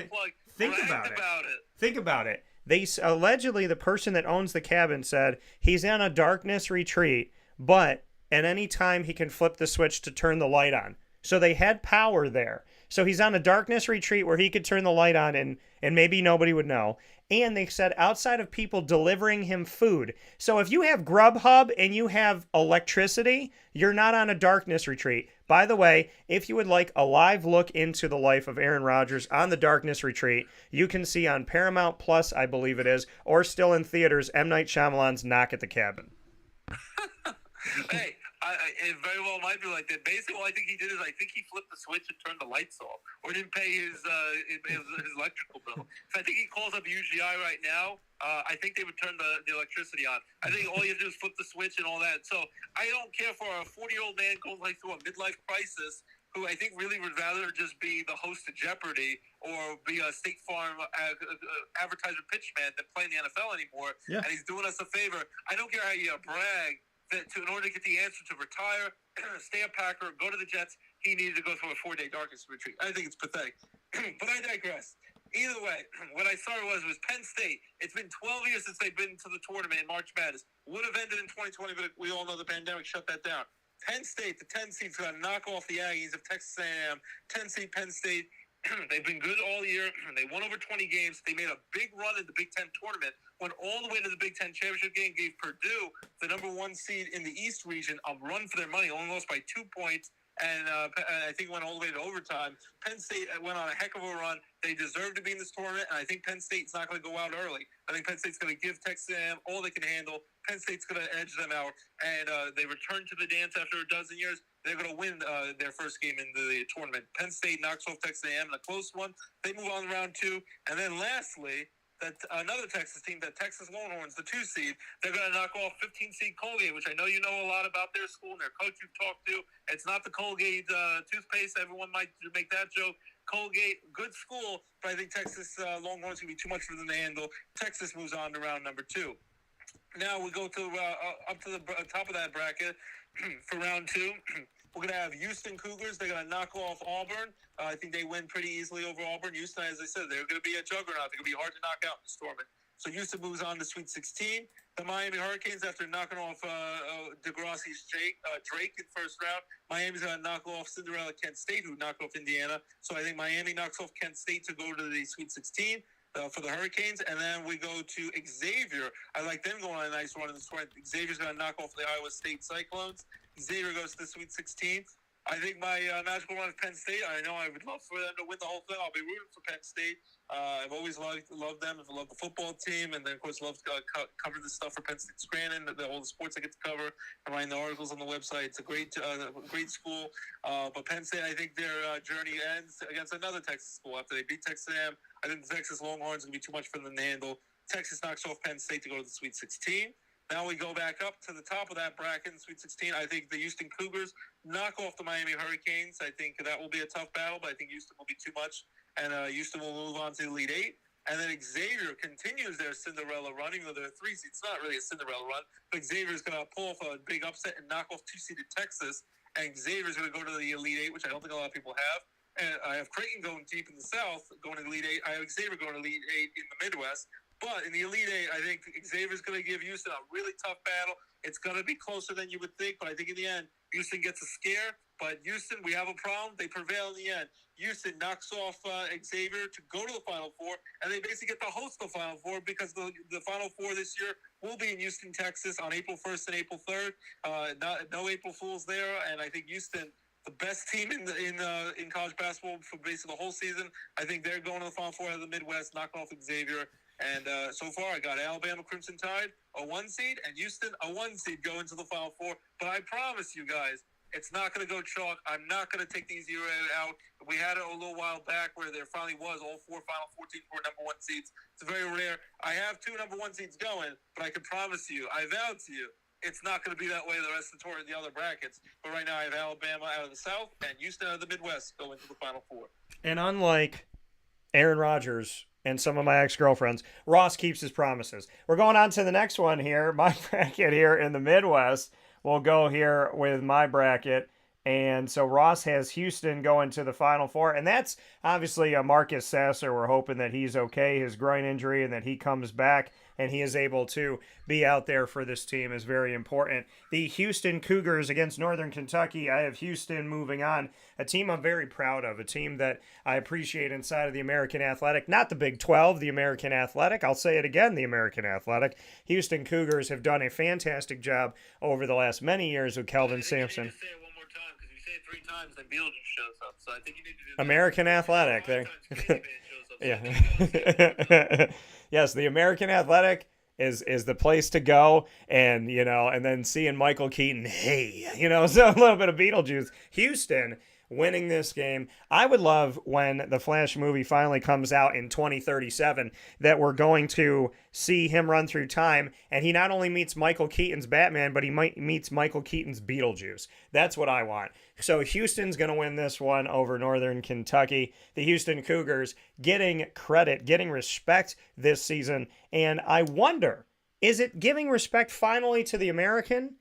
think about it. They allegedly, the person that owns the cabin said he's in a darkness retreat, but at any time he can flip the switch to turn the light on. So they had power there. So he's on a darkness retreat where he could turn the light on and maybe nobody would know. And they said outside of people delivering him food. So if you have Grubhub and you have electricity, you're not on a darkness retreat. By the way, if you would like a live look into the life of Aaron Rodgers on the darkness retreat, you can see on Paramount Plus, I believe it is, or still in theaters, M. Night Shyamalan's Knock at the Cabin. Hey, it very well might be like that. Basically, all I think he did is I think he flipped the switch and turned the lights off, or didn't pay his electrical bill. So I think he calls up UGI right now. I think they would turn the electricity on. I think all you have to do is flip the switch and all that. So I don't care for a 40-year-old man going through a midlife crisis who I think really would rather just be the host of Jeopardy or be a State Farm advertiser pitchman than play in the NFL anymore. Yeah. And he's doing us a favor. I don't care how you brag. In order to get the answer to retire, stay a Packer, go to the Jets, he needed to go through a 4-day darkness retreat. I think it's pathetic. But I digress. Either way, what I started was Penn State. It's been 12 years since they've been to the tournament in March Madness. Would have ended in 2020, but we all know the pandemic shut that down. Penn State, the 10 seed's going to knock off the Aggies of Texas A&M. 10 seed Penn State. They've been good all year. They won over 20 games. They made a big run in the Big Ten tournament, went all the way to the Big Ten championship game, gave Purdue, the number 1 seed in the East region, a run for their money, only lost by 2 points, and I think went all the way to overtime. Penn State went on a heck of a run. They deserve to be in this tournament, and I think Penn State's not going to go out early. I think Penn State's going to give Texas A&M all they can handle. Penn State's going to edge them out, and they return to the dance after a dozen years. They're going to win their first game in the tournament. Penn State knocks off Texas A&M in a close one. They move on to round 2. And then lastly, another Texas team, the Texas Longhorns, the 2 seed, they're going to knock off 15 seed Colgate, which I know you know a lot about their school and their coach you've talked to. It's not the Colgate toothpaste. Everyone might make that joke. Colgate, good school, but I think Texas Longhorns going to be too much for them to handle. Texas moves on to round number 2. Now we go to up to the top of that bracket for round 2. We're going to have Houston Cougars. They're going to knock off Auburn. I think they win pretty easily over Auburn. Houston, as I said, they're going to be a juggernaut. They're going to be hard to knock out in this tournament. So Houston moves on to Sweet 16. The Miami Hurricanes, after knocking off DeGrassi's Drake in first round, Miami's going to knock off Cinderella Kent State, who knocked off Indiana. So I think Miami knocks off Kent State to go to the Sweet 16. For the Hurricanes, and then we go to Xavier. I like them going on a nice run in this tournament. Xavier's going to knock off the Iowa State Cyclones. Xavier goes to the Sweet 16. I think my magical run is Penn State. I know I would love for them to win the whole thing. I'll be rooting for Penn State. I've always loved them. I've loved the football team, and then, of course, love to cover this stuff for Penn State Scranton, all the sports I get to cover, and writing the articles on the website. It's a great school. But Penn State, I think their journey ends against another Texas school after they beat Texas A&M. I think the Texas Longhorns are going to be too much for them to handle. Texas knocks off Penn State to go to the Sweet 16. Now we go back up to the top of that bracket in Sweet 16. I think the Houston Cougars knock off the Miami Hurricanes. I think that will be a tough battle, but I think Houston will be too much, and Houston will move on to the Elite Eight. And then Xavier continues their Cinderella run, even though they're 3 seeds. It's not really a Cinderella run, but Xavier's going to pull off a big upset and knock off 2-seeded Texas. And Xavier's going to go to the Elite Eight, which I don't think a lot of people have. And I have Creighton going deep in the South, going to the Elite Eight. I have Xavier going to Elite Eight in the Midwest. But in the Elite Eight, I think Xavier's going to give Houston a really tough battle. It's going to be closer than you would think, but I think in the end, Houston gets a scare. But Houston, we have a problem. They prevail in the end. Houston knocks off Xavier to go to the Final Four, and they basically get to host the Final Four because the Final Four this year will be in Houston, Texas on April 1st and April 3rd. No April Fools there, and I think Houston, the best team in college basketball for basically the whole season, I think they're going to the Final Four out of the Midwest, knocking off Xavier. And so far, I got Alabama Crimson Tide, a 1 seed, and Houston, a 1 seed, going to the Final Four. But I promise you guys, it's not going to go chalk. I'm not going to take these years out. We had it a little while back where there finally was all 4 Final 14 for number 1 seeds. It's very rare. I have 2 number 1 seeds going, but I can promise you, I vow to you, it's not going to be that way the rest of the other brackets. But right now, I have Alabama out of the South and Houston out of the Midwest going to the Final Four. And unlike Aaron Rodgers and some of my ex-girlfriends, Ross keeps his promises. We're going on to the next one here. My bracket here in the Midwest. We'll go here with my bracket. And so Ross has Houston going to the Final Four. And that's obviously a Marcus Sasser. We're hoping that he's okay, his groin injury, and that he comes back and he is able to be out there for this team is very important. The Houston Cougars against Northern Kentucky. I have Houston moving on. A team I'm very proud of. A team that I appreciate inside of the American Athletic. Not the Big 12, the American Athletic. I'll say it again, the American Athletic. Houston Cougars have done a fantastic job over the last many years with Kelvin Sampson. Say it one more time, because if you say it 3 times, then Beetlejuice shows up. So I think you need to do that. American Athletic. 5 times, Yeah. Yes, the American Athletic is the place to go, and and then seeing Michael Keaton, so a little bit of Beetlejuice. Houston winning this game. I would love when the Flash movie finally comes out in 2037 that we're going to see him run through time, and he not only meets Michael Keaton's Batman, but he meets Michael Keaton's Beetlejuice. That's what I want. So Houston's going to win this one over Northern Kentucky. The Houston Cougars getting credit, getting respect this season, and I wonder, is it giving respect finally to the American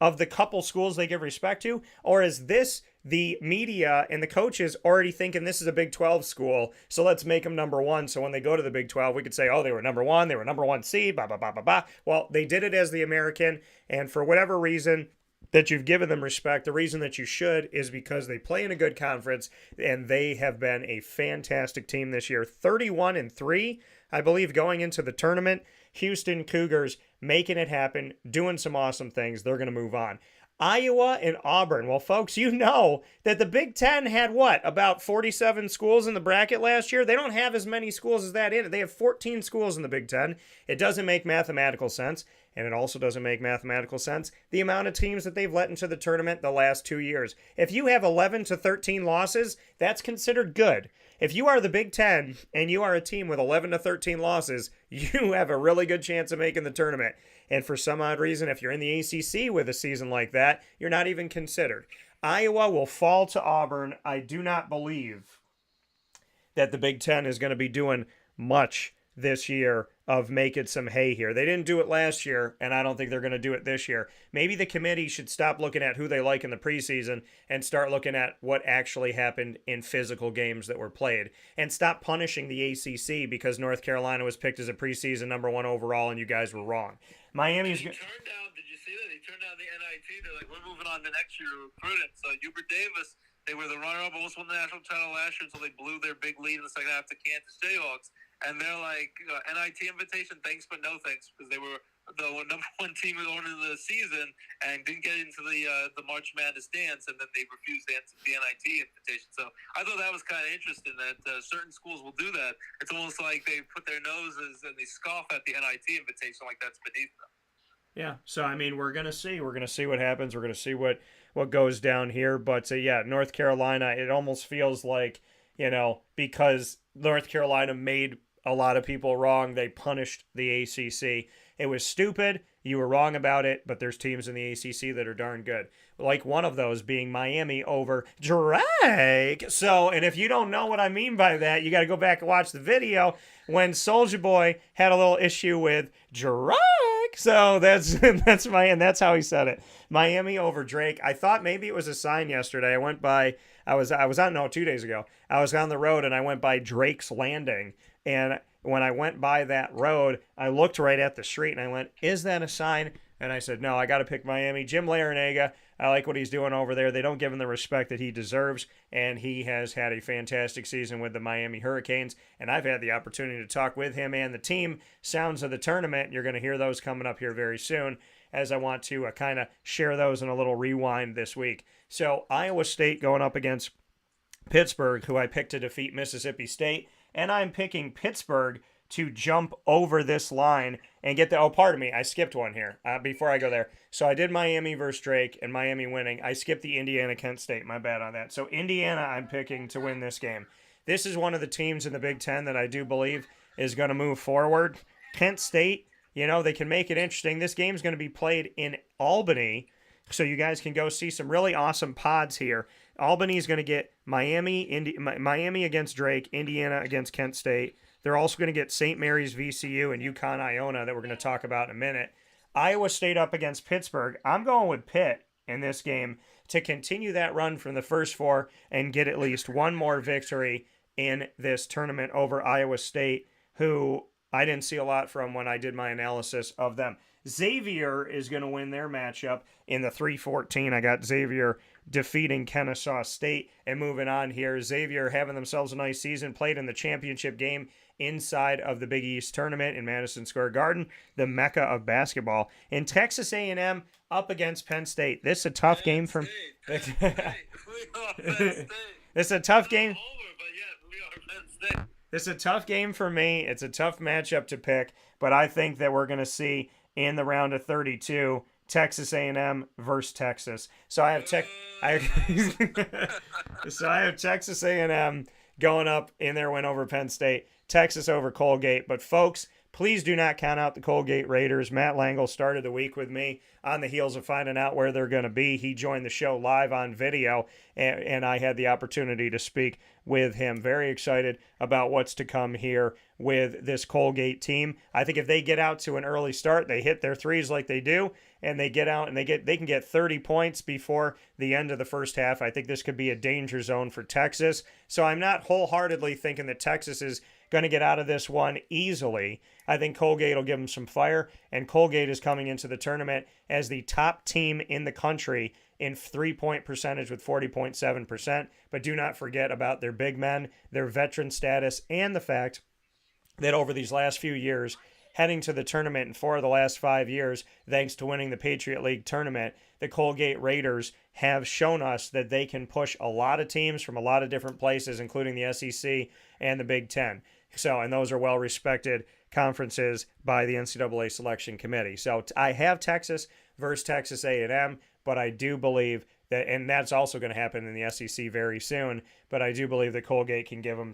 of the couple schools they give respect to, or is this the media and the coaches already thinking this is a Big 12 school, so let's make them number 1, so when they go to the Big 12, we could say, oh, they were number 1, they were number 1 seed, blah, blah, blah, blah, blah. Well, they did it as the American, and for whatever reason that you've given them respect, the reason that you should is because they play in a good conference, and they have been a fantastic team this year. 31-3, I believe, going into the tournament. Houston Cougars making it happen, doing some awesome things. They're going to move on. Iowa and Auburn. Well, folks, you know that the Big Ten had about 47 schools in the bracket last year? They don't have as many schools as that in it. They have 14 schools in the Big Ten. It doesn't make mathematical sense, and it also doesn't make mathematical sense the amount of teams that they've let into the tournament the last 2 years. If you have 11 to 13 losses, that's considered good. If you are the Big Ten and you are a team with 11 to 13 losses, you have a really good chance of making the tournament. And for some odd reason, if you're in the ACC with a season like that, you're not even considered. Iowa will fall to Auburn. I do not believe that the Big Ten is going to be doing much this year of making some hay here. They didn't do it last year, and I don't think they're going to do it this year. Maybe the committee should stop looking at who they like in the preseason and start looking at what actually happened in physical games that were played, and stop punishing the ACC because North Carolina was picked as a preseason number 1 overall and you guys were wrong. Miami's Did you see that? They turned down the NIT. They're like, we're moving on to next year recruiting. So Hubert Davis, they were the runner-up, almost won the national title last year until they blew their big lead in the second half to Kansas Jayhawks. And they're like, NIT invitation, thanks but no thanks, because they were the number 1 team going into the season and didn't get into the March Madness dance, and then they refused to answer the NIT invitation. So I thought that was kind of interesting that certain schools will do that. It's almost like they put their noses and they scoff at the NIT invitation like that's beneath them. Yeah, so I mean, we're gonna see what happens. We're gonna see what goes down here. But North Carolina, it almost feels like because North Carolina made a lot of people wrong, they punished the ACC. It was stupid. you were wrong about it, but there's teams in the ACC that are darn good. Like one of those being Miami over Drake. So, and if you don't know what I mean by that, you got to go back and watch the video when Soulja Boy had a little issue with Drake. So that's how he said it. Miami over Drake. I thought maybe it was a sign yesterday. I was on 2 days ago. I was on the road and I went by Drake's Landing, and when I went by that road, I looked right at the street and I went, "Is that a sign?" And I said, "No, I got to pick Miami." Jim Larinaga, I like what he's doing over there. They don't give him the respect that he deserves, and he has had a fantastic season with the Miami Hurricanes, and I've had the opportunity to talk with him and the team. Sounds of the tournament, you're going to hear those coming up here very soon, as I want to kind of share those in a little rewind this week. So Iowa State going up against Pittsburgh, who I picked to defeat Mississippi State, and I'm picking Pittsburgh to jump over this line and get the... Oh, pardon me, I skipped one here before I go there. So I did Miami versus Drake and Miami winning. I skipped the Indiana-Kent State. My bad on that. So Indiana I'm picking to win this game. This is one of the teams in the Big Ten that I do believe is going to move forward. Kent State, they can make it interesting. This game's going to be played in Albany, so you guys can go see some really awesome pods here. Albany is going to get Miami against Drake, Indiana against Kent State. They're also going to get St. Mary's VCU and UConn Iona that we're going to talk about in a minute. Iowa State up against Pittsburgh. I'm going with Pitt in this game to continue that run from the first four and get at least one more victory in this tournament over Iowa State, who I didn't see a lot from when I did my analysis of them. Xavier is going to win their matchup in the 3-14. I got Xavier defeating Kennesaw State and moving on here. Xavier having themselves a nice season, played in the championship game inside of the Big East tournament in Madison Square Garden, the mecca of basketball. And Texas A&M up against Penn State. This is a tough game for... It's a tough game. This is a tough game for me. It's a tough matchup to pick, but I think that we're going to see in the round of 32 Texas A&M versus Texas. So I have Texas A&M going up in their win over Penn State, Texas over Colgate. But folks, please do not count out the Colgate Raiders. Matt Langle started the week with me on the heels of finding out where they're going to be. He joined the show live on video, and I had the opportunity to speak with him. Very excited about what's to come here with this Colgate team. I think if they get out to an early start, they hit their threes like they do, and they get out and they can get 30 points before the end of the first half. I think this could be a danger zone for Texas. So I'm not wholeheartedly thinking that Texas is going to get out of this one easily. I think Colgate will give them some fire, and Colgate is coming into the tournament as the top team in the country in three-point percentage with 40.7%. But do not forget about their big men, their veteran status, and the fact that over these last few years, heading to the tournament in 4 of the last 5 years, thanks to winning the Patriot League tournament, the Colgate Raiders have shown us that they can push a lot of teams from a lot of different places, including the SEC and the Big Ten. So, and those are well-respected conferences by the NCAA selection committee. So I have Texas versus Texas A&M, but I do believe that, and that's also going to happen in the SEC very soon, but I do believe that Colgate can give them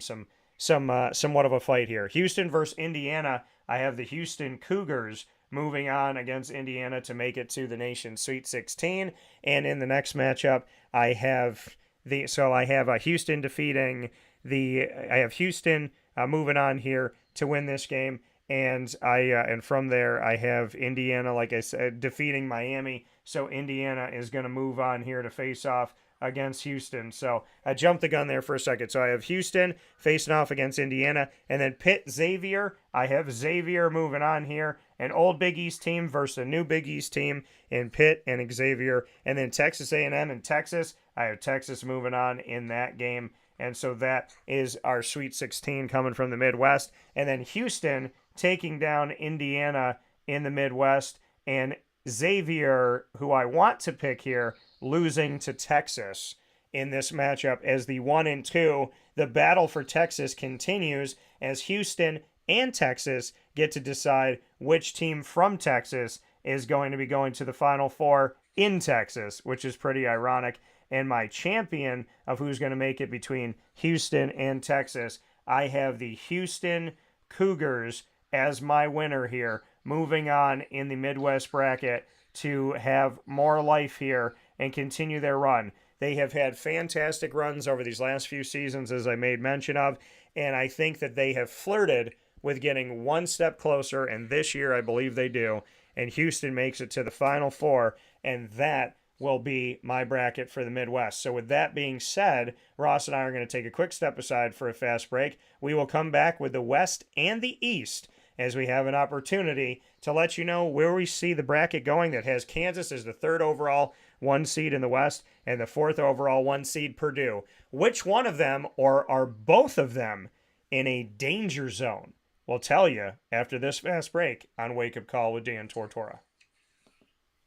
somewhat of a fight here. Houston versus Indiana. I have the Houston Cougars moving on against Indiana to make it to the nation's Sweet 16. And in the next matchup, I have Houston defeating I have Houston moving on here to win this game. And and from there, I have Indiana, like I said, defeating Miami. So Indiana is going to move on here to face off against Houston. So I jumped the gun there for a second. So I have Houston facing off against Indiana, and then Pitt Xavier. I have Xavier moving on here, an old Big East team versus a new Big East team in Pitt and Xavier, and then Texas A&M and Texas. I have Texas moving on in that game, and so that is our Sweet 16 coming from the Midwest, and then Houston taking down Indiana in the Midwest, and Xavier, who I want to pick here, losing to Texas in this matchup as the 1 and 2. The battle for Texas continues as Houston and Texas get to decide which team from Texas is going to be going to the Final Four in Texas, which is pretty ironic. And my champion of who's going to make it between Houston and Texas, I have the Houston Cougars as my winner here, moving on in the Midwest bracket to have more life here and continue their run. They have had fantastic runs over these last few seasons, as I made mention of, and I think that they have flirted with getting one step closer, and this year I believe they do, and Houston makes it to the Final Four, and that will be my bracket for the Midwest. So with that being said, Ross and I are going to take a quick step aside for a fast break. We will come back with the West and the East as we have an opportunity to let you know where we see the bracket going that has Kansas as the 3rd overall 1 seed in the West and the 4th overall 1 seed Purdue. Which one of them, or are both of them, in a danger zone? We'll tell you after this fast break on Wake Up Call with Dan Tortora.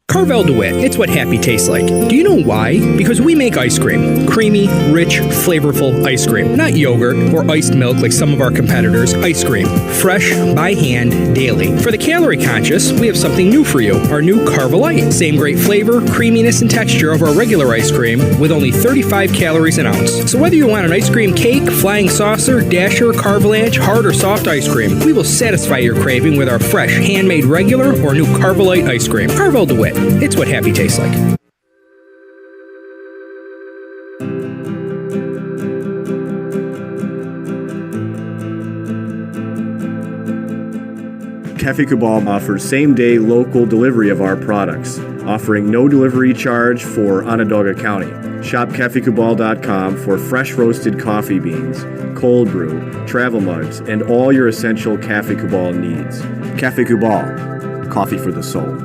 Carvel DeWitt, it's what happy tastes like. Do you know why? Because we make ice cream. Creamy, rich, flavorful ice cream. Not yogurt or iced milk like some of our competitors. Ice cream. Fresh, by hand, daily. For the calorie conscious, we have something new for you. Our new Carvelite. Same great flavor, creaminess, and texture of our regular ice cream with only 35 calories an ounce. So whether you want an ice cream cake, flying saucer, dasher, carvalanche, hard or soft ice cream, we will satisfy your craving with our fresh, handmade regular or new Carvelite ice cream. Carvel DeWitt. It's what happy tastes like. Cafe Cabal offers same-day local delivery of our products, offering no delivery charge for Onondaga County. Shop cafecabal.com for fresh roasted coffee beans, cold brew, travel mugs, and all your essential Cafe Cabal needs. Cafe Cabal, coffee for the soul.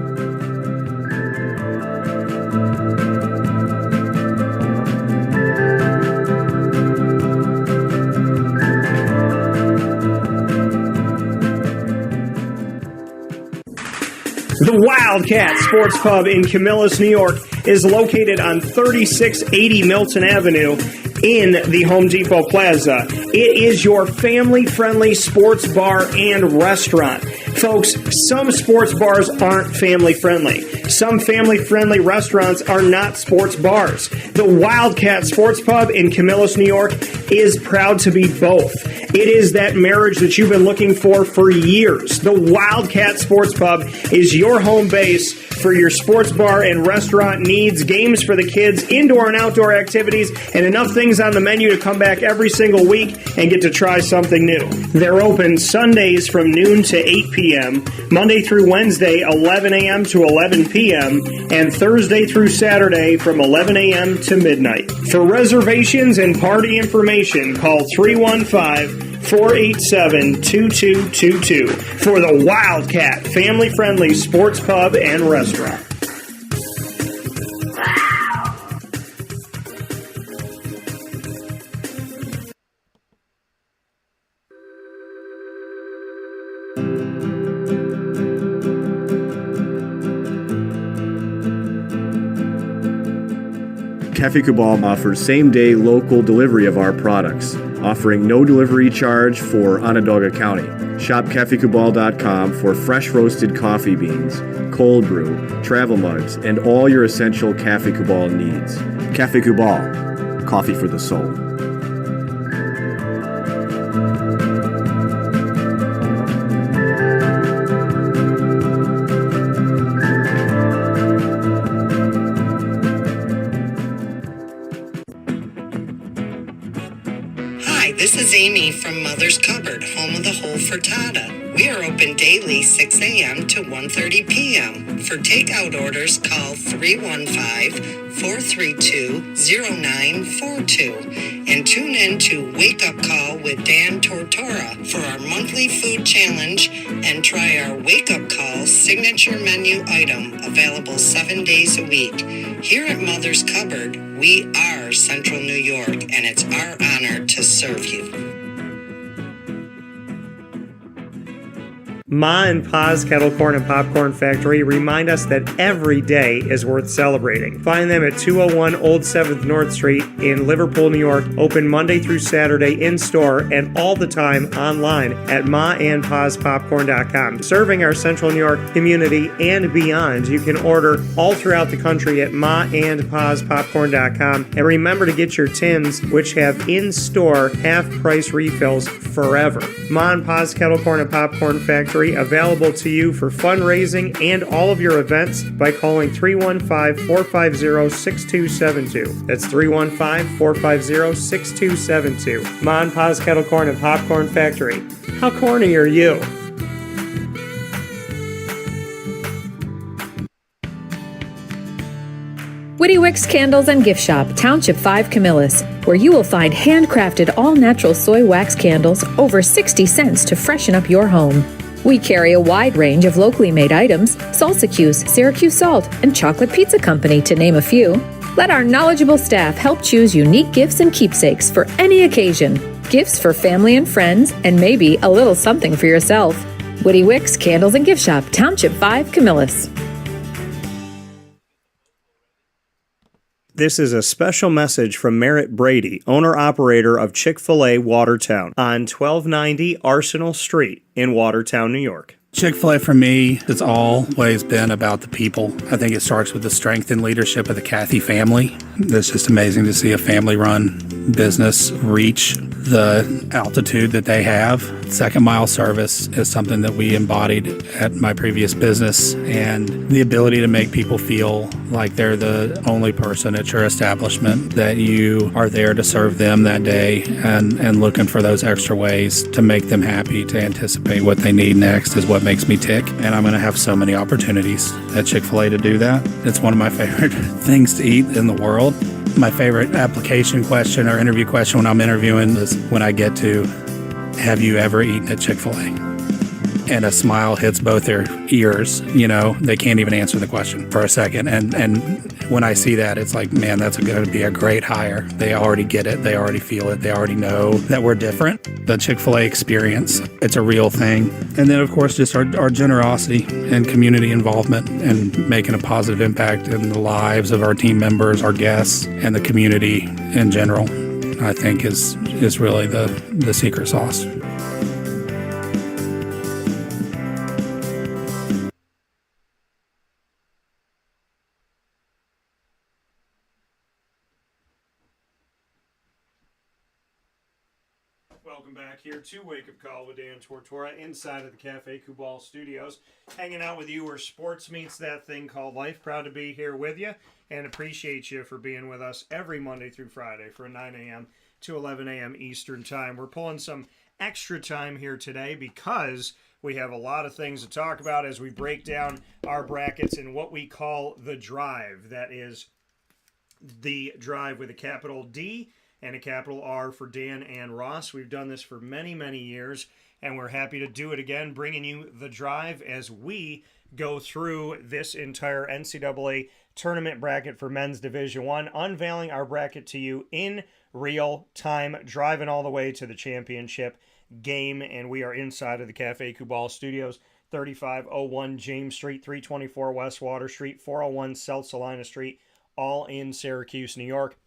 The Wildcat Sports Pub in Camillus, New York is located on 3680 Milton Avenue in the Home Depot Plaza. It is your family-friendly sports bar and restaurant. Folks, some sports bars aren't family-friendly. Some family-friendly restaurants are not sports bars. The Wildcat Sports Pub in Camillus, New York is proud to be both. It is that marriage that you've been looking for years. The Wildcat Sports Pub is your home base for your sports bar and restaurant needs, games for the kids, indoor and outdoor activities, and enough things on the menu to come back every single week and get to try something new. They're open Sundays from noon to 8 p.m., Monday through Wednesday, 11 a.m. to 11 p.m., and Thursday through Saturday from 11 a.m. to midnight. For reservations and party information, call 315-487-2222 for the Wildcat family-friendly sports pub and restaurant. Cafe Cabal offers same-day local delivery of our products, offering no delivery charge for Onondaga County. Shop cafecabal.com for fresh roasted coffee beans, cold brew, travel mugs, and all your essential Cafe Cabal needs. Cafe Cabal, coffee for the soul. This is Amy from Mother's Cupboard, home of the whole frittata. We are open daily 6 a.m. to 1:30 p.m. For takeout orders, call 315-432-0942 and tune in to Wake Up Call with Dan Tortora for our monthly food challenge and try our Wake Up Call signature menu item available 7 days a week. Here at Mother's Cupboard, we are Central New York, and it's our honor to serve you. Ma and Pa's Kettle Corn and Popcorn Factory remind us that every day is worth celebrating. Find them at 201 Old 7th North Street in Liverpool, New York. Open Monday through Saturday in-store and all the time online at maandpaspopcorn.com. Serving our Central New York community and beyond, you can order all throughout the country at maandpaspopcorn.com. And remember to get your tins, which have in-store half-price refills forever. Ma and Pa's Kettle Corn and Popcorn Factory inventory available to you for fundraising and all of your events by calling 315-450-6272. That's 315-450-6272. Ma and Pa's Kettle Corn and Popcorn Factory. How corny are you? Witty Wicks Candles and Gift Shop, Township 5, Camillus, where you will find handcrafted all-natural soy wax candles over 60 cents to freshen up your home. We carry a wide range of locally made items, Salsa Q's, Syracuse Salt, and Chocolate Pizza Company, to name a few. Let our knowledgeable staff help choose unique gifts and keepsakes for any occasion. Gifts for family and friends, and maybe a little something for yourself. Witty Wicks Candles and Gift Shop, Township 5, Camillus. This is a special message from Merritt Brady, owner-operator of Chick-fil-A Watertown on 1290 Arsenal Street in Watertown, New York. Chick-fil-A for me has always been about the people. I think it starts with the strength and leadership of the Cathy family. It's just amazing to see a family-run business reach the altitude that they have. Second mile service is something that we embodied at my previous business, and the ability to make people feel like they're the only person at your establishment, that you are there to serve them that day and looking for those extra ways to make them happy, to anticipate what they need next is what makes me tick. And I'm going to have so many opportunities at Chick-fil-A to do that. It's one of my favorite things to eat in the world. My favorite application question or interview question when I'm interviewing is when I get to, have you ever eaten at Chick-fil-A? And a smile hits both their ears. You know, they can't even answer the question for a second. And when I see that, it's like, man, that's going to be a great hire. They already get it. They already feel it. They already know that we're different. The Chick-fil-A experience, it's a real thing. And then, of course, just our generosity and community involvement and making a positive impact in the lives of our team members, our guests, and the community in general, I think is really the secret sauce. Welcome back here to Wake Up Call with Dan Tortora inside of the Cafe Kubal Studios. Hanging out with you where sports meets that thing called life. Proud to be here with you and appreciate you for being with us every Monday through Friday from 9 a.m. to 11 a.m. Eastern Time. We're pulling some extra time here today because we have a lot of things to talk about as we break down our brackets in what we call the drive. That is the drive with a capital D and a capital R for Dan and Ross. We've done this for many, many years, and we're happy to do it again, bringing you the drive as we go through this entire NCAA tournament bracket for men's Division I, unveiling our bracket to you in real time, driving all the way to the championship game, and we are inside of the Cafe Kubal Studios, 3501 James Street, 324 West Water Street, 401 South Salina Street, all in Syracuse, New York,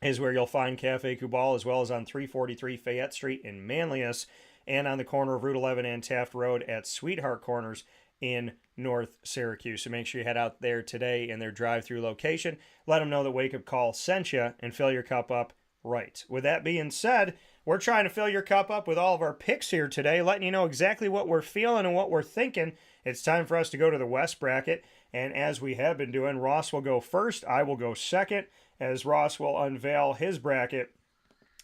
is where you'll find Cafe Kubal, as well as on 343 Fayette Street in Manlius, and on the corner of Route 11 and Taft Road at Sweetheart Corners in North Syracuse. So make sure you head out there today in their drive-through location. Let them know that Wake Up Call sent you and fill your cup up right. With that being said, we're trying to fill your cup up with all of our picks here today, letting you know exactly what we're feeling and what we're thinking. It's time for us to go to the West bracket, and as we have been doing, Ross will go first, I will go second, as Ross will unveil his bracket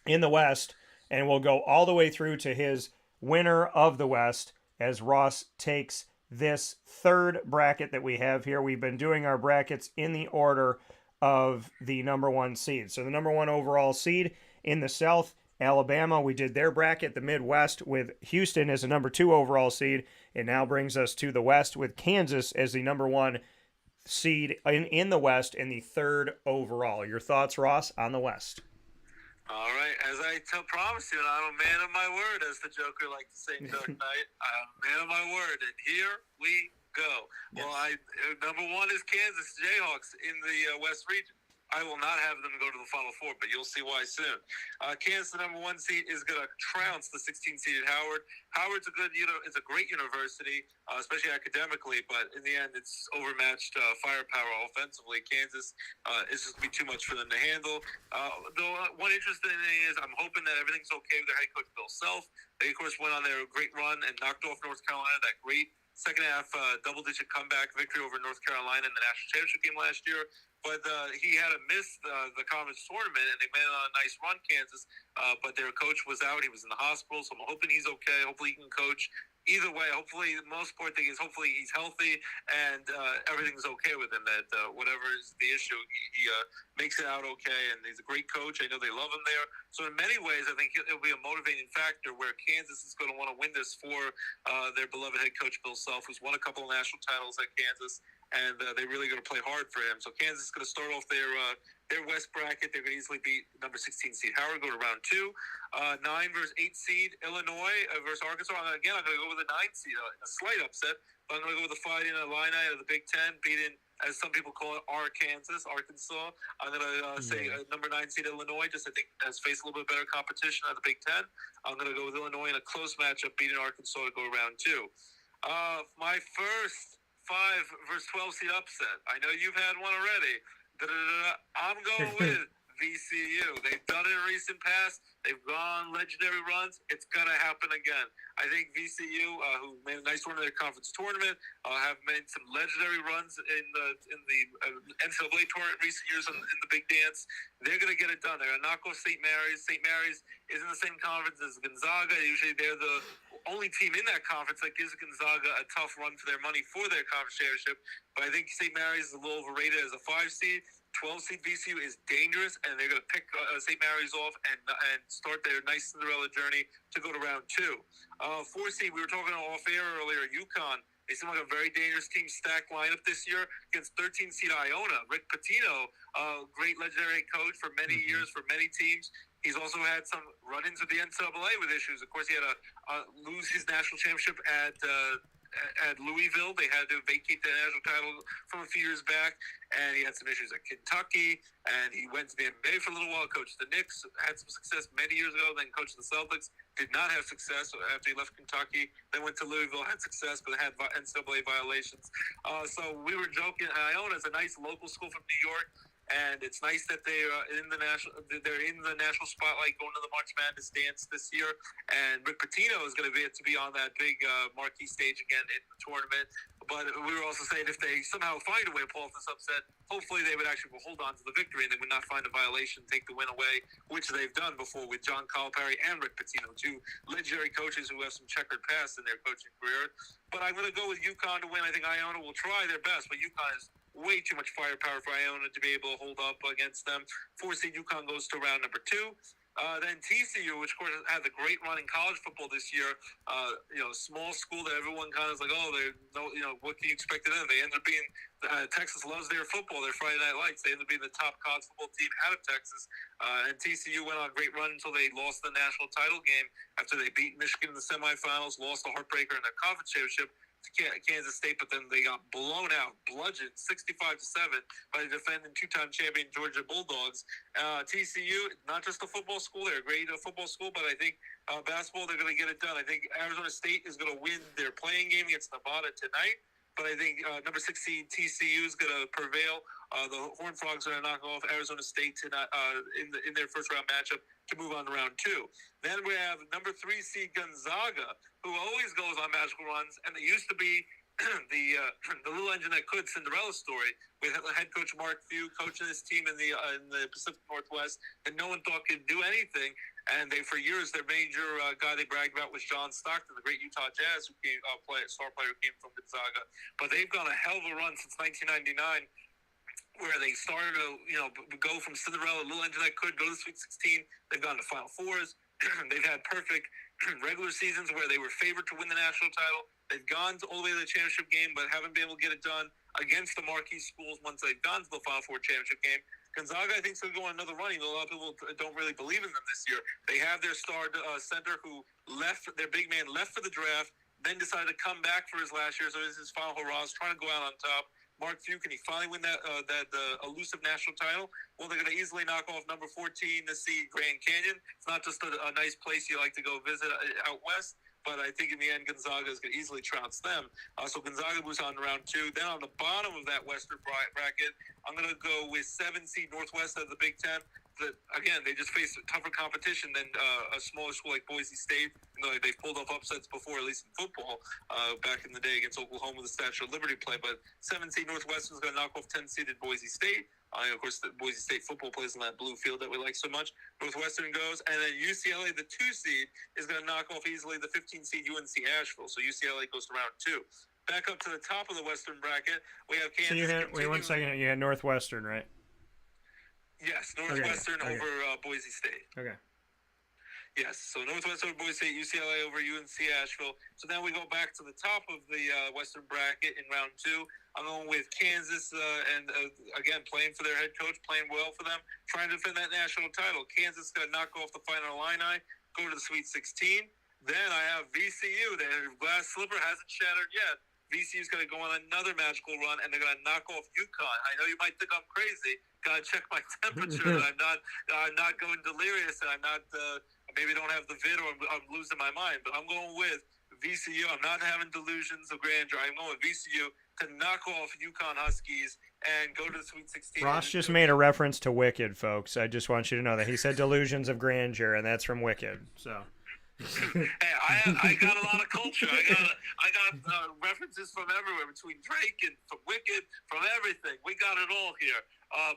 in the West, and we'll go all the way through to his winner of the West as Ross takes this third bracket that we have here. We've been doing our brackets in the order of the number one seed. So the number one overall seed in the South, Alabama, we did their bracket. The Midwest with Houston as the number 2 overall seed. It now brings us to the West with Kansas as the number 1 seed in the West and the 3rd overall. Your thoughts, Ross, on the West? All right. As I promised you, I'm a man of my word, as the Joker liked to say in Dark Knight. I'm a man of my word, and here we go. Yes. Well, number 1 is Kansas Jayhawks in the West region. I will not have them go to the Final Four, but you'll see why soon. Kansas, the number 1 seed, is going to trounce the 16-seeded Howard. Howard's it's a great university, especially academically, but in the end, it's overmatched firepower offensively. Kansas is just going to be too much for them to handle. Though one interesting thing is, I'm hoping that everything's okay with their head coach Bill Self. They, of course, went on their great run and knocked off North Carolina, that great second half double-digit comeback victory over North Carolina in the national championship game last year. But he had to miss the conference tournament, and they made it on a nice run, Kansas. But their coach was out. He was in the hospital, so I'm hoping he's okay. Hopefully he can coach. Either way, hopefully, the most important thing is hopefully he's healthy and everything's okay with him, that whatever is the issue, he makes it out okay. And he's a great coach. I know they love him there. So in many ways, I think it'll be a motivating factor where Kansas is going to want to win this for their beloved head coach, Bill Self, who's won a couple of national titles at Kansas. And they're really going to play hard for him. So Kansas is going to start off their West bracket. They're going to easily beat number 16 seed Howard, go to round 2. 9 versus 8 seed Illinois versus Arkansas. I'm going to go with the 9 seed, a slight upset. But I'm going to go with the Fighting Illini of the Big Ten, beating, as some people call it, Arkansas. I'm going to say number 9 seed Illinois, just I think has faced a little bit better competition out of the Big Ten. I'm going to go with Illinois in a close matchup, beating Arkansas to go round 2. My first 5 versus 12 seed upset. I know you've had one already. I'm going with VCU. They've done it in recent past. They've gone legendary runs. It's going to happen again. I think VCU, who made a nice run in their conference tournament, have made some legendary runs in the NCAA tournament in recent years in the Big Dance. They're going to get it done. They're going to knock off St. Mary's. St. Mary's is in the same conference as Gonzaga. Usually they're the only team in that conference that gives Gonzaga a tough run for their money for their conference championship. But I think St. Mary's is a little overrated as a 5 seed. 12-seed VCU is dangerous, and they're going to pick St. Mary's off and start their nice Cinderella journey to go to round 2. 4-seed, we were talking off air earlier, UConn. They seem like a very dangerous team, stacked lineup this year against 13-seed Iona. Rick Pitino, great legendary coach for many years for many teams. He's also had some run-ins with the NCAA with issues. Of course, he had to lose his national championship at Louisville. They had to vacate the national title from a few years back, and he had some issues at Kentucky, and he went to the NBA for a little while, coached the Knicks, had some success many years ago, then coached the Celtics, did not have success after he left Kentucky, then went to Louisville, had success, but had NCAA violations. So we were joking, Iona is a nice local school from New York, and it's nice that they're in the national spotlight, going to the March Madness dance this year. And Rick Pitino is going to be on that big marquee stage again in the tournament. But we were also saying if they somehow find a way to pull off this upset, hopefully they would actually hold on to the victory and they would not find a violation, take the win away, which they've done before with John Calipari and Rick Pitino, 2 legendary coaches who have some checkered past in their coaching career. But I'm going to go with UConn to win. I think Iona will try their best, but UConn is way too much firepower for Iona to be able to hold up against them. 4-seed UConn goes to round number 2. Then TCU, which of course had a great run in college football this year, small school that everyone kind of is like, what can you expect of them? They end up being, Texas loves their football, their Friday Night Lights. They end up being the top college football team out of Texas. And TCU went on a great run until they lost the national title game after they beat Michigan in the semifinals, lost the heartbreaker in the conference championship to Kansas State, but then they got blown out, bludgeoned 65-7 by the defending 2-time champion Georgia Bulldogs. TCU, not just a football school, they're a great football school, but I think basketball, they're going to get it done. I think Arizona State is going to win their playing game against Nevada tonight, but I think number 6 seed TCU is going to prevail. The Horned Frogs are going to knock off Arizona State tonight in their first round matchup to move on to round 2. Then we have number 3 seed Gonzaga, who always goes on magical runs, and they used to be the little engine that could Cinderella story with head coach Mark Few coaching this team in the Pacific Northwest, and no one thought could do anything. And they, for years, their major guy they bragged about was John Stockton, the great Utah Jazz who came star player who came from Gonzaga. But they've gone a hell of a run since 1999. Where they started to go from Cinderella, little engine that could, go to the Sweet 16. They've gone to Final Fours. They've had perfect regular seasons where they were favored to win the national title. They've gone all the way to the championship game, but haven't been able to get it done against the marquee schools once they've gone to the Final Four championship game. Gonzaga, I think, is going to go on another run. A lot of people don't really believe in them this year. They have their star center who left, their big man left for the draft, then decided to come back for his last year. So this is his final hurrah, trying to go out on top. Mark Few, can he finally win that elusive national title? Well, they're going to easily knock off number 14 to see Grand Canyon. It's not just a nice place you like to go visit out west, but I think in the end, Gonzaga is going to easily trounce them. So Gonzaga moves on to round 2. Then on the bottom of that Western bracket, I'm going to go with 7 seed Northwest of the Big Ten. Again, they just face tougher competition than a smaller school like Boise State. They've pulled off upsets before, at least in football, back in the day against Oklahoma with the Statue of Liberty play. But 7 seed Northwestern is going to knock off 10 seeded Boise State. Of course, the Boise State football plays in that blue field that we like so much. Northwestern goes, and then UCLA, the 2 seed, is going to knock off easily the 15 seed UNC Asheville. So UCLA goes to round 2. Back up to the top of the Western bracket, we have Kansas. So you had, wait 1 second, you had Northwestern, right? Yes, Northwestern over Boise State. Okay. Yes, so Northwestern over Boise State, UCLA over UNC Asheville. So now we go back to the top of the Western bracket in round 2. I'm going with Kansas, and again, playing for their head coach, playing well for them, trying to defend that national title. Kansas got to knock off the final Illini, go to the Sweet 16. Then I have VCU. Their glass slipper hasn't shattered yet. VCU's going to go on another magical run, and they're going to knock off UConn. I know you might think I'm crazy. Got to check my temperature. I'm not going delirious, and I'm not maybe don't have the vid, or I'm losing my mind. But I'm going with VCU. I'm not having delusions of grandeur. I'm going with VCU to knock off UConn Huskies and go to the Sweet 16. Ross just made a reference to Wicked, folks. I just want you to know that he said delusions of grandeur, and that's from Wicked. So. Hey, I got a lot of culture. I got references from everywhere, between Drake and from Wicked, from everything. We got it all here.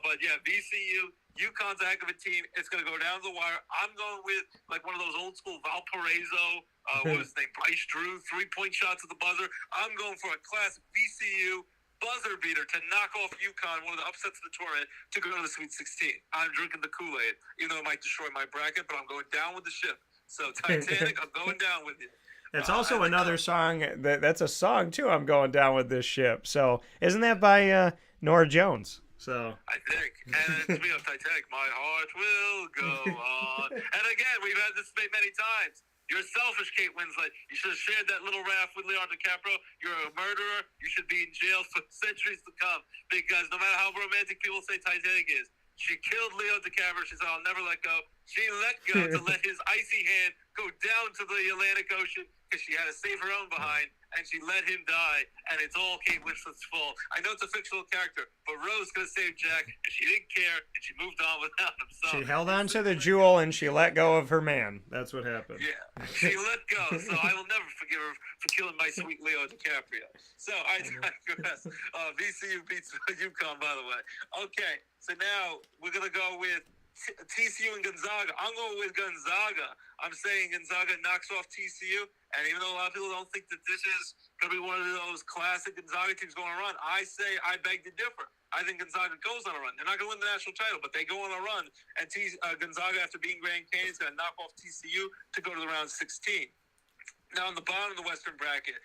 But yeah, VCU, UConn's a heck of a team. It's going to go down to the wire. I'm going with like one of those old school Valparaiso, what was his name, Bryce Drew, 3-point shots at the buzzer. I'm going for a classic VCU buzzer beater to knock off UConn, one of the upsets of the tournament, to go to the Sweet 16. I'm drinking the Kool-Aid, even though it might destroy my bracket, but I'm going down with the ship. So Titanic, I'm going down with you. It's also another song that's a song too. I'm going down with this ship. So isn't that by Norah Jones? So I think. And speaking of Titanic, my heart will go on. And again, we've had this debate many times. You're selfish, Kate Winslet. You should have shared that little raft with Leonardo DiCaprio. You're a murderer. You should be in jail for centuries to come. Because no matter how romantic people say Titanic is, she killed Leo DiCaprio. She said, I'll never let go. She let go to let his icy hand go down to the Atlantic Ocean because she had to save her own behind, and she let him die, and it's all Kate Winslet's fault. I know it's a fictional character, but Rose could have saved Jack, and she didn't care, and she moved on without him. So she held on to the jewel, and she let go of her man. That's what happened. Yeah, she let go, so I will never forgive her for killing my sweet Leo DiCaprio. So I digress. VCU beats UConn, by the way. Okay, so now we're going to go with TCU and Gonzaga. I'm going with Gonzaga. I'm saying Gonzaga knocks off TCU, and even though a lot of people don't think that this is going to be one of those classic Gonzaga teams going on a run, I beg to differ. I think Gonzaga goes on a run. They're not going to win the national title, but they go on a run, and Gonzaga, after beating Grand Canyon, is going to knock off TCU to go to the round 16. Now, on the bottom of the Western bracket,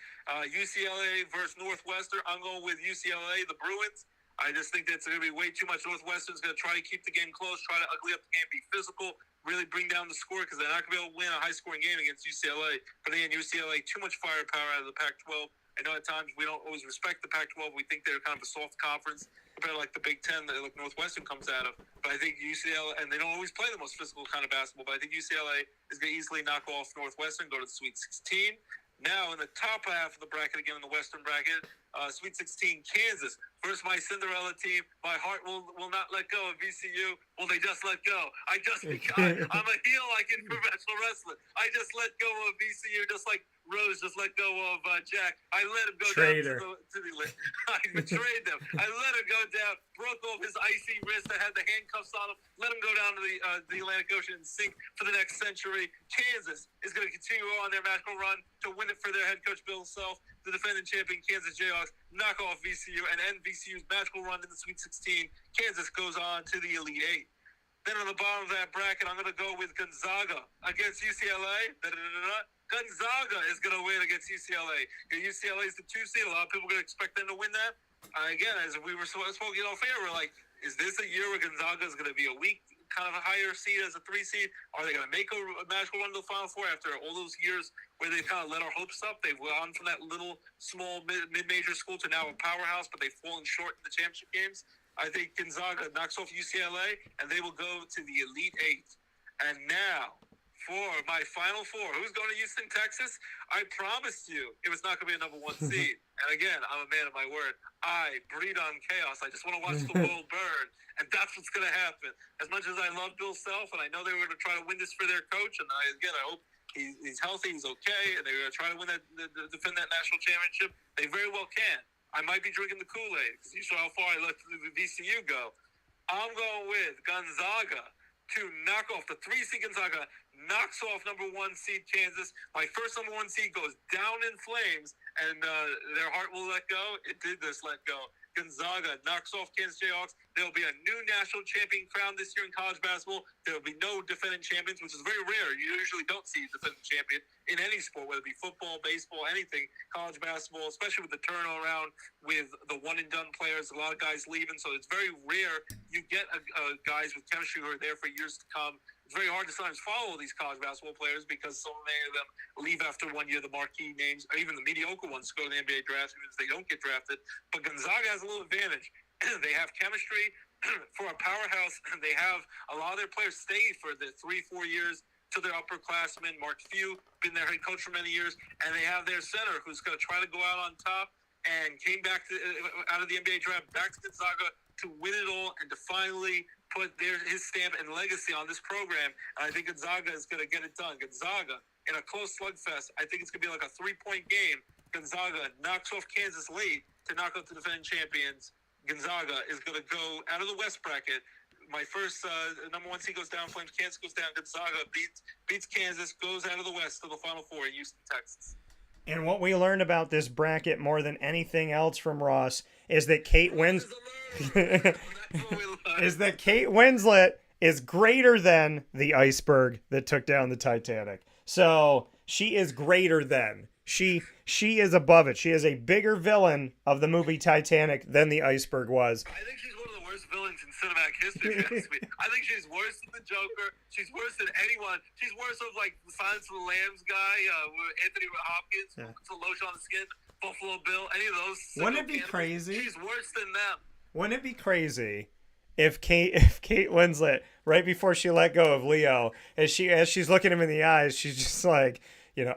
UCLA versus Northwestern. I'm going with UCLA, the Bruins. I just think that's going to be way too much. Northwestern's going to try to keep the game close, try to ugly up the game, be physical, really bring down the score because they're not going to be able to win a high-scoring game against UCLA. But again, UCLA, too much firepower out of the Pac-12. I know at times we don't always respect the Pac-12. We think they're kind of a soft conference compared to like the Big Ten that like Northwestern comes out of. But I think UCLA, and they don't always play the most physical kind of basketball, but I think UCLA is going to easily knock off Northwestern, go to the Sweet 16. Now, in the top half of the bracket, again in the Western bracket, Sweet 16, Kansas versus my Cinderella team. My heart will not let go of VCU. Well, they just let go. I'm a heel like in professional wrestling. I just let go of VCU just like Rose just let go of Jack. I let him go Traitor. down to the I betrayed them. I let him go down, broke off his icy wrist that had the handcuffs on him, let him go down to the Atlantic Ocean and sink for the next century. Kansas is going to continue on their magical run to win it for their head coach, Bill Self, the defending champion Kansas Jayhawks, knock off VCU and end VCU's magical run in the Sweet 16. Kansas goes on to the Elite Eight. Then on the bottom of that bracket, I'm going to go with Gonzaga against UCLA. Gonzaga is going to win against UCLA. UCLA is the 2 seed. A lot of people are going to expect them to win that. Again, as we were spoken off air, we're like, is this a year where Gonzaga is going to be a weak kind of a higher seed as a 3 seed? Are they going to make a magical run to the Final Four after all those years where they kind of let our hopes up? They've gone from that little, small, mid-major school to now a powerhouse, but they've fallen short in the championship games. I think Gonzaga knocks off UCLA, and they will go to the Elite Eight. And now, for my Final Four, who's going to Houston, Texas? I promised you it was not going to be a number 1 seed. And again, I'm a man of my word. I breed on chaos. I just want to watch the world burn. And that's what's going to happen. As much as I love Bill Self, and I know they were going to try to win this for their coach, and I hope he's healthy, he's okay, and they're going to try to win defend that national championship. They very well can. I might be drinking the Kool-Aid because you saw how far I let the VCU go. I'm going with Gonzaga to knock off the 3 seed. Gonzaga knocks off number 1 seed Kansas. My first number 1 seed goes down in flames, and their heart will let go. It did just let go. Gonzaga knocks off Kansas Jayhawks. There will be a new national champion crowned this year in college basketball. There will be no defending champions, which is very rare. You usually don't see a defending champion in any sport, whether it be football, baseball, anything, college basketball, especially with the turnaround with the one-and-done players. A lot of guys leaving, so it's very rare you get guys with chemistry who are there for years to come. It's very hard to sometimes follow these college basketball players because so many of them leave after 1 year, the marquee names, or even the mediocre ones go to the NBA draft even if they don't get drafted. But Gonzaga has a little advantage. They have chemistry for a powerhouse. They have a lot of their players stay for the 3-4 years to their upperclassmen. Mark Few, been their head coach for many years. And they have their center who's going to try to go out on top and came back out of the NBA draft back to Gonzaga to win it all and to finally put his stamp and legacy on this program. And I think Gonzaga is going to get it done. Gonzaga, in a close slugfest, I think it's going to be like a 3-point game. Gonzaga knocks off Kansas late to knock out the defending champions. Gonzaga is going to go out of the West bracket. My first number 1 seed goes down, Flames. Kansas goes down. Gonzaga beats Kansas, goes out of the West to the Final Four in Houston, Texas. And what we learned about this bracket more than anything else from Ross is that Kate Winslet is greater than the iceberg that took down the Titanic. So she is greater than. She is above it. She is a bigger villain of the movie Titanic than the iceberg was. I think she's one of the worst villains in cinematic history, if you ask me. I think she's worse than the Joker. She's worse than anyone. She's worse than like the Silence of the Lambs guy, Anthony Hopkins, puts the lotion on the skin, Buffalo Bill, any of those. Wouldn't it be crazy? She's worse than them. Wouldn't it be crazy if Kate Winslet, right before she let go of Leo, as she's looking him in the eyes, she's just like,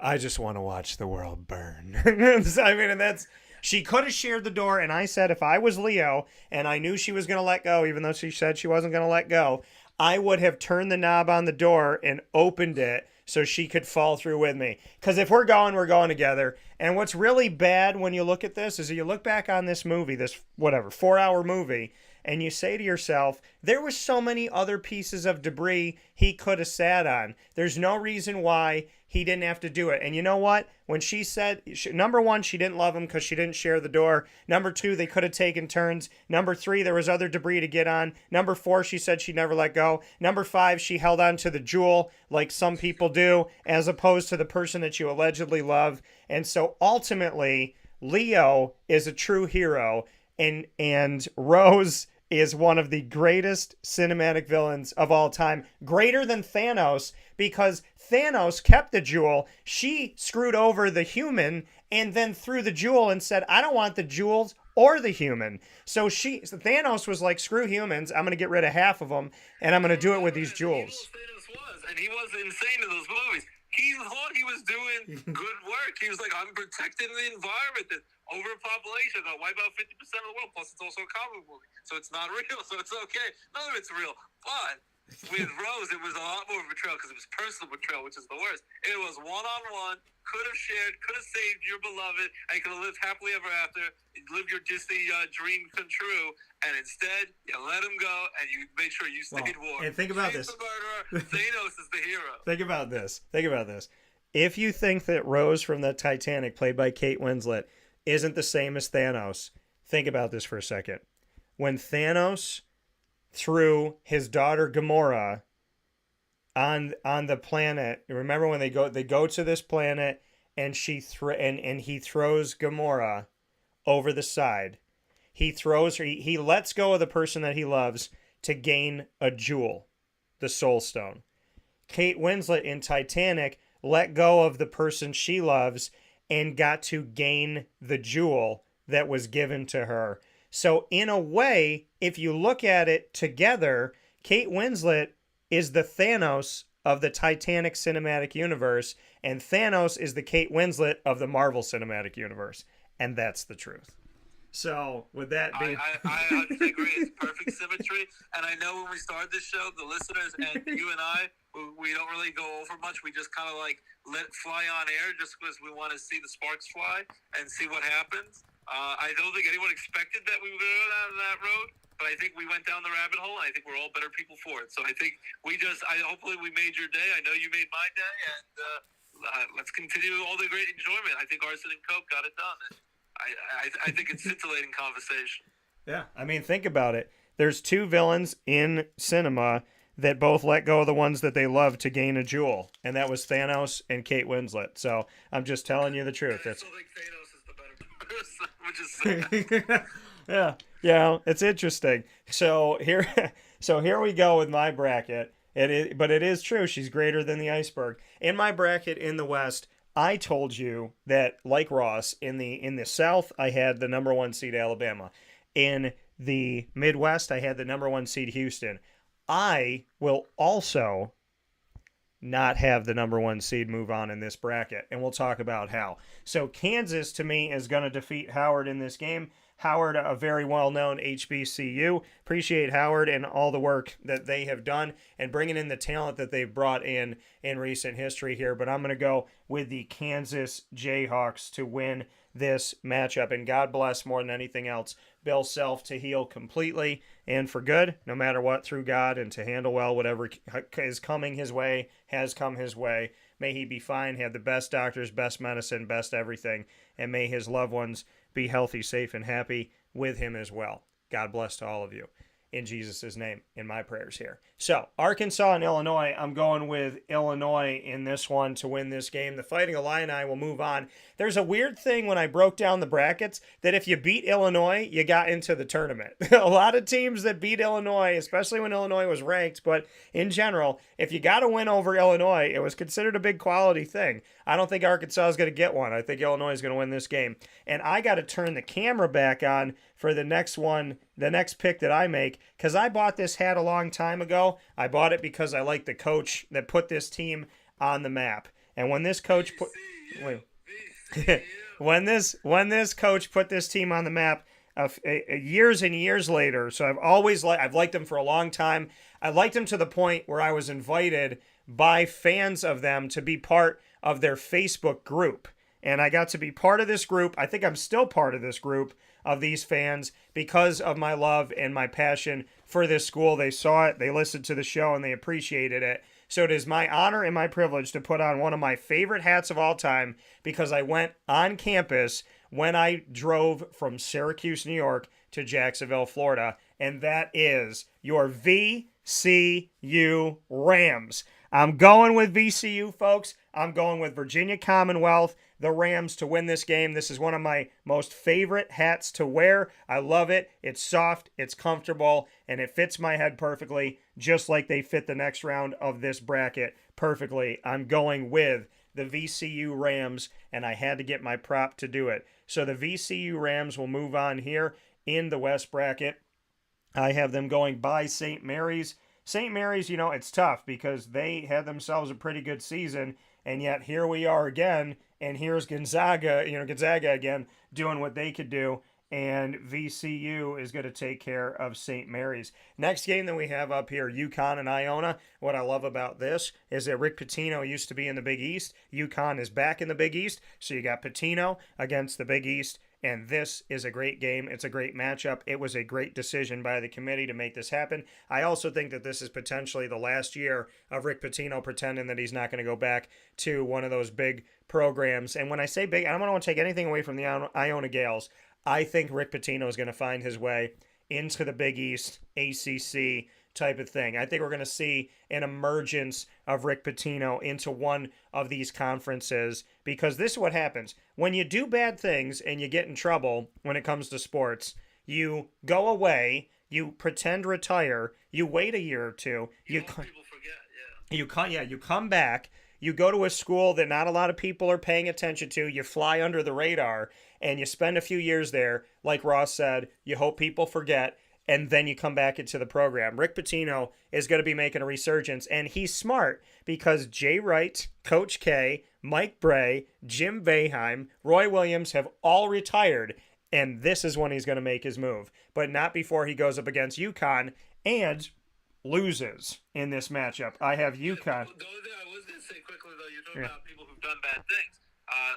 I just want to watch the world burn. I mean, and that's. She could have shared the door, and I said if I was Leo and I knew she was going to let go, even though she said she wasn't going to let go, I would have turned the knob on the door and opened it so she could fall through with me. Because if we're going together. And what's really bad when you look at this is you look back on this movie, this 4-hour movie, and you say to yourself, there were so many other pieces of debris he could have sat on. There's no reason why he didn't have to do it. And you know what? When she said, number 1, she didn't love him because she didn't share the door. Number 2, they could have taken turns. Number 3, there was other debris to get on. Number 4, she said she never let go. Number 5, she held on to the jewel like some people do, as opposed to the person that you allegedly love. And so ultimately, Leo is a true hero, and Rose is one of the greatest cinematic villains of all time. Greater than Thanos, because Thanos kept the jewel. She screwed over the human and then threw the jewel and said, I don't want the jewels or the human. So Thanos was like, screw humans. I'm going to get rid of half of them, and I'm going to do it with these jewels. And he was insane in those movies. He thought he was doing good work. He was like, I'm protecting the environment. That overpopulation, I'll wipe out 50% of the world. Plus, it's also a comic movie, so it's not real. So it's okay. None of it's real. But with Rose, it was a lot more of a betrayal because it was personal betrayal, which is the worst. It was one-on-one. Could have shared. Could have saved your beloved. And could have lived happily ever after. Lived your Disney dream come true. And instead, you let him go, and you made sure you stayed warm. And think about this. The murderer. Thanos is the hero. Think about this. If you think that Rose from the Titanic, played by Kate Winslet, isn't the same as Thanos, think about this for a second. When Thanos threw his daughter Gamora on the planet, remember when they go to this planet and he throws Gamora over the side. He throws her. He lets go of the person that he loves to gain a jewel. the Soul Stone. Kate Winslet in Titanic let go of the person she loves and got to gain the jewel that was given to her. So in a way, if you look at it together, Kate Winslet is the Thanos of the Titanic cinematic universe, and Thanos is the Kate Winslet of the Marvel cinematic universe. And that's the truth. So with that being... I 100% agree. It's perfect symmetry. And I know when we started this show, the listeners and you and I, we don't really go over much. We just kind of like let it fly on air just because we want to see the sparks fly and see what happens. I don't think anyone expected that we would go down that road, but I think we went down the rabbit hole, and I think we're all better people for it. So I think hopefully we made your day. I know you made my day, and let's continue all the great enjoyment. I think Arson and Coke got it done. I think it's scintillating conversation. Yeah, I mean, think about it. There's two villains in cinema that both let go of the ones that they love to gain a jewel, and that was Thanos and Kate Winslet. So I'm just telling you the truth. I still think Thanos is the better person. Which is yeah, it's interesting. So here we go with my bracket. But it is true. She's greater than the iceberg. In my bracket in the West, I told you that, like Ross, in the South, I had the number 1 seed Alabama. In the Midwest, I had the number 1 seed Houston. I will also not have the number 1 seed move on in this bracket, and we'll talk about how. So Kansas, to me, is going to defeat Howard in this game. Howard, a very well-known HBCU. Appreciate Howard and all the work that they have done and bringing in the talent that they've brought in recent history here. But I'm going to go with the Kansas Jayhawks to win this matchup. And God bless, more than anything else, Bill Self to heal completely and for good, no matter what, through God, and to handle well whatever is coming his way, has come his way. May he be fine, have the best doctors, best medicine, best everything, and may his loved ones be healthy, safe, and happy with him as well. God bless to all of you. In Jesus' name, in my prayers here. So, Arkansas and Illinois, I'm going with Illinois in this one to win this game. The Fighting Illini will move on. There's a weird thing when I broke down the brackets that if you beat Illinois, you got into the tournament. A lot of teams that beat Illinois, especially when Illinois was ranked, but in general, if you got to win over Illinois, it was considered a big quality thing. I don't think Arkansas is going to get one. I think Illinois is going to win this game. And I got to turn the camera back on for the next one, the next pick that I make, because I bought this hat a long time ago. I bought it because I like the coach that put this team on the map. And when this coach put when this coach put this team on the map years and years later, so I've liked them for a long time. I liked them to the point where I was invited by fans of them to be part of their Facebook group. And I got to be part of this group. I think I'm still part of this group of these fans because of my love and my passion for this school. They saw it, they listened to the show, and they appreciated it. So it is my honor and my privilege to put on one of my favorite hats of all time because I went on campus when I drove from Syracuse, New York to Jacksonville, Florida, and that is your VCU Rams. I'm going with VCU, folks. I'm going with Virginia Commonwealth, the Rams, to win this game. This is one of my most favorite hats to wear. I love it. It's soft, it's comfortable, and it fits my head perfectly, just like they fit the next round of this bracket perfectly. I'm going with the VCU Rams, and I had to get my prop to do it. So the VCU Rams will move on here in the West bracket. I have them going by St. Mary's. St. Mary's, it's tough because they had themselves a pretty good season, and yet here we are again, and here's Gonzaga again doing what they could do, and VCU is going to take care of St. Mary's. Next game that we have up here, UConn and Iona. What I love about this is that Rick Pitino used to be in the Big East. UConn is back in the Big East, so you got Pitino against the Big East. And this is a great game. It's a great matchup. It was a great decision by the committee to make this happen. I also think that this is potentially the last year of Rick Pitino pretending that he's not going to go back to one of those big programs. And when I say big, I don't want to take anything away from the Iona Gales. I think Rick Pitino is going to find his way into the Big East ACC type of thing. I think we're going to see an emergence of Rick Pitino into one of these conferences, because this is what happens. When you do bad things and you get in trouble when it comes to sports, you go away, you pretend retire, you wait a year or two, you people You come back. You go to a school that not a lot of people are paying attention to. You fly under the radar, and you spend a few years there. Like Ross said, you hope people forget, and then you come back into the program. Rick Pitino is going to be making a resurgence, and he's smart because Jay Wright, Coach K, Mike Bray, Jim Boeheim, Roy Williams have all retired, and this is when he's going to make his move. But not before he goes up against UConn and loses in this matchup. I have UConn. I was going to say quickly, though, you're talking about people who've done bad things.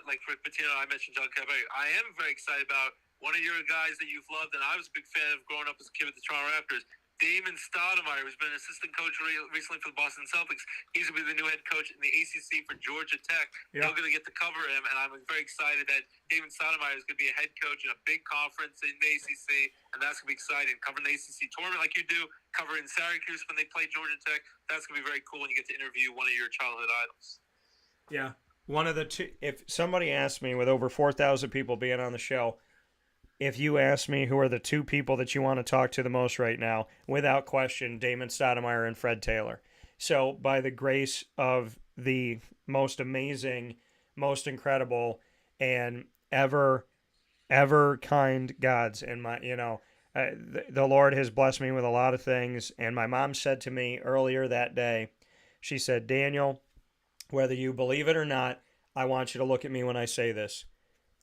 Like Rick Pitino, I mentioned John Cavalry. I am very excited about one of your guys that you've loved, and I was a big fan of growing up as a kid with the Toronto Raptors, Damon Stoudemire, who's been an assistant coach recently for the Boston Celtics. He's going to be the new head coach in the ACC for Georgia Tech. Yeah. They're going to get to cover him, and I'm very excited that Damon Stoudemire is going to be a head coach in a big conference in the ACC, and that's going to be exciting. Covering the ACC tournament like you do, covering Syracuse when they play Georgia Tech, that's going to be very cool when you get to interview one of your childhood idols. Yeah. One of the two, if somebody asked me with over 4,000 people being on the show, if you ask me who are the two people that you want to talk to the most right now, without question, Damon Stoudemire and Fred Taylor. So by the grace of the most amazing, most incredible, and ever kind gods in my, the Lord has blessed me with a lot of things. And my mom said to me earlier that day, she said, Daniel, whether you believe it or not, I want you to look at me when I say this.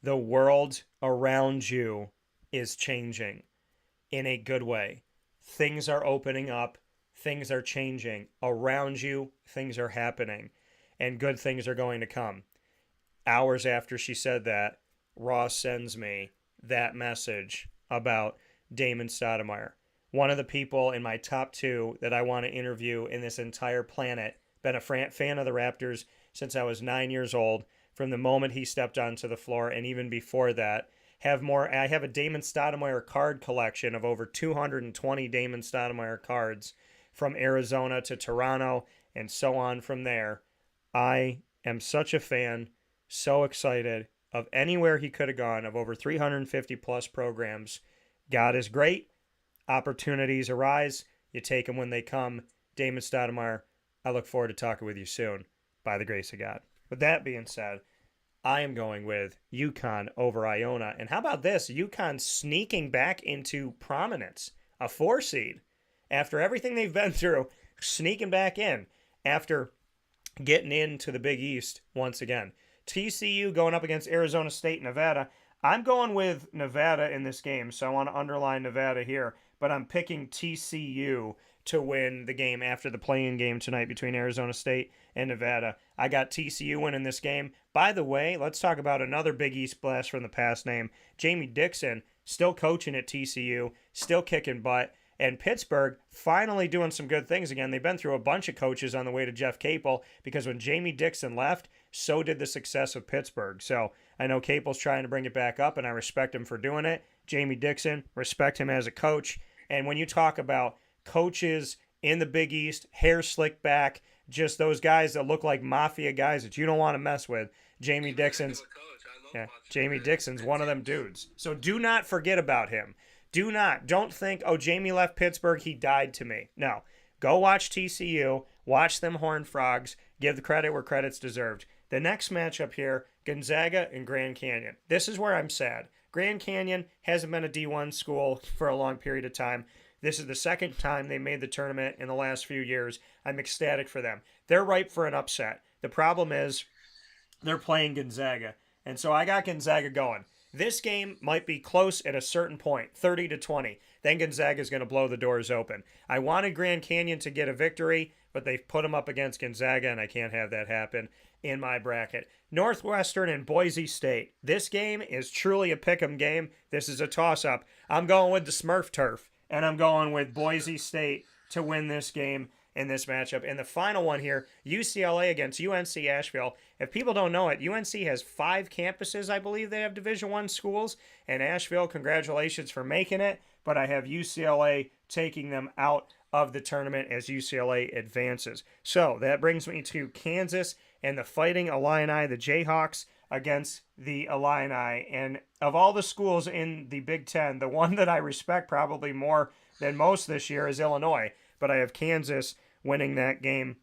The world around you is changing in a good way. Things are opening up. Things are changing. Around you, things are happening. And good things are going to come. Hours after she said that, Ross sends me that message about Damon Stoudemire. One of the people in my top 2 that I want to interview in this entire planet. Been a fan of the Raptors since I was 9 years old. From the moment he stepped onto the floor, and even before that, I have a Damon Stoudemire card collection of over 220 Damon Stoudemire cards from Arizona to Toronto and so on from there. I am such a fan, so excited of anywhere he could have gone, of over 350 plus programs. God is great. Opportunities arise. You take them when they come. Damon Stoudemire, I look forward to talking with you soon, by the grace of God. With that being said, I am going with UConn over Iona. And how about this? UConn sneaking back into prominence, a 4 seed. After everything they've been through, sneaking back in after getting into the Big East once again. TCU going up against Arizona State, Nevada. I'm going with Nevada in this game, so I want to underline Nevada here. But I'm picking TCU to win the game after the play-in game tonight between Arizona State and Nevada. I got TCU winning this game. By the way, let's talk about another Big East blast from the past name. Jamie Dixon, still coaching at TCU, still kicking butt. And Pittsburgh finally doing some good things again. They've been through a bunch of coaches on the way to Jeff Capel because when Jamie Dixon left, so did the success of Pittsburgh. So I know Capel's trying to bring it back up, and I respect him for doing it. Jamie Dixon, respect him as a coach. And when you talk about coaches in the Big East, hair slicked back, just those guys that look like mafia guys that you don't want to mess with, Jamie Dixon's one of them dudes. So do not forget about him. Don't think, oh, Jamie left Pittsburgh, he died to me. No. Go watch TCU, watch them Horned Frogs, give the credit where credit's deserved. The next matchup here, Gonzaga and Grand Canyon. This is where I'm sad. Grand Canyon hasn't been a D1 school for a long period of time. This is the second time they made the tournament in the last few years. I'm ecstatic for them. They're ripe for an upset. The problem is they're playing Gonzaga. And so I got Gonzaga going. This game might be close at a certain point, 30-20. Then Gonzaga is going to blow the doors open. I wanted Grand Canyon to get a victory, but they've put them up against Gonzaga, and I can't have that happen in my bracket. Northwestern and Boise State. This game is truly a pick'em game. This is a toss-up. I'm going with the Smurf turf, and I'm going with Boise State to win this game in this matchup. And the final one here, UCLA against UNC Asheville. If people don't know it, UNC has 5 campuses, I believe they have Division I schools. And Asheville, congratulations for making it. But I have UCLA taking them out of the tournament as UCLA advances. So that brings me to Kansas and the Fighting Illini, the Jayhawks against the Illini. And of all the schools in the Big Ten, the one that I respect probably more than most this year is Illinois. But I have Kansas winning that game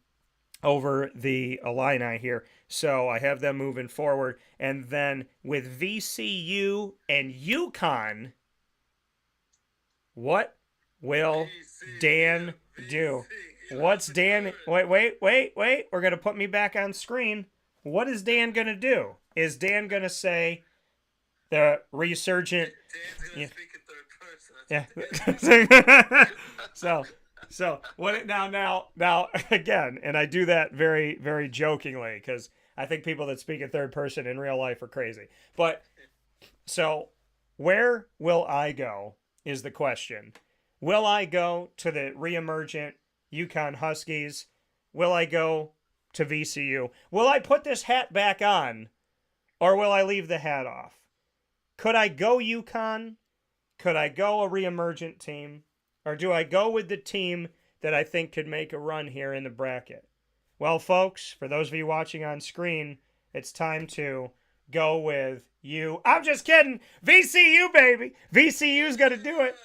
over the Illini here. So I have them moving forward. And then with VCU and UConn, what will Dan do? What's Dan? Wait. We're going to put me back on screen. What is Dan going to do? Is Dan going to say the resurgent? Dan's gonna speak in third person. Yeah. So what now again, and I do that very, very jokingly because I think people that speak in third person in real life are crazy. But so where will I go is the question. Will I go to the reemergent UConn Huskies? Will I go to VCU? Will I put this hat back on, or will I leave the hat off? Could I go UConn? Could I go a reemergent team? Or do I go with the team that I think could make a run here in the bracket? Well, folks, for those of you watching on screen, it's time to go with you. I'm just kidding. VCU, baby. VCU's going to do it.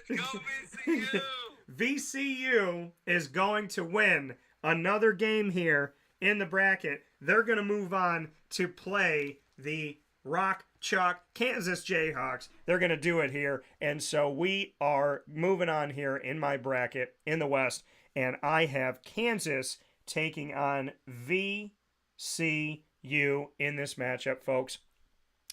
Go VCU. VCU is going to win another game here in the bracket. They're going to move on to play the Rock Chalk Kansas Jayhawks. They're going to do it here. And so we are moving on here in my bracket in the West. And I have Kansas taking on VCU in this matchup, folks.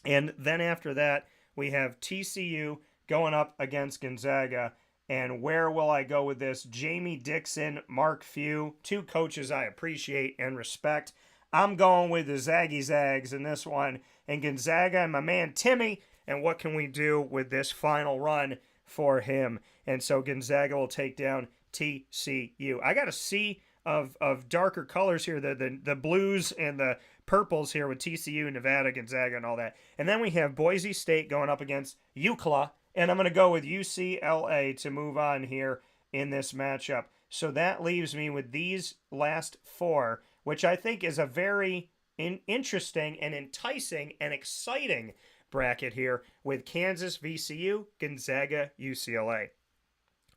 And then after that, we have TCU going up against Gonzaga. And where will I go with this? Jamie Dixon, Mark Few, two coaches I appreciate and respect. I'm going with the Zaggy Zags in this one. And Gonzaga and my man Timmy. And what can we do with this final run for him? And so Gonzaga will take down TCU. I got a sea of darker colors here. The blues and the purples here with TCU, Nevada, Gonzaga, and all that. And then we have Boise State going up against UCLA. And I'm going to go with UCLA to move on here in this matchup. So that leaves me with these last four, which I think is a very interesting and enticing and exciting bracket here with Kansas, VCU, Gonzaga, UCLA.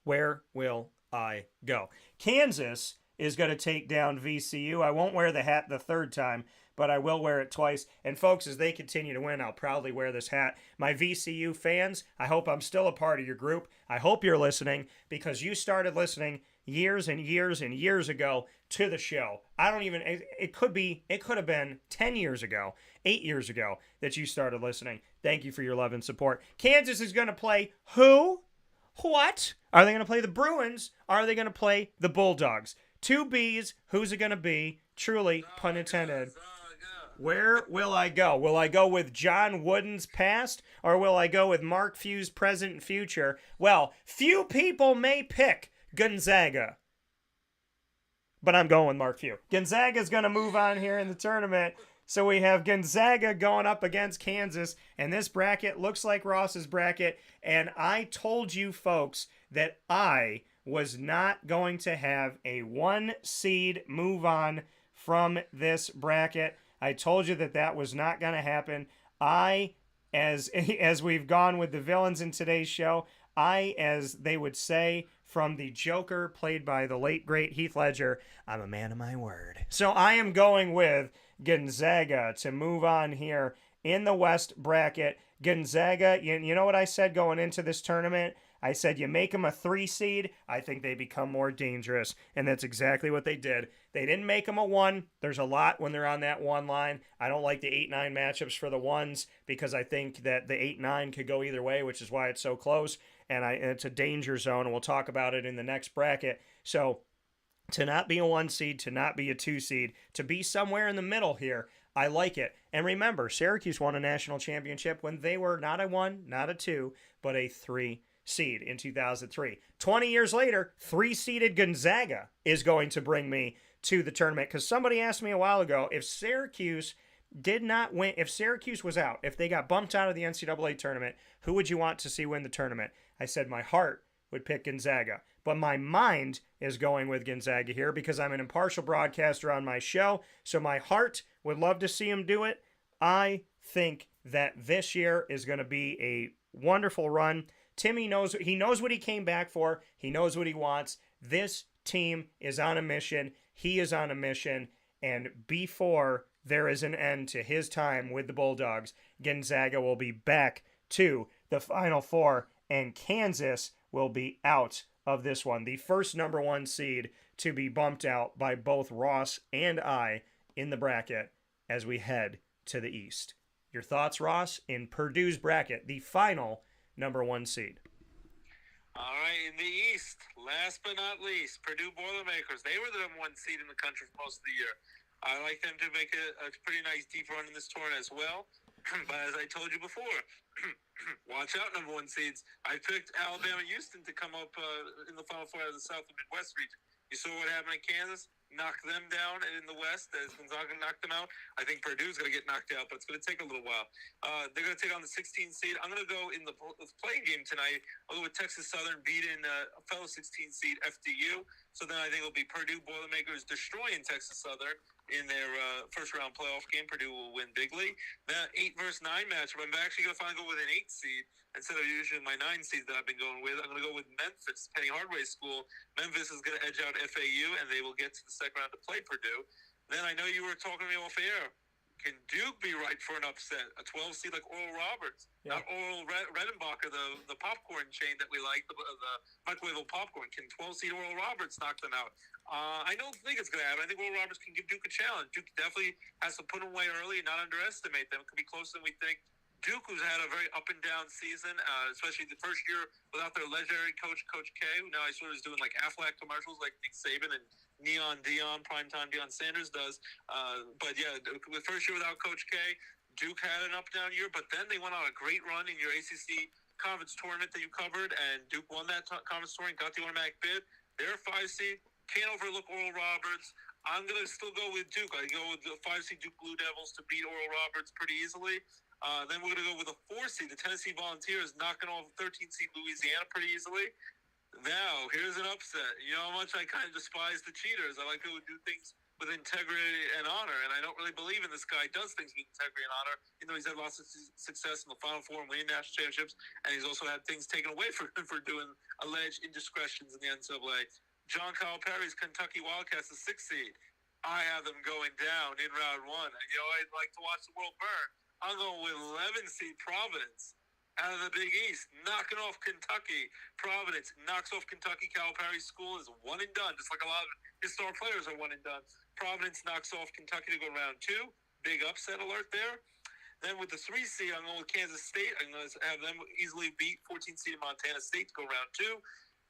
Where will I go? Kansas is going to take down VCU. I won't wear the hat the third time, but I will wear it twice. And folks, as they continue to win, I'll proudly wear this hat. My VCU fans, I hope I'm still a part of your group. I hope you're listening because you started listening years and years and years ago to the show. It could have been 10 years ago, 8 years ago that you started listening. Thank you for your love and support. Kansas is going to play who? What? Are they going to play the Bruins? Are they going to play the Bulldogs? Two B's. Who's it going to be? Truly, pun intended. Where will I go? Will I go with John Wooden's past, or will I go with Mark Few's present and future? Well, few people may pick Gonzaga, but I'm going with Mark Few. Gonzaga's going to move on here in the tournament. So we have Gonzaga going up against Kansas, and this bracket looks like Ross's bracket. And I told you folks that I was not going to have a one seed move on from this bracket. I told you that that was not going to happen. As we've gone with the villains in today's show, as they would say from the Joker played by the late, great Heath Ledger, I'm a man of my word. So I am going with Gonzaga to move on here in the West bracket. Gonzaga, you know what I said going into this tournament? I said you make them a 3 seed, I think they become more dangerous. And that's exactly what they did. They didn't make them a 1. There's a lot when they're on that 1 line. I don't like the 8-9 matchups for the 1s because I think that the 8-9 could go either way, which is why it's so close. And it's a danger zone, and we'll talk about it in the next bracket. So to not be a 1 seed, to not be a 2 seed, to be somewhere in the middle here, I like it. And remember, Syracuse won a national championship when they were not a 1, not a 2, but a 3 seed in 2003. 20 years later, 3-seeded Gonzaga is going to bring me to the tournament. Because somebody asked me a while ago, if Syracuse did not win, if Syracuse was out, if they got bumped out of the NCAA tournament, who would you want to see win the tournament? I said my heart would pick Gonzaga. But my mind is going with Gonzaga here because I'm an impartial broadcaster on my show. So my heart would love to see him do it. I think that this year is going to be a wonderful run Timmy knows what he came back for. He knows what he wants. This team is on a mission. He is on a mission. And before there is an end to his time with the Bulldogs, Gonzaga will be back to the Final Four, and Kansas will be out of this one. The first number 1 seed to be bumped out by both Ross and I in the bracket as we head to the East. Your thoughts, Ross, in Purdue's bracket, the final number 1 seed? All right, in the East, last but not least, Purdue Boilermakers. They were the number 1 seed in the country for most of the year. I like them to make a pretty nice deep run in this tournament as well. But as I told you before, watch out, number 1 seeds. I picked Alabama Houston to come up in the Final Four of the South and Midwest region. You saw what happened in Kansas? Knocked them down in the West as Gonzaga knocked them out. I think Purdue's going to get knocked out, but it's going to take a little while. They're going to take on the 16 seed. I'm going to go in the playing game tonight. I'll go with Texas Southern beating a fellow 16 seed FDU. So then I think it'll be Purdue Boilermakers destroying Texas Southern in their first round playoff game. Purdue will win bigly. That 8 versus 9 matchup, I'm actually going to finally go with an 8 seed instead of usually my 9 seeds that I've been going with. I'm going to go with Memphis, Penny Hardaway School. Memphis is going to edge out FAU, and they will get to the second round to play Purdue. Then I know you were talking to me off air. Can Duke be right for an upset? A 12 seed like Oral Roberts, not Oral Redenbacher, the popcorn chain that we like, the microwave popcorn. Can 12 seed Oral Roberts knock them out? I don't think it's going to happen. I think Oral Roberts can give Duke a challenge. Duke definitely has to put them away early and not underestimate them. It could be closer than we think. Duke, who's had a very up and down season, especially the first year without their legendary coach, Coach K, who now I sort of is doing like Aflac commercials like Nick Saban and Neon Dion, primetime Deion Sanders does. But yeah, the first year without Coach K, Duke had an up and down year, but then they went on a great run in your ACC conference tournament that you covered, and Duke won that conference tournament, got the automatic bid. They're a 5 seed. Can't overlook Oral Roberts. I'm going to still go with Duke. I go with the 5 seed Duke Blue Devils to beat Oral Roberts pretty easily. Then we're going to go with a 4 seed, the Tennessee Volunteers, knocking off 13 seed Louisiana pretty easily. Now, here's an upset. You know how much I kind of despise the cheaters. I like people who do things with integrity and honor, and I don't really believe in this guy does things with integrity and honor, even though he's had lots of success in the Final Four and winning national championships, and he's also had things taken away from him for doing alleged indiscretions in the NCAA. John Calipari's Kentucky Wildcats, the 6th seed. I have them going down in round 1. You know, I'd like to watch the world burn. I'm going with 11 seed Providence out of the Big East, knocking off Kentucky. Providence knocks off Kentucky. Calipari's school is one and done, just like a lot of his star players are one and done. Providence knocks off Kentucky to go round 2. Big upset alert there. Then with the 3 seed, I'm going with Kansas State. I'm going to have them easily beat 14 seed Montana State to go round 2.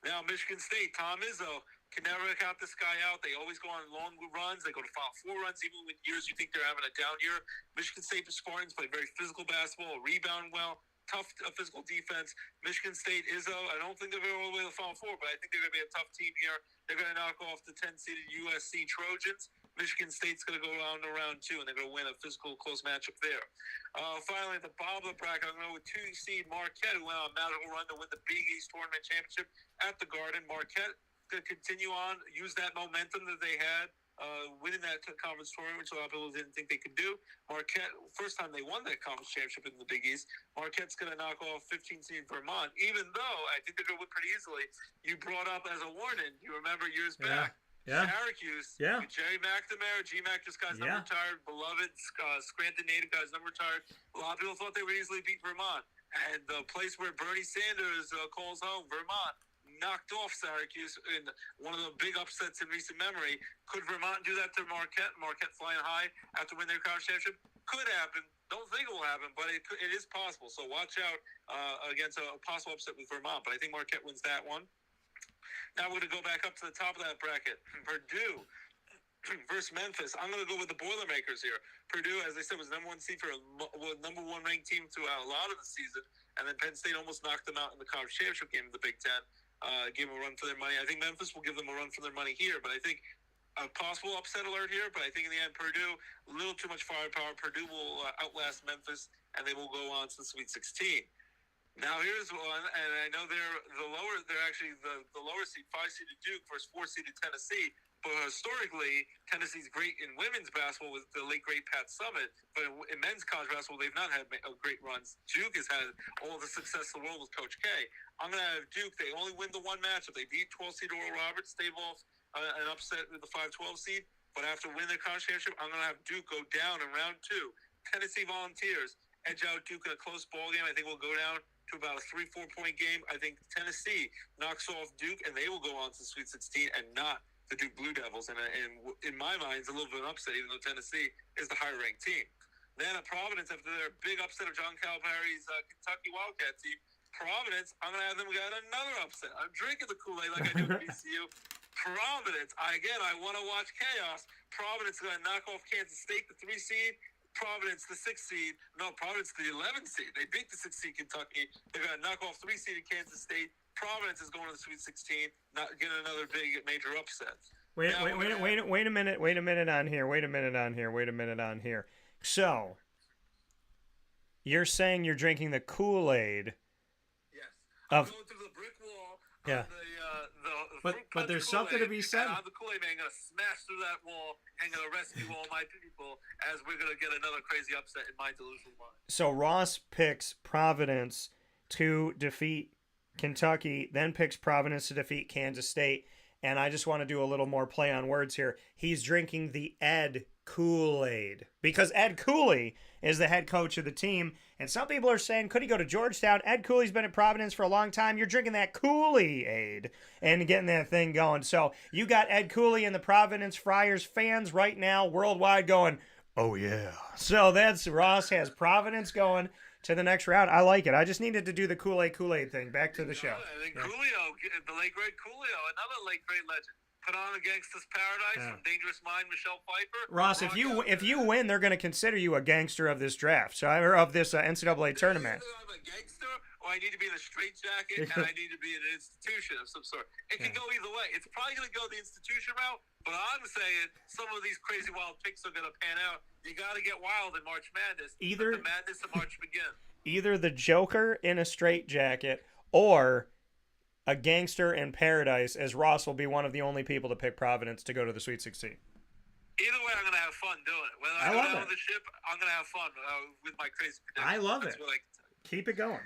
Now Michigan State, Tom Izzo, can never count this guy out. They always go on long runs. They go to Final Four runs, even when years you think they're having a down year. Michigan State Spartans play very physical basketball, rebound well, tough physical defense. Michigan State, Izzo, I don't think they're going all the way to the Final Four, but I think they're going to be a tough team here. They're going to knock off the 10-seeded USC Trojans. Michigan State's going to go on to round 2, and they're going to win a physical close matchup there. Finally, at the bottom of the bracket, I'm going to go with 2 seed Marquette, who went on a magical run to win the Big East Tournament Championship at the Garden. Marquette to continue on, use that momentum that they had, winning that conference tournament, which a lot of people didn't think they could do. Marquette, first time they won that conference championship in the Big East, Marquette's going to knock off 15 seed Vermont, even though I think they're going to win pretty easily. You brought up as a warning, you remember years back, Syracuse, Jerry McNamara, GMAC just got his number retired, beloved Scranton native got his number retired. A lot of people thought they would easily beat Vermont. And the place where Bernie Sanders calls home, Vermont, knocked off Syracuse in one of the big upsets in recent memory. Could Vermont do that to Marquette? Marquette flying high after winning their conference championship? Could happen. Don't think it will happen, but it is possible. So watch out against a possible upset with Vermont. But I think Marquette wins that one. Now we're going to go back up to the top of that bracket. Purdue versus Memphis. I'm going to go with the Boilermakers here. Purdue, as I said, was number 1 seed for number 1 ranked team throughout a lot of the season. And then Penn State almost knocked them out in the conference championship game of the Big Ten. Give them a run for their money. I think Memphis will give them a run for their money here, but I think a possible upset alert here, but I think in the end, Purdue, a little too much firepower. Purdue will outlast Memphis, and they will go on to the Sweet 16. Now here's one, and I know they're actually the lower seed, 5 seeded Duke versus 4 seeded Tennessee. But historically, Tennessee's great in women's basketball with the late great Pat Summitt. But in men's college basketball, they've not had great runs. Duke has had all the success in the world with Coach K. I'm going to have Duke. They only win the one matchup. They beat 12 seed Oral Roberts, stave off an upset with the 5-12 seed. But after winning their college championship, I'm going to have Duke go down in round 2. Tennessee Volunteers edge out Duke in a close ball game. I think we'll go down to about a 3-4 point game. I think Tennessee knocks off Duke, and they will go on to the Sweet 16 and not the Duke Blue Devils. And in my mind, it's a little bit of an upset, even though Tennessee is the higher-ranked team. Then at Providence, after their big upset of John Calipari's Kentucky Wildcat team, Providence, I'm going to have them get another upset. I'm drinking the Kool-Aid like I do at BCU. Providence, I want to watch chaos. Providence is going to knock off Kansas State, the 3 seed. Providence, the 6 seed. No, Providence, the 11 seed. They beat the 6 seed Kentucky. They're going to knock off 3 seeded Kansas State. Providence is going to the Sweet 16, not getting another big major upset. Wait a minute on here. So, you're saying you're drinking the Kool-Aid? Yes. I'm going through the brick wall. Yeah. But there's something to be said. I'm the Kool-Aid man. Going to smash through that wall and going to rescue all my people as we're going to get another crazy upset in my delusional mind. So Ross picks Providence to defeat Kentucky, then picks Providence to defeat Kansas State, and I just want to do a little more play on words here. He's drinking the Ed Kool-Aid because Ed Cooley is the head coach of the team, and some people are saying, could he go to Georgetown? Ed Cooley's been at Providence for a long time. You're drinking that Kool-Aid and getting that thing going. So you got Ed Cooley and the Providence Friars fans right now worldwide going, oh yeah. So that's Ross has Providence going to the next round. I like it. I just needed to do the Kool-Aid thing. Back to the show. And then Coolio, the late great Coolio, another late great legend. Put on a Gangsta's Paradise from Dangerous Mind, Michelle Pfeiffer. Ross, if you win, they're going to consider you a gangster of this draft, or of this NCAA tournament. Either I'm a gangster, or I need to be in a straitjacket, and I need to be in an institution of some sort. It can go either way. It's probably going to go the institution route, but I'm saying some of these crazy wild picks are going to pan out. You got to get wild in March Madness. Let the madness of March begin. Either the Joker in a straitjacket, or a gangster in paradise, as Ross will be one of the only people to pick Providence to go to the Sweet 16. Either way, I'm going to have fun doing it. Whether I go down with the ship, I'm going to have fun with my crazy predictions. I love That's it. What I can tell you. Keep it going.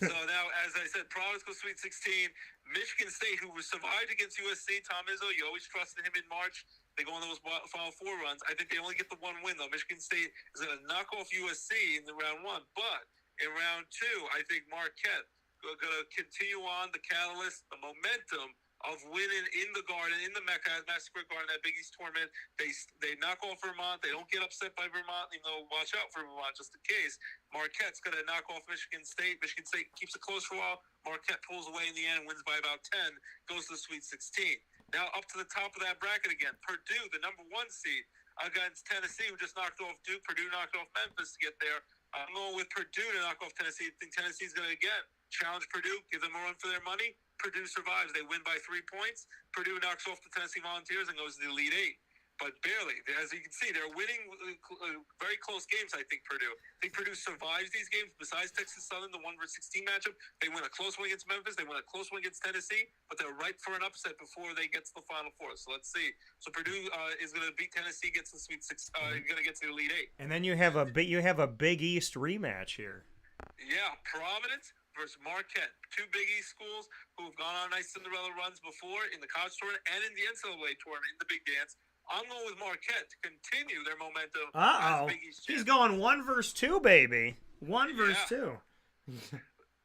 So now, as I said, Providence goes Sweet 16. Michigan State, who was survived against USC, Tom Izzo, you always trusted him in March. They go on those Final Four runs. I think they only get the one win, though. Michigan State is going to knock off USC in the round 1. But in round 2, I think Marquette going to continue on the catalyst, the momentum of winning in the Garden, in the Mecca, Massacre Garden, that Big East tournament. They knock off Vermont. They don't get upset by Vermont, even though watch out for Vermont just in case. Marquette's going to knock off Michigan State. Michigan State keeps it close for a while. Marquette pulls away in the end, wins by about 10, goes to the Sweet 16. Now up to the top of that bracket again. Purdue, the number 1 seed, against Tennessee, who just knocked off Duke. Purdue knocked off Memphis to get there. I'm going with Purdue to knock off Tennessee. I think Tennessee's going to, again, challenge Purdue, give them a run for their money. Purdue survives. They win by 3 points. Purdue knocks off the Tennessee Volunteers and goes to the Elite 8. But barely. As you can see, they're winning very close games, I think, Purdue. I think Purdue survives these games. Besides Texas Southern, the 1-16 matchup, they win a close one against Memphis. They win a close one against Tennessee. But they're ripe for an upset before they get to the Final Four. So let's see. So Purdue is going to beat Tennessee, gets to the Sweet 6, going to get to the Elite 8. And then you have a Big East rematch here. Yeah, Providence versus Marquette, 2 Big East schools who have gone on nice Cinderella runs before in the college tournament and in the NCAA tournament in the Big Dance. I'm going with Marquette to continue their momentum. As Big East champions. He's going 1 versus 2, baby. 1 versus 2.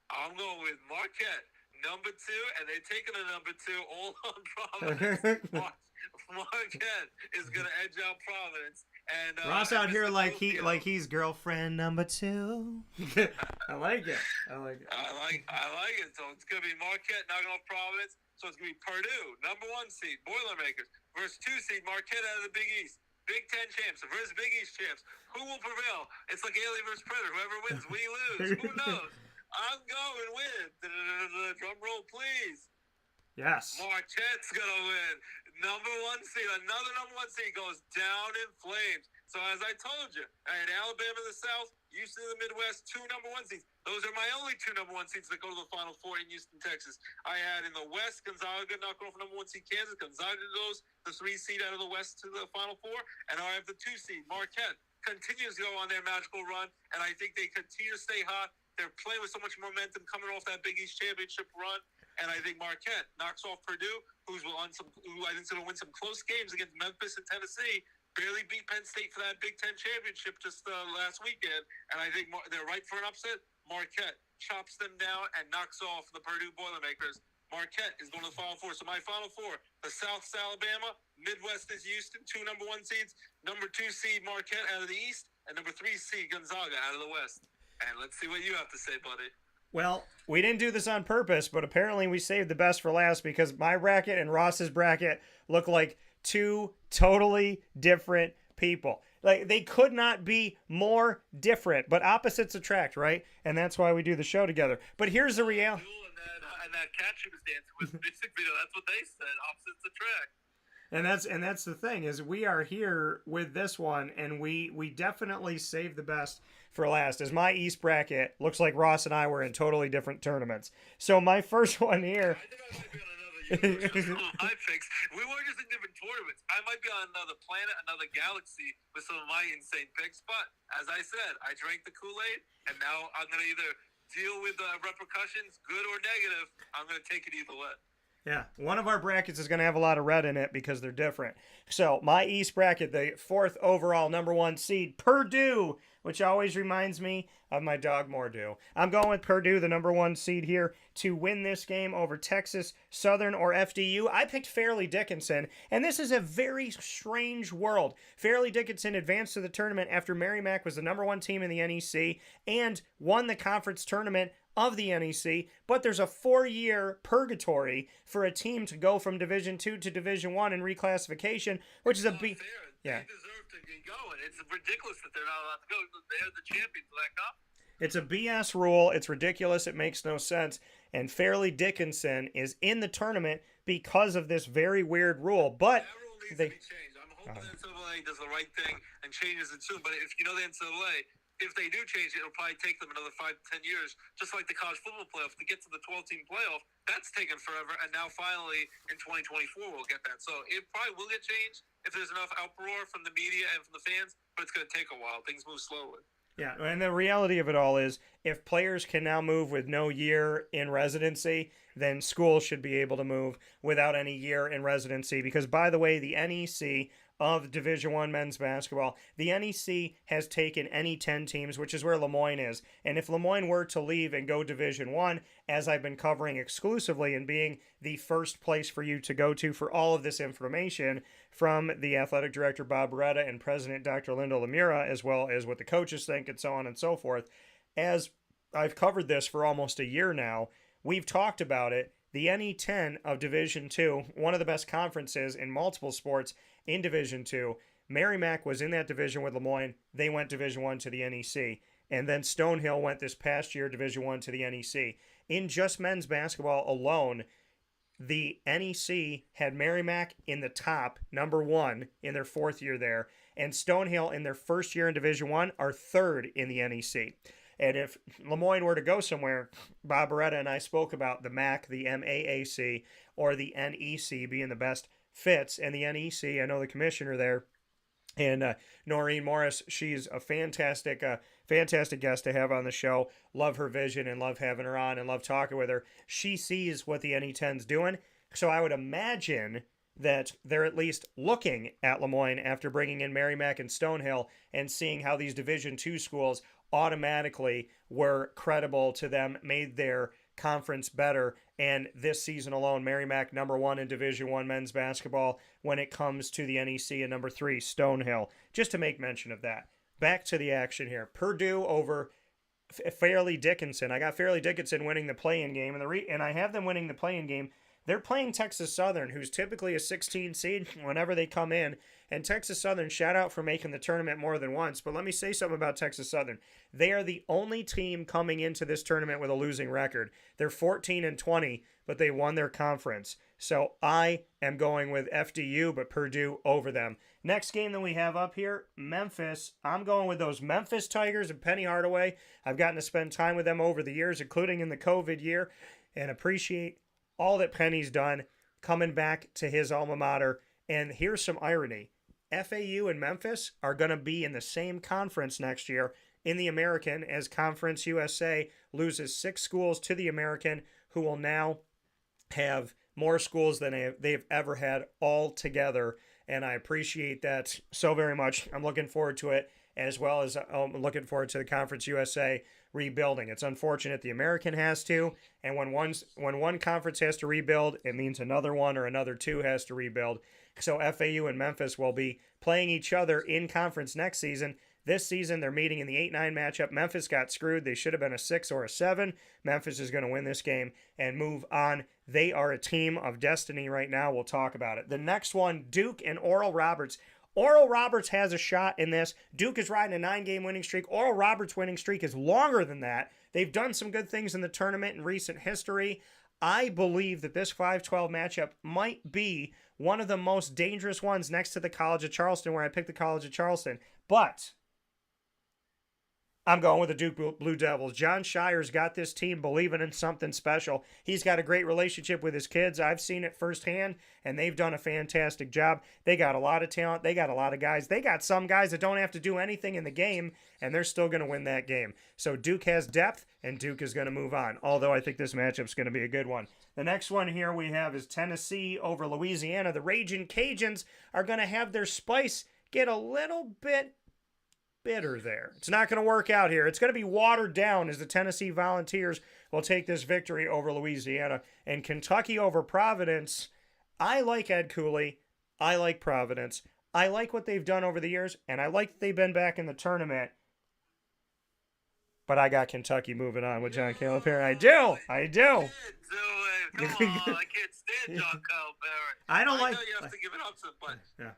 I'm going with Marquette, number 2, and they're taking a number 2 all on Providence. Marquette is going to edge out Providence. And Ross out here like he's girlfriend number 2. I like it. I like it. So it's going to be Marquette knocking off Providence. So it's going to be Purdue, number 1 seed, Boilermakers, versus 2 seed, Marquette out of the Big East. Big Ten champs versus Big East champs. Who will prevail? It's like Alien versus Predator. Whoever wins, we lose. Who knows? I'm going with drum roll, please. Yes. Marquette's gonna win. Number 1 seed. Another number 1 seed goes down in flames. So as I told you, I had Alabama in the South, Houston in the Midwest, 2 number 1 seeds. Those are my only 2 number 1 seeds that go to the Final Four in Houston, Texas. I had in the West, Gonzaga knocking off number 1 seed Kansas. Gonzaga goes the 3 seed out of the West to the Final Four. And I have the 2 seed, Marquette, continues to go on their magical run. And I think they continue to stay hot. They're playing with so much momentum coming off that Big East championship run. And I think Marquette knocks off Purdue, who I think is going to win some close games against Memphis and Tennessee. Barely beat Penn State for that Big Ten championship just last weekend. And I think they're right for an upset. Marquette chops them down and knocks off the Purdue Boilermakers. Marquette is going to the Final Four. So my Final Four, the South's Alabama, Midwest is Houston, 2 number 1 seeds, number 2 seed Marquette out of the East, and number 3 seed Gonzaga out of the West. And let's see what you have to say, buddy. Well, we didn't do this on purpose, but apparently we saved the best for last because my bracket and Ross's bracket look like 2 totally different people. Like, they could not be more different, but opposites attract, right? And that's why we do the show together. But here's the reality. And that cat she was dancing with the music video, that's what they said. Opposites attract. And that's the thing, is we are here with this one, and we definitely saved the best for last, as my East bracket looks like Ross and I were in totally different tournaments. So my first one here. I think I might be on another universe. My picks. We were just in different tournaments. I might be on another planet, another galaxy with some of my insane picks. But as I said, I drank the Kool-Aid, and now I'm going to either deal with repercussions, good or negative. I'm going to take it either way. Yeah, one of our brackets is going to have a lot of red in it because they're different. So my East bracket, the 4th overall number 1 seed, Purdue, which always reminds me of my dog Mordew. I'm going with Purdue, the number 1 seed here, to win this game over Texas Southern or FDU. I picked Fairleigh Dickinson, and this is a very strange world. Fairleigh Dickinson advanced to the tournament after Merrimack was the number 1 team in the NEC and won the conference tournament of the NEC, but there's a 4-year purgatory for a team to go from Division II to Division I in reclassification, which is a big... Yeah. They deserve to be going. It's ridiculous that they're not allowed to go. They're the champions of that cup. It's a BS rule. It's ridiculous. It makes no sense. And Fairleigh Dickinson is in the tournament because of this very weird rule. But that rule needs to be changed. I'm hoping the NCAA does the right thing and changes it soon. But if you know the NCAA, if they do change it, it'll probably take them another 5 to 10 years, just like the college football playoff, to get to the 12-team playoff. That's taken forever, and now finally in 2024 we'll get that. So it probably will get changed if there's enough uproar from the media and from the fans, but it's going to take a while. Things move slowly. Yeah, and the reality of it all is if players can now move with no year in residency, then schools should be able to move without any year in residency. Because, by the way, the NEC of Division I men's basketball, the NEC has taken any 10 teams, which is where Lemoyne is. And if Lemoyne were to leave and go Division I, as I've been covering exclusively and being the first place for you to go to for all of this information from the athletic director, Bob Beretta, and president, Dr. Linda Lemura, as well as what the coaches think and so on and so forth, as I've covered this for almost a year now, we've talked about it. The NE10 of Division II, one of the best conferences in multiple sports in Division II. Merrimack was in that division with Lemoyne. They went Division I to the NEC. And then Stonehill went this past year Division I to the NEC. In just men's basketball alone, the NEC had Merrimack in the top, number 1, in their 4th year there. And Stonehill, in their 1st year in Division I, are 3rd in the NEC. And if Lemoyne were to go somewhere, Bob Beretta and I spoke about the MAC, the MAAC, or the NEC being the best fits. And the NEC, I know the commissioner there, and Noreen Morris, she's a fantastic guest to have on the show. Love her vision and love having her on and love talking with her. She sees what the NE10's doing. So I would imagine that they're at least looking at Lemoyne after bringing in Merrimack and Stonehill and seeing how these Division II schools automatically were credible to them, made their conference better. And this season alone, Merrimack number 1 in Division I men's basketball when it comes to the NEC, and number 3, Stonehill. Just to make mention of that. Back to the action here. Purdue over Fairleigh Dickinson. I got Fairleigh Dickinson winning the play-in game, and I have them winning the play-in game. They're playing Texas Southern, who's typically a 16 seed whenever they come in. And Texas Southern, shout out for making the tournament more than once. But let me say something about Texas Southern. They are the only team coming into this tournament with a losing record. They're 14-20, but they won their conference. So I am going with FDU, but Purdue over them. Next game that we have up here, Memphis. I'm going with those Memphis Tigers and Penny Hardaway. I've gotten to spend time with them over the years, including in the COVID year, and appreciate all that Penny's done coming back to his alma mater. And here's some irony. FAU and Memphis are going to be in the same conference next year in the American, as Conference USA loses 6 schools to the American, who will now have more schools than they've ever had all together. And I appreciate that so very much. I'm looking forward to it, as well as I'm looking forward to the Conference USA rebuilding. It's unfortunate the American has to, and when one conference has to rebuild, it means another one or another two has to rebuild. So FAU and Memphis will be playing each other in conference next season. This season, they're meeting in the 8-9 matchup. Memphis got screwed. They should have been a 6 or a 7. Memphis is going to win this game and move on. They are a team of destiny right now. We'll talk about it. The next one, Duke and Oral Roberts. Oral Roberts has a shot in this. Duke is riding a 9-game winning streak. Oral Roberts' winning streak is longer than that. They've done some good things in the tournament in recent history. I believe that this 5-12 matchup might be one of the most dangerous ones next to the College of Charleston, where I picked the College of Charleston. But I'm going with the Duke Blue Devils. John Shire's got this team believing in something special. He's got a great relationship with his kids. I've seen it firsthand, and they've done a fantastic job. They got a lot of talent. They got a lot of guys. They got some guys that don't have to do anything in the game, and they're still going to win that game. So Duke has depth, and Duke is going to move on, although I think this matchup's going to be a good one. The next one here we have is Tennessee over Louisiana. The Ragin' Cajuns are going to have their spice get a little bit bitter there. It's not going to work out here. It's going to be watered down as the Tennessee Volunteers will take this victory over Louisiana. And Kentucky over Providence. I like Ed Cooley. I like Providence. I like what they've done over the years, and I like that they've been back in the tournament. But I got Kentucky moving on with John Calipari. I do. Come on, I can't stand John Calipari. I know you have to give it up to him, but yeah.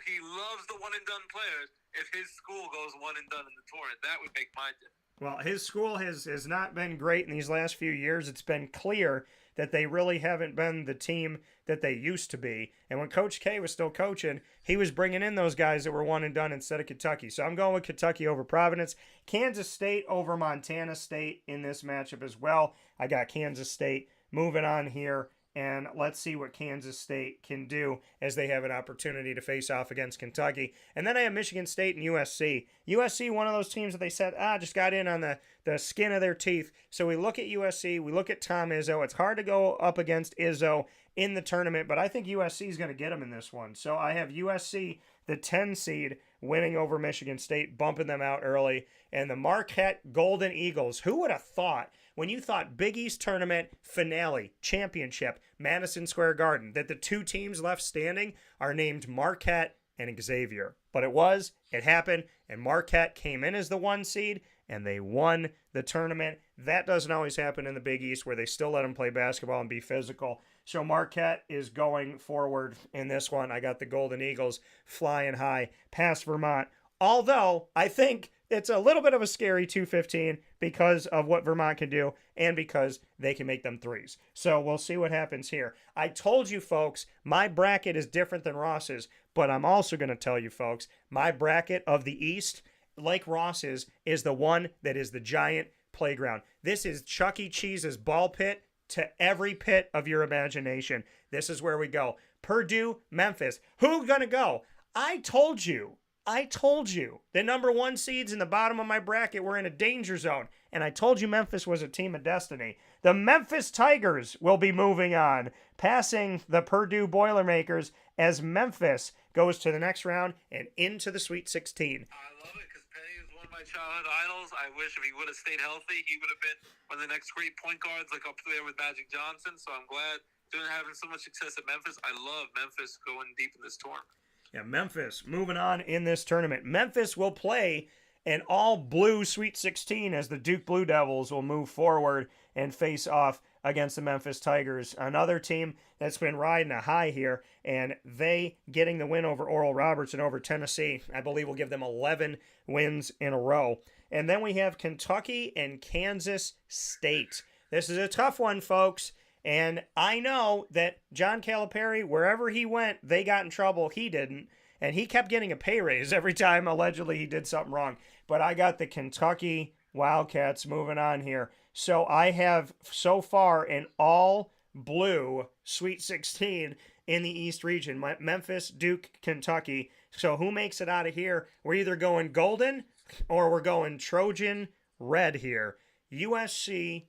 He loves the one and done players. If his school goes one and done in the tournament, that would make my difference. Well, his school has not been great in these last few years. It's been clear that they really haven't been the team that they used to be. And when Coach K was still coaching, he was bringing in those guys that were one and done instead of Kentucky. So I'm going with Kentucky over Providence. Kansas State over Montana State in this matchup as well. I got Kansas State moving on here. And let's see what Kansas State can do as they have an opportunity to face off against Kentucky. And then I have Michigan State and USC. USC, one of those teams that they said, just got in on the skin of their teeth. So we look at USC, we look at Tom Izzo. It's hard to go up against Izzo in the tournament, but I think USC is going to get them in this one. So I have USC, the 10 seed, winning over Michigan State, bumping them out early. And the Marquette Golden Eagles, who would have thought, when you thought Big East Tournament finale, championship, Madison Square Garden, that the two teams left standing are named Marquette and Xavier. But it happened, and Marquette came in as the 1 seed, and they won the tournament. That doesn't always happen in the Big East, where they still let them play basketball and be physical. So Marquette is going forward in this one. I got the Golden Eagles flying high past Vermont. Although, I think it's a little bit of a scary 215 because of what Vermont can do and because they can make them threes. So we'll see what happens here. I told you, folks, my bracket is different than Ross's, but I'm also going to tell you, folks, my bracket of the East, like Ross's, is the one that is the giant playground. This is Chuck E. Cheese's ball pit to every pit of your imagination. This is where we go. Purdue, Memphis. Who's going to go? I told you. The number 1 seeds in the bottom of my bracket were in a danger zone, and I told you Memphis was a team of destiny. The Memphis Tigers will be moving on, passing the Purdue Boilermakers as Memphis goes to the next round and into the Sweet 16. I love it because Penny is one of my childhood idols. I wish if he would have stayed healthy, he would have been one of the next great point guards, like up there with Magic Johnson. So I'm glad they're having so much success at Memphis. I love Memphis going deep in this tournament. Yeah, Memphis moving on in this tournament. Memphis will play an all-blue Sweet 16 as the Duke Blue Devils will move forward and face off against the Memphis Tigers, another team that's been riding a high here, and they getting the win over Oral Roberts and over Tennessee, I believe will give them 11 wins in a row. And then we have Kentucky and Kansas State. This is a tough one, folks. And I know that John Calipari, wherever he went, they got in trouble. He didn't. And he kept getting a pay raise every time allegedly he did something wrong. But I got the Kentucky Wildcats moving on here. So I have so far an all blue Sweet 16 in the East region. Memphis, Duke, Kentucky. So who makes it out of here? We're either going golden or we're going Trojan red here. USC,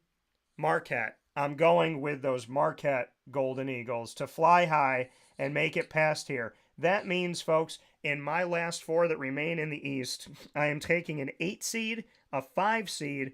Marquette. I'm going with those Marquette Golden Eagles to fly high and make it past here. That means, folks, in my last four that remain in the East, I am taking an 8 seed, a 5 seed,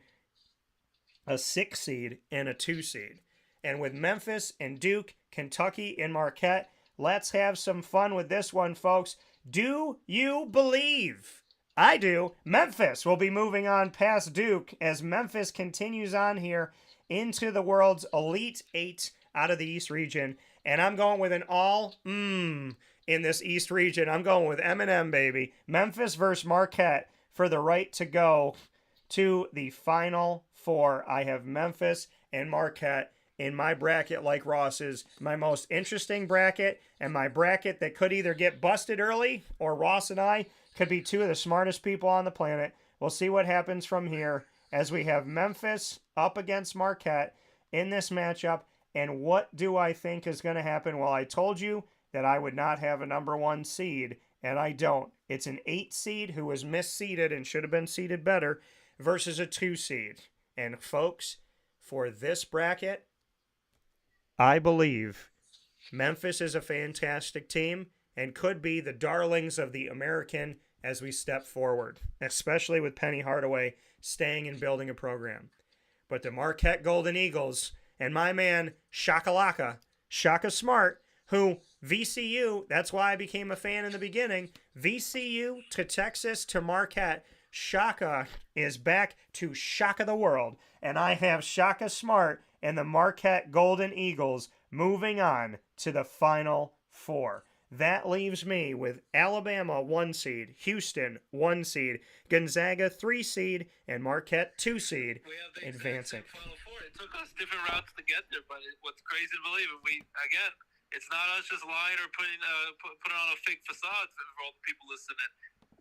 a 6 seed, and a 2 seed. And with Memphis and Duke, Kentucky and Marquette, let's have some fun with this one, folks. Do you believe? I do. Memphis will be moving on past Duke as Memphis continues on here into the world's Elite 8 out of the East region. And I'm going with an all in this East region. I'm going with M&M, baby. Memphis versus Marquette for the right to go to the Final Four. I have Memphis and Marquette in my bracket, like Ross's, my most interesting bracket, and my bracket that could either get busted early or Ross and I could be two of the smartest people on the planet. We'll see what happens from here as we have Memphis up against Marquette in this matchup. And what do I think is going to happen? Well, I told you that I would not have a number 1 seed, and I don't. It's an 8 seed who was misseeded and should have been seeded better versus a 2 seed. And folks, for this bracket, I believe Memphis is a fantastic team and could be the darlings of the American as we step forward, especially with Penny Hardaway staying and building a program. But the Marquette Golden Eagles and my man Shaka Smart, who VCU, that's why I became a fan in the beginning, VCU to Texas to Marquette, Shaka is back to Shaka the world. And I have Shaka Smart and the Marquette Golden Eagles moving on to the Final Four. That leaves me with Alabama 1 seed, Houston 1 seed, Gonzaga 3 seed, and Marquette 2 seed advancing. Final Four. It took us different routes to get there, but what's crazy to believe, it's not us just lying or putting on a fake facade for all the people listening.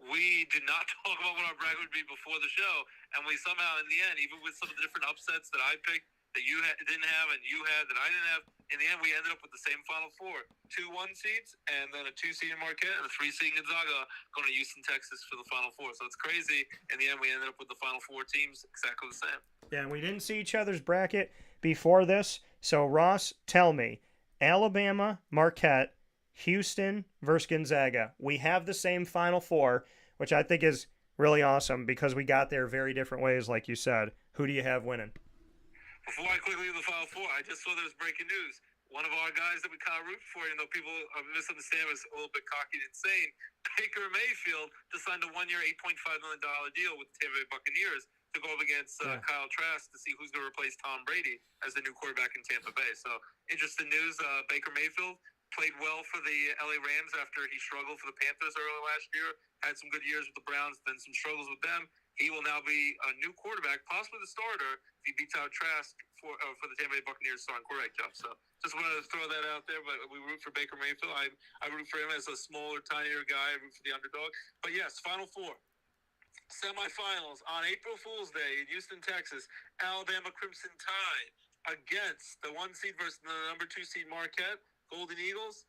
We did not talk about what our bracket would be before the show, and we somehow, in the end, even with some of the different upsets that I picked, that you didn't have and you had that I didn't have, in the end we ended up with the same Final Four. 2 1 seeds and then a 2 seed in Marquette and a 3 seed in Gonzaga going to Houston, Texas for the Final Four. So it's crazy. In the end we ended up with the Final Four teams exactly the same. Yeah, and we didn't see each other's bracket before this. So Ross, tell me, Alabama, Marquette, Houston versus Gonzaga. We have the same Final Four, which I think is really awesome because we got there very different ways, like you said. Who do you have winning? Before I quickly leave the Final Four, I just saw there was breaking news. One of our guys that we kind of root for, even though people misunderstand was a little bit cocky and insane, Baker Mayfield just signed a 1-year, $8.5 million deal with the Tampa Bay Buccaneers to go up against Kyle Trask to see who's going to replace Tom Brady as the new quarterback in Tampa Bay. So interesting news. Baker Mayfield played well for the LA Rams after he struggled for the Panthers early last year, had some good years with the Browns, then some struggles with them. He will now be a new quarterback, possibly the starter, if he beats out Trask for the Tampa Bay Buccaneers starting quarterback job. So just wanted to throw that out there, but we root for Baker Mayfield. I root for him as a smaller, tinier guy. I root for the underdog. But yes, Final Four. Semifinals on April Fool's Day in Houston, Texas. Alabama Crimson Tide against the 1 seed versus the number 2 seed Marquette Golden Eagles.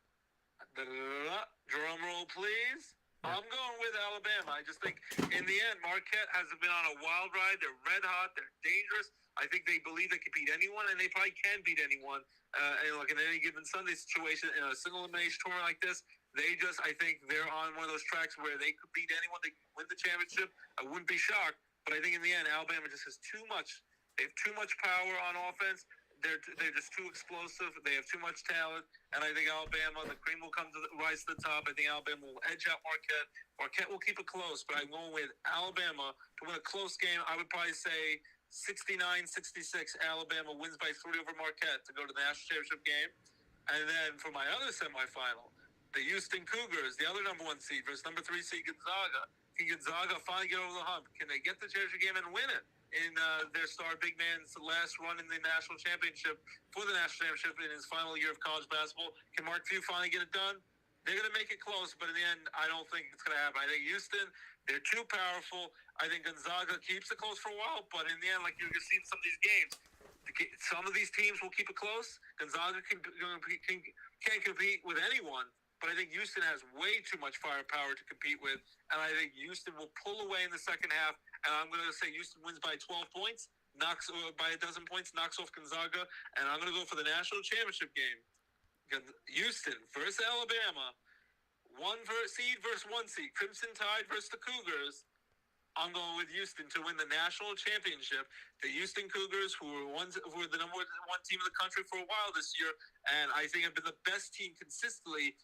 Drum roll, please. I'm going with Alabama. I just think, in the end, Marquette has been on a wild ride. They're red hot. They're dangerous. I think they believe they can beat anyone, and they probably can beat anyone. And like in any given Sunday situation, in a single elimination tournament like this, I think they're on one of those tracks where they could beat anyone. They could win the championship. I wouldn't be shocked. But I think in the end, Alabama just has too much. They have too much power on offense. They're just too explosive. They have too much talent, and I think Alabama, the cream will rise to the top. I think Alabama will edge out Marquette. Marquette will keep it close, but I'm going with Alabama to win a close game. I would probably say 69-66. Alabama wins by 3 over Marquette to go to the national championship game. And then for my other semifinal, the Houston Cougars, the other number 1 seed versus number 3 seed Gonzaga. Can Gonzaga finally get over the hump? Can they get the championship game and win it in their star big man's last run in the national championship in his final year of college basketball. Can Mark Few finally get it done? They're going to make it close, but in the end, I don't think it's going to happen. I think Houston, they're too powerful. I think Gonzaga keeps it close for a while, but in the end, like you're seeing some of these games, some of these teams will keep it close. Gonzaga can't compete with anyone, but I think Houston has way too much firepower to compete with, and I think Houston will pull away in the second half, and I'm going to say Houston wins by 12 points, knocks by a dozen points, knocks off Gonzaga, and I'm going to go for the national championship game. Houston versus Alabama, seed versus 1 seed, Crimson Tide versus the Cougars. I'm going with Houston to win the national championship. The Houston Cougars, who were the number one team in the country for a while this year, and I think have been the best team consistently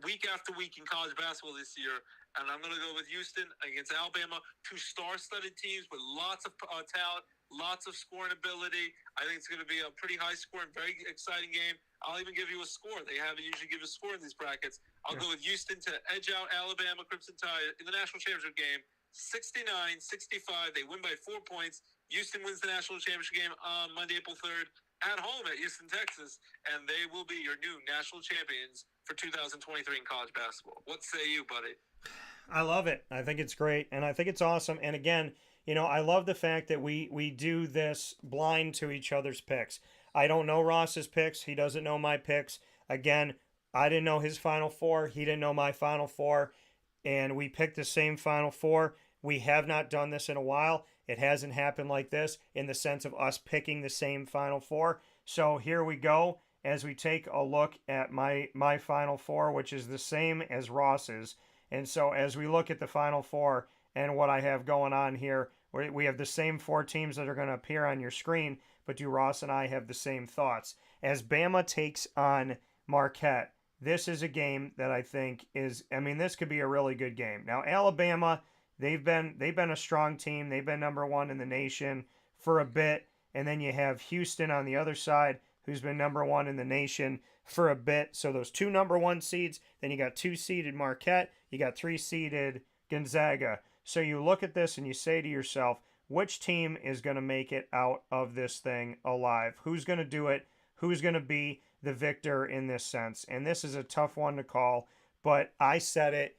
week after week in college basketball this year. And I'm going to go with Houston against Alabama, two star-studded teams with lots of talent, lots of scoring ability. I think it's going to be a pretty high-scoring, very exciting game. I'll even give you a score. They usually give a score in these brackets. I'll go with Houston to edge out Alabama Crimson Tide in the national championship game. 69-65. They win by 4 points. Houston wins the national championship game on Monday, April 3rd at home at Houston, Texas, and they will be your new national champions for 2023 in college basketball. What say you, buddy? I love it. I think it's great, and I think it's awesome. And again, I love the fact that we do this blind to each other's picks. I don't know Ross's picks. He doesn't know my picks. Again, I didn't know his Final Four. He didn't know my Final Four. And we picked the same Final Four. We have not done this in a while. It hasn't happened like this in the sense of us picking the same Final Four. So here we go as we take a look at my Final Four, which is the same as Ross's. And so as we look at the Final Four and what I have going on here, we have the same 4 teams that are going to appear on your screen, but do Ross and I have the same thoughts? As Bama takes on Marquette, this is a game that I think this could be a really good game. Now, Alabama, they've been a strong team. They've been number 1 in the nation for a bit. And then you have Houston on the other side, who's been number 1 in the nation for a bit. So those 2 number 1 seeds, then you got 2-seeded Marquette, you got 3-seeded Gonzaga. So you look at this and you say to yourself, which team is going to make it out of this thing alive? Who's going to do it? Who's going to be the victor in this sense? And this is a tough one to call, but I said it,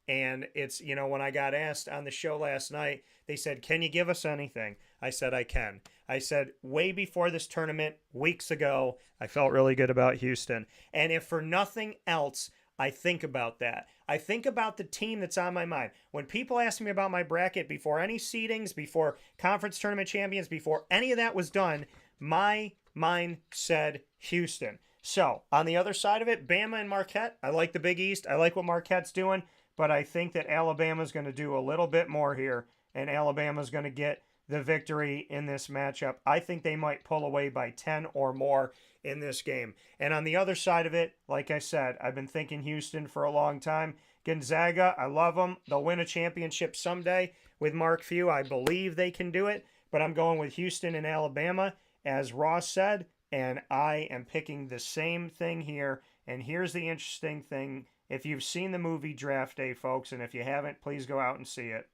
and it's, when I got asked on the show last night, they said, can you give us anything? I said, I can. I said, way before this tournament, weeks ago, I felt really good about Houston. And if for nothing else, I think about that. I think about the team that's on my mind. When people ask me about my bracket before any seedings, before conference tournament champions, before any of that was done, my mind said Houston. So, on the other side of it, Bama and Marquette. I like the Big East. I like what Marquette's doing, but I think that Alabama's going to do a little bit more here, and Alabama's going to get the victory in this matchup. I think they might pull away by 10 or more in this game. And on the other side of it, like I said, I've been thinking Houston for a long time. Gonzaga, I love them. They'll win a championship someday with Mark Few. I believe they can do it, but I'm going with Houston and Alabama, as Ross said, and I am picking the same thing here. And here's the interesting thing. If you've seen the movie Draft Day, folks, and if you haven't, please go out and see it.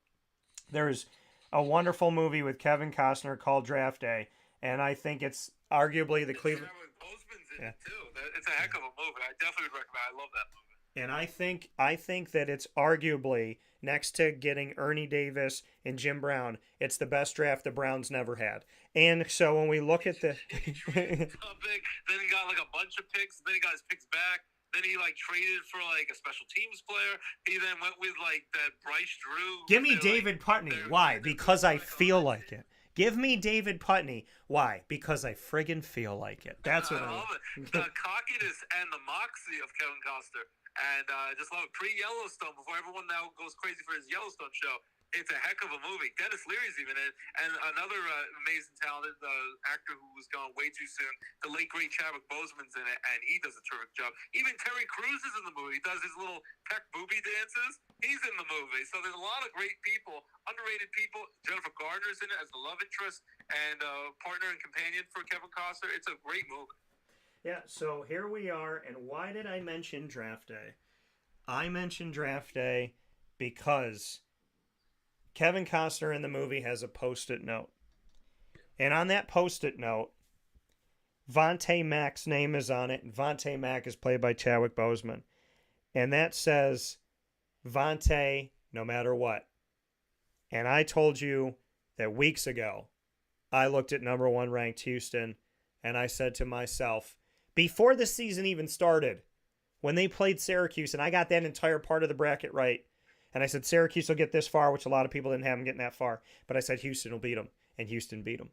There's a wonderful movie with Kevin Costner called Draft Day, and I think it's arguably the Cleveland. Bozeman's in it too. It's a heck of a movie. I definitely would recommend. I love that movie. And I think that it's arguably, next to getting Ernie Davis and Jim Brown, it's the best draft the Browns never had. And so when we look at the then he got like a bunch of picks. Then he got his picks back. Then he traded for a special teams player. He then went with that Bryce Drew. Give me David Putney. Why? Because I feel like it. Give me David Putney. Why? Because I friggin' feel like it. That's what I love it. The cockiness and the moxie of Kevin Costner. And I just love it. Pre-Yellowstone, before everyone now goes crazy for his Yellowstone show, it's a heck of a movie. Dennis Leary's even in it. And another amazing talented actor who was gone way too soon, the late, great Chadwick Boseman's in it, and he does a terrific job. Even Terry Crews is in the movie. He does his little peck booby dances. He's in the movie. So there's a lot of great people, underrated people. Jennifer Garner's in it as the love interest and partner and companion for Kevin Costner. It's a great movie. Yeah, so here we are, and why did I mention Draft Day? I mentioned Draft Day because Kevin Costner in the movie has a Post-it note. And on that Post-it note, Vontae Mack's name is on it, and Vontae Mack is played by Chadwick Boseman. And that says, Vontae, no matter what. And I told you that weeks ago, I looked at number 1 ranked Houston, and I said to myself, before the season even started, when they played Syracuse, and I got that entire part of the bracket right, and I said Syracuse will get this far, which a lot of people didn't have them getting that far, but I said Houston will beat them, and Houston beat them.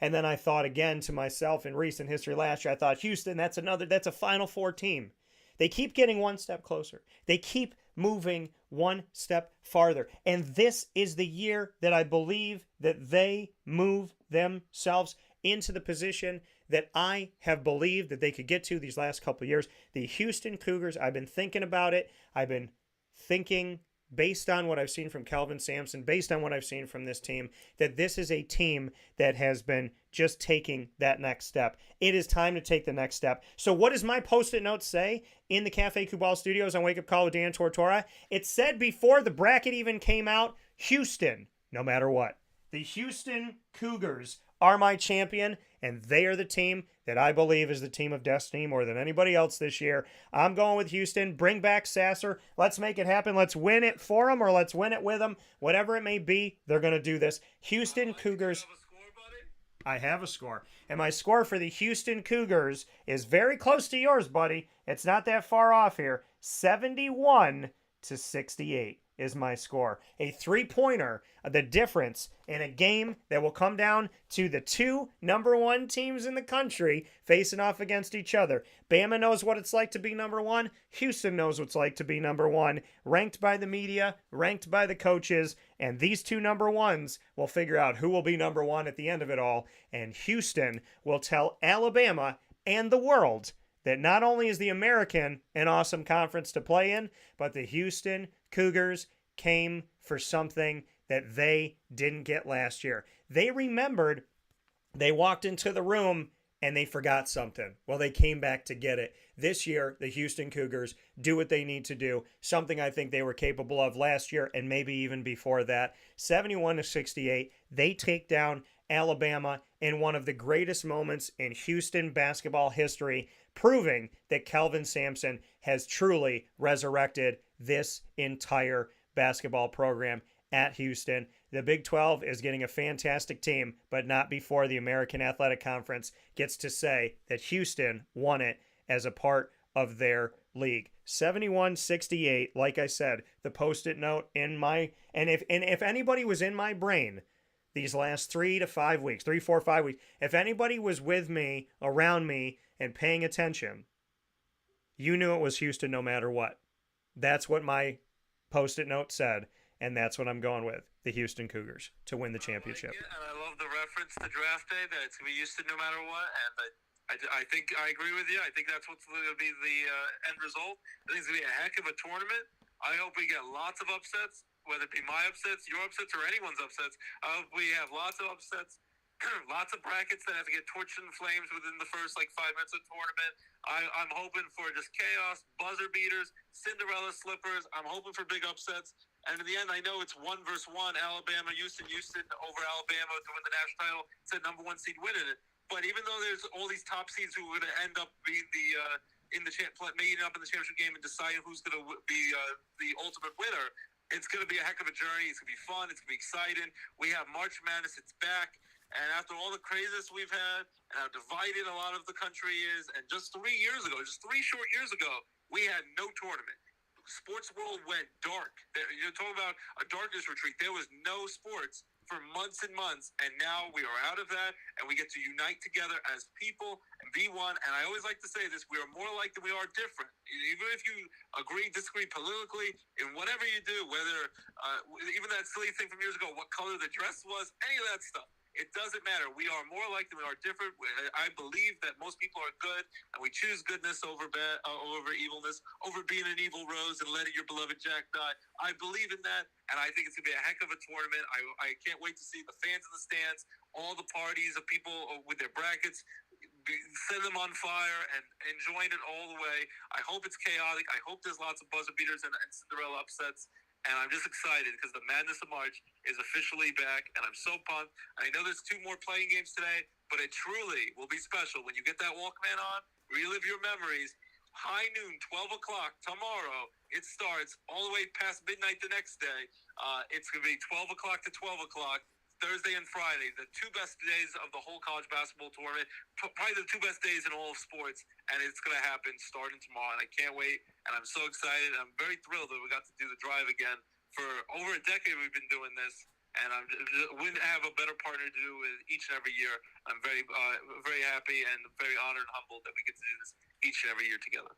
And then I thought again to myself in recent history last year, I thought, Houston, that's a Final Four team. They keep getting one step closer. They keep moving one step farther. And this is the year that I believe that they move themselves into the position that I have believed that they could get to these last couple of years. The Houston Cougars, I've been thinking about it. I've been thinking, based on what I've seen from Kelvin Sampson, based on what I've seen from this team, that this is a team that has been just taking that next step. It is time to take the next step. So what does my Post-it note say in the Cafe Kubal Studios on Wake Up Call with Dan Tortora? It said before the bracket even came out, Houston, no matter what. The Houston Cougars are my champion, and they are the team that I believe is the team of destiny more than anybody else this year. I'm going with Houston. Bring back Sasser. Let's make it happen. Let's win it for them, or let's win it with them. Whatever it may be, they're going to do this. Houston Cougars. I have a score. And my score for the Houston Cougars is very close to yours, buddy. It's not that far off here. 71-68 is my score. A 3-pointer, the difference in a game that will come down to the 2 number 1 teams in the country facing off against each other. Bama knows what it's like to be number 1. Houston knows what it's like to be number 1. Ranked by the media, ranked by the coaches, and these 2 number 1s will figure out who will be number 1 at the end of it all. And Houston will tell Alabama and the world that not only is the American an awesome conference to play in, but the Houston Cougars came for something that they didn't get last year. They remembered, they walked into the room and they forgot something. Well, they came back to get it. This year, the Houston Cougars do what they need to do, something I think they were capable of last year and maybe even before that. 71-68, they take down Alabama in one of the greatest moments in Houston basketball history, proving that Kelvin Sampson has truly resurrected this entire basketball program at Houston. The Big 12 is getting a fantastic team, but not before the American Athletic Conference gets to say that Houston won it as a part of their league. 71-68, like I said, the Post-it note in my, and if anybody was in my brain these last 3 to 5 weeks, 3, 4, 5 weeks, if anybody was with me, around me, and paying attention, you knew it was Houston no matter what. That's what my Post-it note said, and that's what I'm going with, the Houston Cougars, to win the championship. And I love the reference to draft day, that it's going to be Houston no matter what, and I think I agree with you. I think that's what's going to be the end result. I think it's going to be a heck of a tournament. I hope we get lots of upsets, whether it be my upsets, your upsets, or anyone's upsets. I hope we have lots of upsets, lots of brackets that have to get torched in flames within the first 5 minutes of the tournament. I'm hoping for just chaos, buzzer beaters, Cinderella slippers. I'm hoping for big upsets. And in the end, I know it's 1 versus 1, Alabama, Houston over Alabama to win the national title. It's a number 1 seed winning it. But even though there's all these top seeds who are going to end up being meeting up in the championship game and deciding who's going to be the ultimate winner, it's going to be a heck of a journey. It's going to be fun. It's going to be exciting. We have March Madness. It's back. And after all the craziness we've had and how divided a lot of the country is, and just 3 years ago, just 3 short years ago, we had no tournament. Sports world went dark. You're talking about a darkness retreat. There was no sports for months and months, and now we are out of that, and we get to unite together as people and be one. And I always like to say this: we are more alike than we are different. Even if you agree, disagree politically, in whatever you do, whether even that silly thing from years ago, what color the dress was, any of that stuff. It doesn't matter. We are more alike than we are different. I believe that most people are good, and we choose goodness over over evilness, over being an evil rose and letting your beloved Jack die. I believe in that, and I think it's going to be a heck of a tournament. I can't wait to see the fans in the stands, all the parties of people with their brackets, send them on fire and enjoying it all the way. I hope it's chaotic. I hope there's lots of buzzer beaters and Cinderella upsets. And I'm just excited because the Madness of March is officially back, and I'm so pumped. I know there's 2 more playing games today, but it truly will be special when you get that Walkman on, relive your memories. High noon, 12 o'clock tomorrow. It starts all the way past midnight the next day. It's going to be 12 o'clock to 12 o'clock, Thursday and Friday, the 2 best days of the whole college basketball tournament, probably the 2 best days in all of sports, and it's going to happen starting tomorrow, and I can't wait, and I'm so excited. I'm very thrilled that we got to do the drive again. For over a decade we've been doing this, and we wouldn't have a better partner to do with each and every year. I'm very happy and very honored and humbled that we get to do this each and every year together.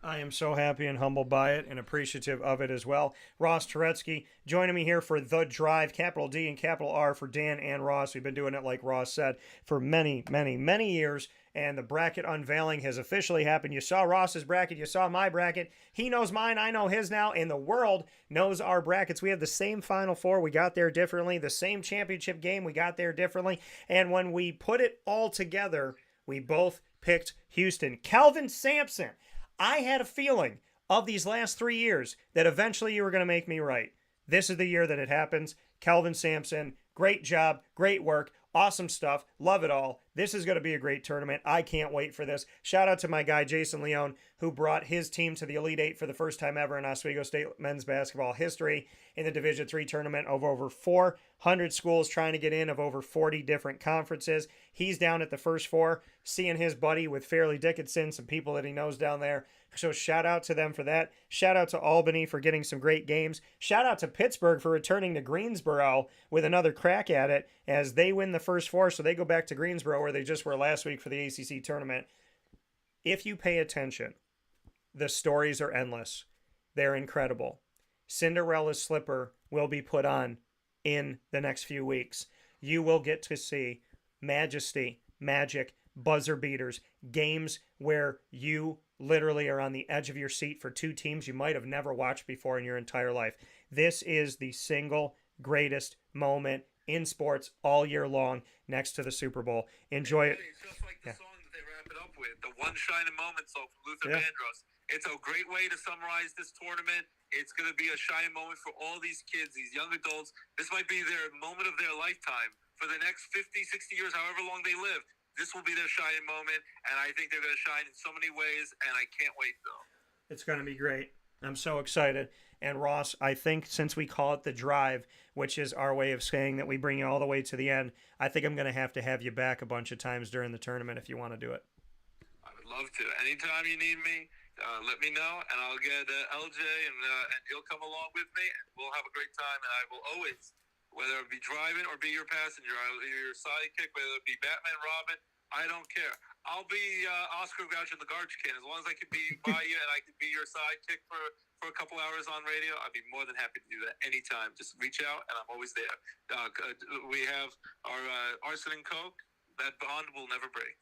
I am so happy and humbled by it and appreciative of it as well. Ross Turetsky joining me here for The Drive, capital D and capital R for Dan and Ross. We've been doing it, like Ross said, for many, many, many years, and the bracket unveiling has officially happened. You saw Ross's bracket. You saw my bracket. He knows mine. I know his now, and the world knows our brackets. We have the same Final Four. We got there differently. The same championship game. We got there differently. And when we put it all together, we both picked Houston. Kelvin Sampson. I had a feeling of these last 3 years that eventually you were going to make me right. This is the year that it happens. Kelvin Sampson, great job, great work, awesome stuff, love it all. This is going to be a great tournament. I can't wait for this. Shout out to my guy, Jason Leone, who brought his team to the Elite Eight for the first time ever in Oswego State men's basketball history in the Division III tournament of over 400 schools trying to get in of over 40 different conferences. He's down at the first 4, seeing his buddy with Fairleigh Dickinson, some people that he knows down there. So shout out to them for that. Shout out to Albany for getting some great games. Shout out to Pittsburgh for returning to Greensboro with another crack at it as they win the first 4. So they go back to Greensboro where they just were last week for the ACC tournament. If you pay attention, the stories are endless. They're incredible. Cinderella's slipper will be put on in the next few weeks. You will get to see majesty, magic, buzzer beaters, games where you literally are on the edge of your seat for 2 teams you might have never watched before in your entire life. This is the single greatest moment in sports all year long next to the Super Bowl. Enjoy it. It's just like the song that they wrap it up with, the One Shining Moment song from Luther Vandross. It's a great way to summarize this tournament. It's going to be a shining moment for all these kids, these young adults. This might be their moment of their lifetime for the next 50, 60 years, however long they live. This will be their shining moment, and I think they're going to shine in so many ways, and I can't wait, though. It's going to be great. I'm so excited. And Ross, I think since we call it The Drive, which is our way of saying that we bring you all the way to the end, I think I'm going to have you back a bunch of times during the tournament if you want to do it. I would love to. Anytime you need me, let me know, and I'll get LJ, and he'll come along with me, and we'll have a great time, and I will always, whether it be driving or be your passenger, I'll be your sidekick, whether it be Batman, Robin, I don't care. I'll be Oscar Grouch in the garbage can. As long as I can be by you and I can be your sidekick for a couple hours on radio, I'd be more than happy to do that anytime. Just reach out, and I'm always there. We have our arson and coke. That bond will never break.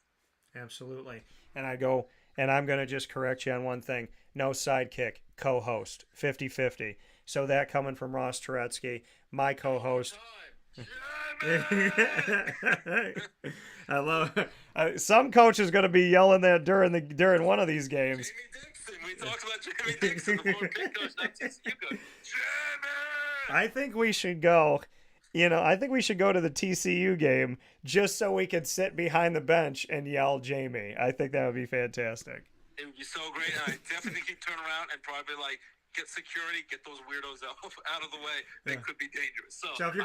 Absolutely. And I'm going to just correct you on one thing. No sidekick, co-host, 50-50. So that coming from Ross Turetsky, my co-host. I love some coach is going to be yelling that during one of these games. Jamie Dixon. We talked about Jamie Dixon before. Coach, not TCU coach. Jamie! I think we should go. I think we should go to the TCU game just so we could sit behind the bench and yell Jamie. I think that would be fantastic. It would be so great. And I definitely keep turning around and probably get security, get those weirdos out of the way. They could be dangerous. So if you're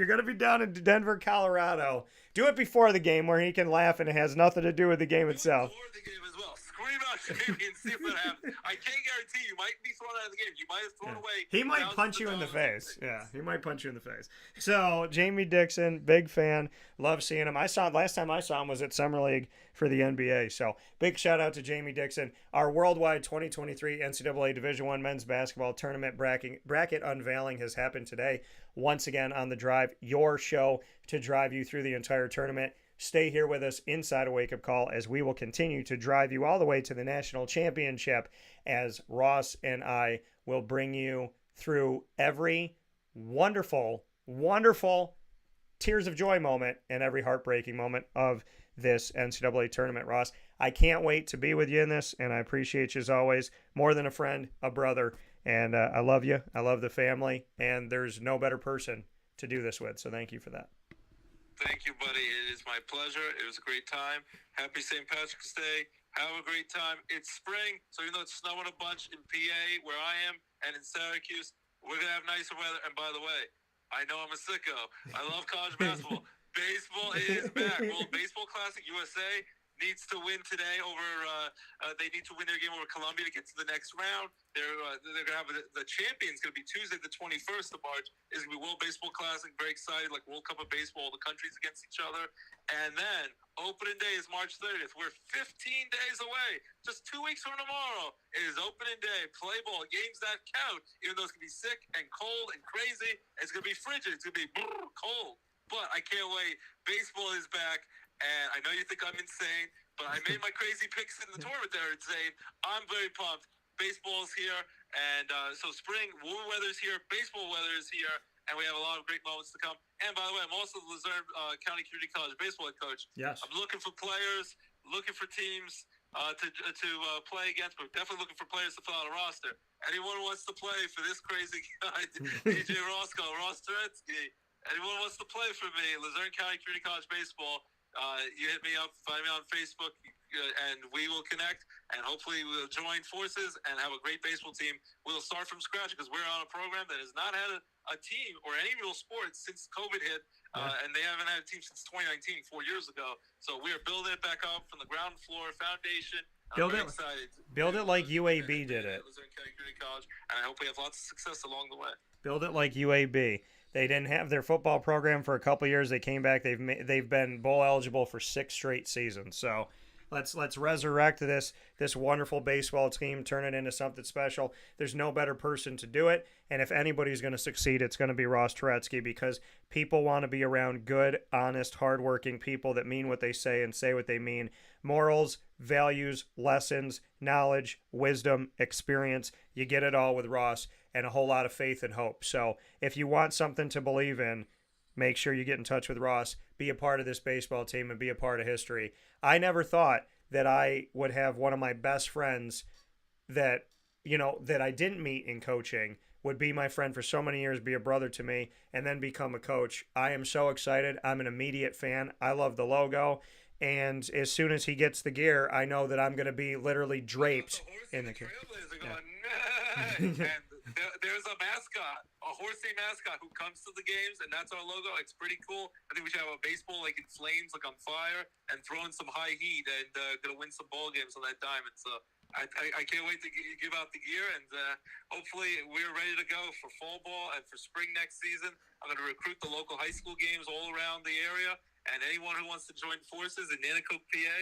going to be down in Denver, Colorado, do it before the game where he can laugh and it has nothing to do with the game itself. Before the game as well. Scream out Jamie and see what happens. I can't guarantee you might be thrown out of the game. You might have thrown away. He might punch you in the face. Yeah, he might punch you in the face. So Jamie Dixon, big fan, love seeing him. Last time I saw him was at Summer League for the NBA. So big shout out to Jamie Dixon. Our worldwide 2023 NCAA Division I men's basketball tournament bracket unveiling has happened today. Once again on The Drive, your show to drive you through the entire tournament. Stay here with us inside a wake-up call as we will continue to drive you all the way to the national championship as Ross and I will bring you through every wonderful, wonderful tears of joy moment and every heartbreaking moment of this NCAA tournament. Ross, I can't wait to be with you in this, and I appreciate you as always. More than a friend, a brother, and I love you. I love the family, and there's no better person to do this with, so thank you for that. Thank you, buddy. It is my pleasure. It was a great time. Happy St. Patrick's Day. Have a great time. It's spring, so even though it's snowing a bunch in PA where I am and in Syracuse, we're going to have nicer weather. And by the way, I know I'm a sicko. I love college basketball. Baseball is back. Well, Baseball Classic USA needs to win today over. They need to win their game over Columbia to get to the next round. They're going to have the champions. Going to be Tuesday, the 21st of March. Is going to be World Baseball Classic. Very excited, like World Cup of Baseball. All the countries against each other, and then opening day is March 30th. We're 15 days away. Just 2 weeks from tomorrow is opening day. Play ball, games that count. Even though it's going to be sick and cold and crazy, it's going to be frigid. It's going to be cold. But I can't wait. Baseball is back. And I know you think I'm insane, but I made my crazy picks in the tournament that are insane. I'm very pumped. Baseball's here, and so spring, warm weather's here, baseball weather is here, and we have a lot of great moments to come. And by the way, I'm also the Luzerne County Community College baseball head coach. Yes. I'm looking for players, looking for teams to play against, but definitely looking for players to fill out a roster. Anyone who wants to play for this crazy guy, DJ Roscoe, Ross Turetsky, anyone who wants to play for me, Luzerne County Community College baseball, you hit me up, find me on Facebook, and we will connect, and hopefully we'll join forces and have a great baseball team. We'll start from scratch because we're on a program that has not had a team or any real sports since COVID hit, and they haven't had a team since 2019, 4 years ago. So we are building it back up from the ground floor foundation. Build it like UAB did it. Luzerne County Community College, and I hope we have lots of success along the way. Build it like UAB. They didn't have their football program for a couple of years. They came back. They've been bowl eligible for 6 straight seasons. So let's resurrect this wonderful baseball team, turn it into something special. There's no better person to do it. And if anybody's going to succeed, it's going to be Ross Turetsky, because people want to be around good, honest, hardworking people that mean what they say and say what they mean. Morals, values, lessons, knowledge, wisdom, experience. You get it all with Ross, and a whole lot of faith and hope. So if you want something to believe in, make sure you get in touch with Ross, be a part of this baseball team, and be a part of history. I never thought that I would have one of my best friends that I didn't meet in coaching would be my friend for so many years, be a brother to me, and then become a coach. I am so excited. I'm an immediate fan. I love the logo. And as soon as he gets the gear, I know that I'm going to be literally draped in the gear. And there's a mascot, a horsey mascot who comes to the games, and that's our logo. It's pretty cool. I think we should have a baseball like in flames, like on fire, and throwing some high heat, and gonna win some ball games on that diamond. So I can't wait to give out the gear, and hopefully we're ready to go for fall ball and for spring next season. I'm going to recruit the local high school games all around the area, and anyone who wants to join forces in Nanticoke, PA,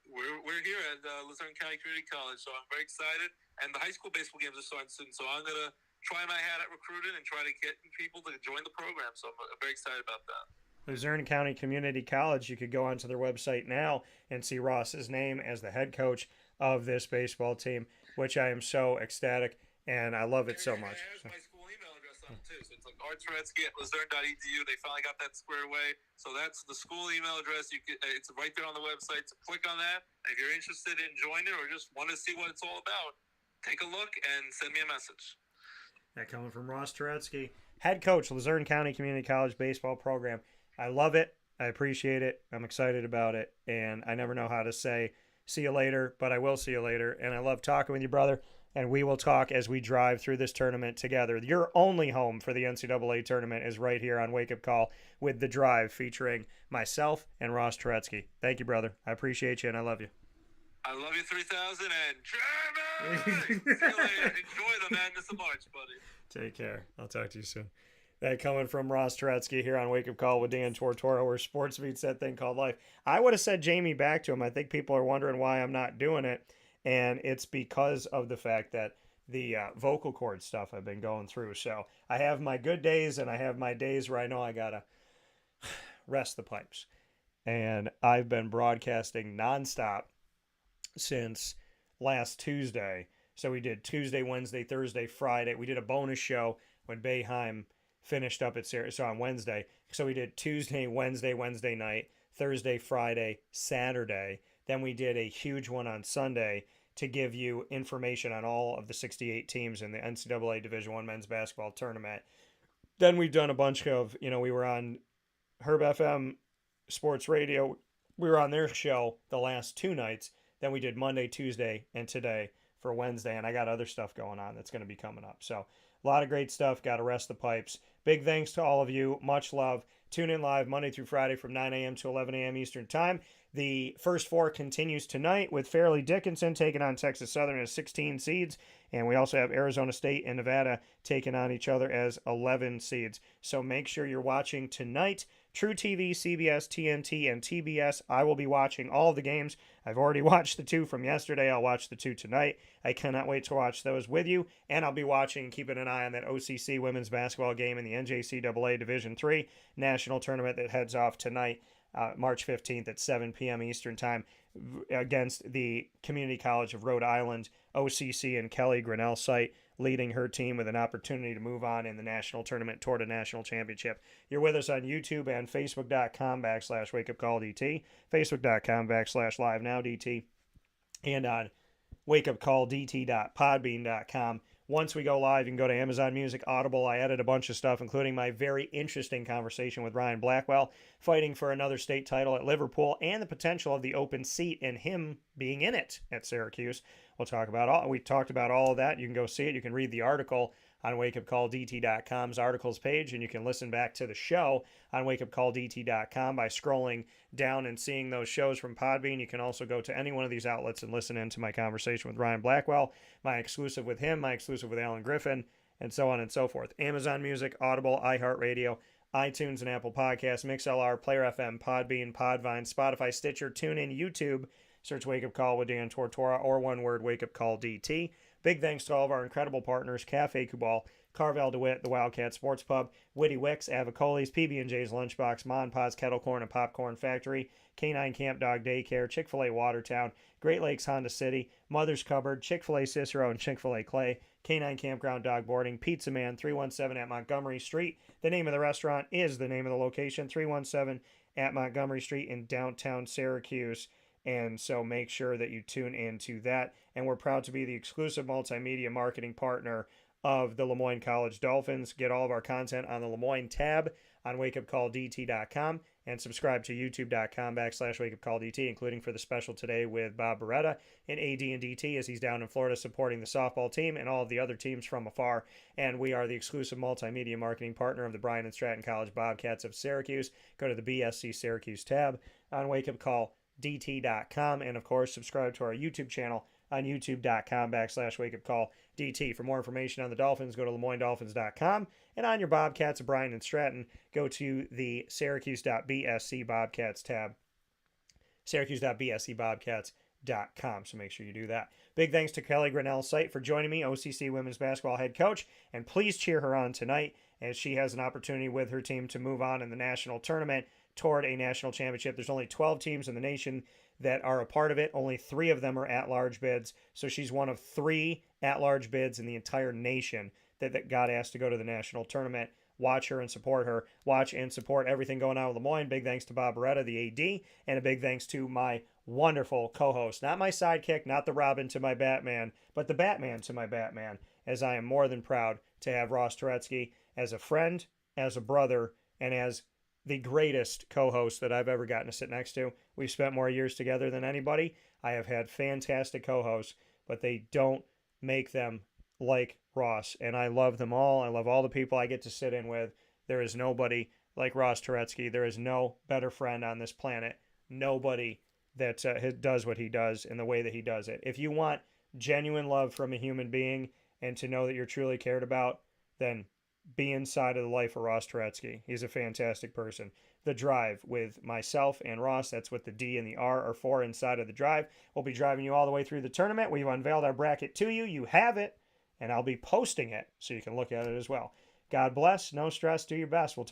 we're here at Luzerne County Community College, so I'm very excited. And the high school baseball games are starting soon, so I'm going to try my hat at recruiting and try to get people to join the program, so I'm very excited about that. Luzerne County Community College, you could go onto their website now and see Ross's name as the head coach of this baseball team, which I am so ecstatic, and I love it so much. There's my school email address on it too, so it's like rturetsky@luzerne.edu. They finally got that squared away, so that's the school email address. It's right there on the website, so click on that. If you're interested in joining or just want to see what it's all about, take a look and send me a message. That coming from Ross Turetsky, head coach, Luzerne County Community College baseball program. I love it. I appreciate it. I'm excited about it. And I never know how to say see you later, but I will see you later. And I love talking with you, brother. And we will talk as we drive through this tournament together. Your only home for the NCAA tournament is right here on Wake Up Call with The Drive, featuring myself and Ross Turetsky. Thank you, brother. I appreciate you, and I love you. I love you 3000, and Jeremy! See you later. Enjoy the madness of March, buddy. Take care. I'll talk to you soon. That coming from Ross Turetsky here on Wake Up Call with Dan Tortora, where sports meets that thing called life. I would have said Jamie back to him. I think people are wondering why I'm not doing it, and it's because of the fact that the vocal cord stuff I've been going through. So I have my good days, and I have my days where I know I got to rest the pipes. And I've been broadcasting nonstop since last Tuesday. So we did Tuesday, Wednesday, Thursday, Friday. We did a bonus show when Bayheim finished up at Syracuse on Wednesday. So we did Tuesday, Wednesday night, Thursday, Friday, Saturday. Then we did a huge one on Sunday to give you information on all of the 68 teams in the NCAA Division I men's basketball tournament. Then we've done a bunch of, we were on Herb FM Sports Radio. We were on their show the last 2 nights. Then we did Monday, Tuesday, and today for Wednesday. And I got other stuff going on that's going to be coming up. So a lot of great stuff. Got to rest the pipes. Big thanks to all of you. Much love. Tune in live Monday through Friday from 9 a.m. to 11 a.m. Eastern Time. The first 4 continues tonight with Fairleigh Dickinson taking on Texas Southern as 16 seeds. And we also have Arizona State and Nevada taking on each other as 11 seeds. So make sure you're watching tonight. True TV, CBS, TNT, and TBS. I will be watching all of the games. I've already watched the 2 from yesterday. I'll watch the 2 tonight. I cannot wait to watch those with you. And I'll be watching and keeping an eye on that OCC women's basketball game in the NJCAA Division III National Tournament that heads off tonight, March 15th at 7 p.m. Eastern Time against the Community College of Rhode Island, OCC, and Kelly Grinnell-Seibt leading her team with an opportunity to move on in the national tournament toward a national championship. You're with us on YouTube and Facebook.com/WakeUpCallDT, Facebook.com/LiveNowDT, and on WakeUpCallDT.podbean.com. Once we go live, you can go to Amazon Music, Audible. I added a bunch of stuff, including my very interesting conversation with Ryan Blackwell, fighting for another state title at Liverpool, and the potential of the open seat and him being in it at Syracuse. We talked about all of that. You can go see it. You can read the article on WakeUpCallDT.com's articles page, and you can listen back to the show on WakeUpCallDT.com by scrolling down and seeing those shows from Podbean. You can also go to any one of these outlets and listen into my conversation with Ryan Blackwell, my exclusive with him, my exclusive with Alan Griffin, and so on and so forth. Amazon Music, Audible, iHeartRadio, iTunes and Apple Podcasts, MixLR, Player FM, Podbean, Podvine, Spotify, Stitcher, TuneIn, YouTube. Search Wake Up Call with Dan Tortora, or one word, Wake Up Call DT. Big thanks to all of our incredible partners, Cafe Kubal, Carvel DeWitt, the Wildcat Sports Pub, Witty Wicks, Avicoli's, PB&J's Lunchbox, Mon Pod's Kettle Corn and Popcorn Factory, Canine Camp Dog Daycare, Chick-fil-A Watertown, Great Lakes Honda City, Mother's Cupboard, Chick-fil-A Cicero and Chick-fil-A Clay, Canine Campground Dog Boarding, Pizza Man, 317 at Montgomery Street. The name of the restaurant is the name of the location, 317 at Montgomery Street in downtown Syracuse. And so make sure that you tune into that. And we're proud to be the exclusive multimedia marketing partner of the Moyne College Dolphins. Get all of our content on the Lemoyne tab on wakeupcalldt.com and subscribe to youtube.com/wakeupcalldt, including for the special today with Bob Beretta and AD&DT as he's down in Florida supporting the softball team and all of the other teams from afar. And we are the exclusive multimedia marketing partner of the Bryan and Stratton College Bobcats of Syracuse. Go to the BSC Syracuse tab on wakeupcalldt.com, and of course subscribe to our YouTube channel on youtube.com/wakeupcalldt. For more information on the Dolphins, go to LeMoyneDolphins.com, and on your Bobcats of Bryan and Stratton, go to the Syracuse.BSC Bobcats tab, Syracuse.BSCBobcats.com. So make sure you do that. Big thanks to Kelly Grinnell-Seibt for joining me, OCC women's basketball head coach, and please cheer her on tonight as she has an opportunity with her team to move on in the national tournament toward a national championship. There's only 12 teams in the nation that are a part of it. Only 3 of them are at-large bids. So she's one of 3 at-large bids in the entire nation that got asked to go to the national tournament. Watch her and support her. Watch and support everything going on with Lemoyne. Big thanks to Bob Beretta, the AD, and a big thanks to my wonderful co-host. Not my sidekick, not the Robin to my Batman, but the Batman to my Batman, as I am more than proud to have Ross Turetsky as a friend, as a brother, and as the greatest co-host that I've ever gotten to sit next to. We've spent more years together than anybody. I have had fantastic co-hosts, but they don't make them like Ross, and I love them all. I love all the people I get to sit in with. There is nobody like Ross Turetsky. There is no better friend on this planet. Nobody that does what he does in the way that he does it. If you want genuine love from a human being and to know that you're truly cared about, then be inside of the life of Ross Turetsky. He's a fantastic person. The Drive with myself and Ross, that's what the D and the R are for inside of The Drive. We'll be driving you all the way through the tournament. We've unveiled our bracket to you. You have it, and I'll be posting it so you can look at it as well. God bless. No stress. Do your best. We'll talk.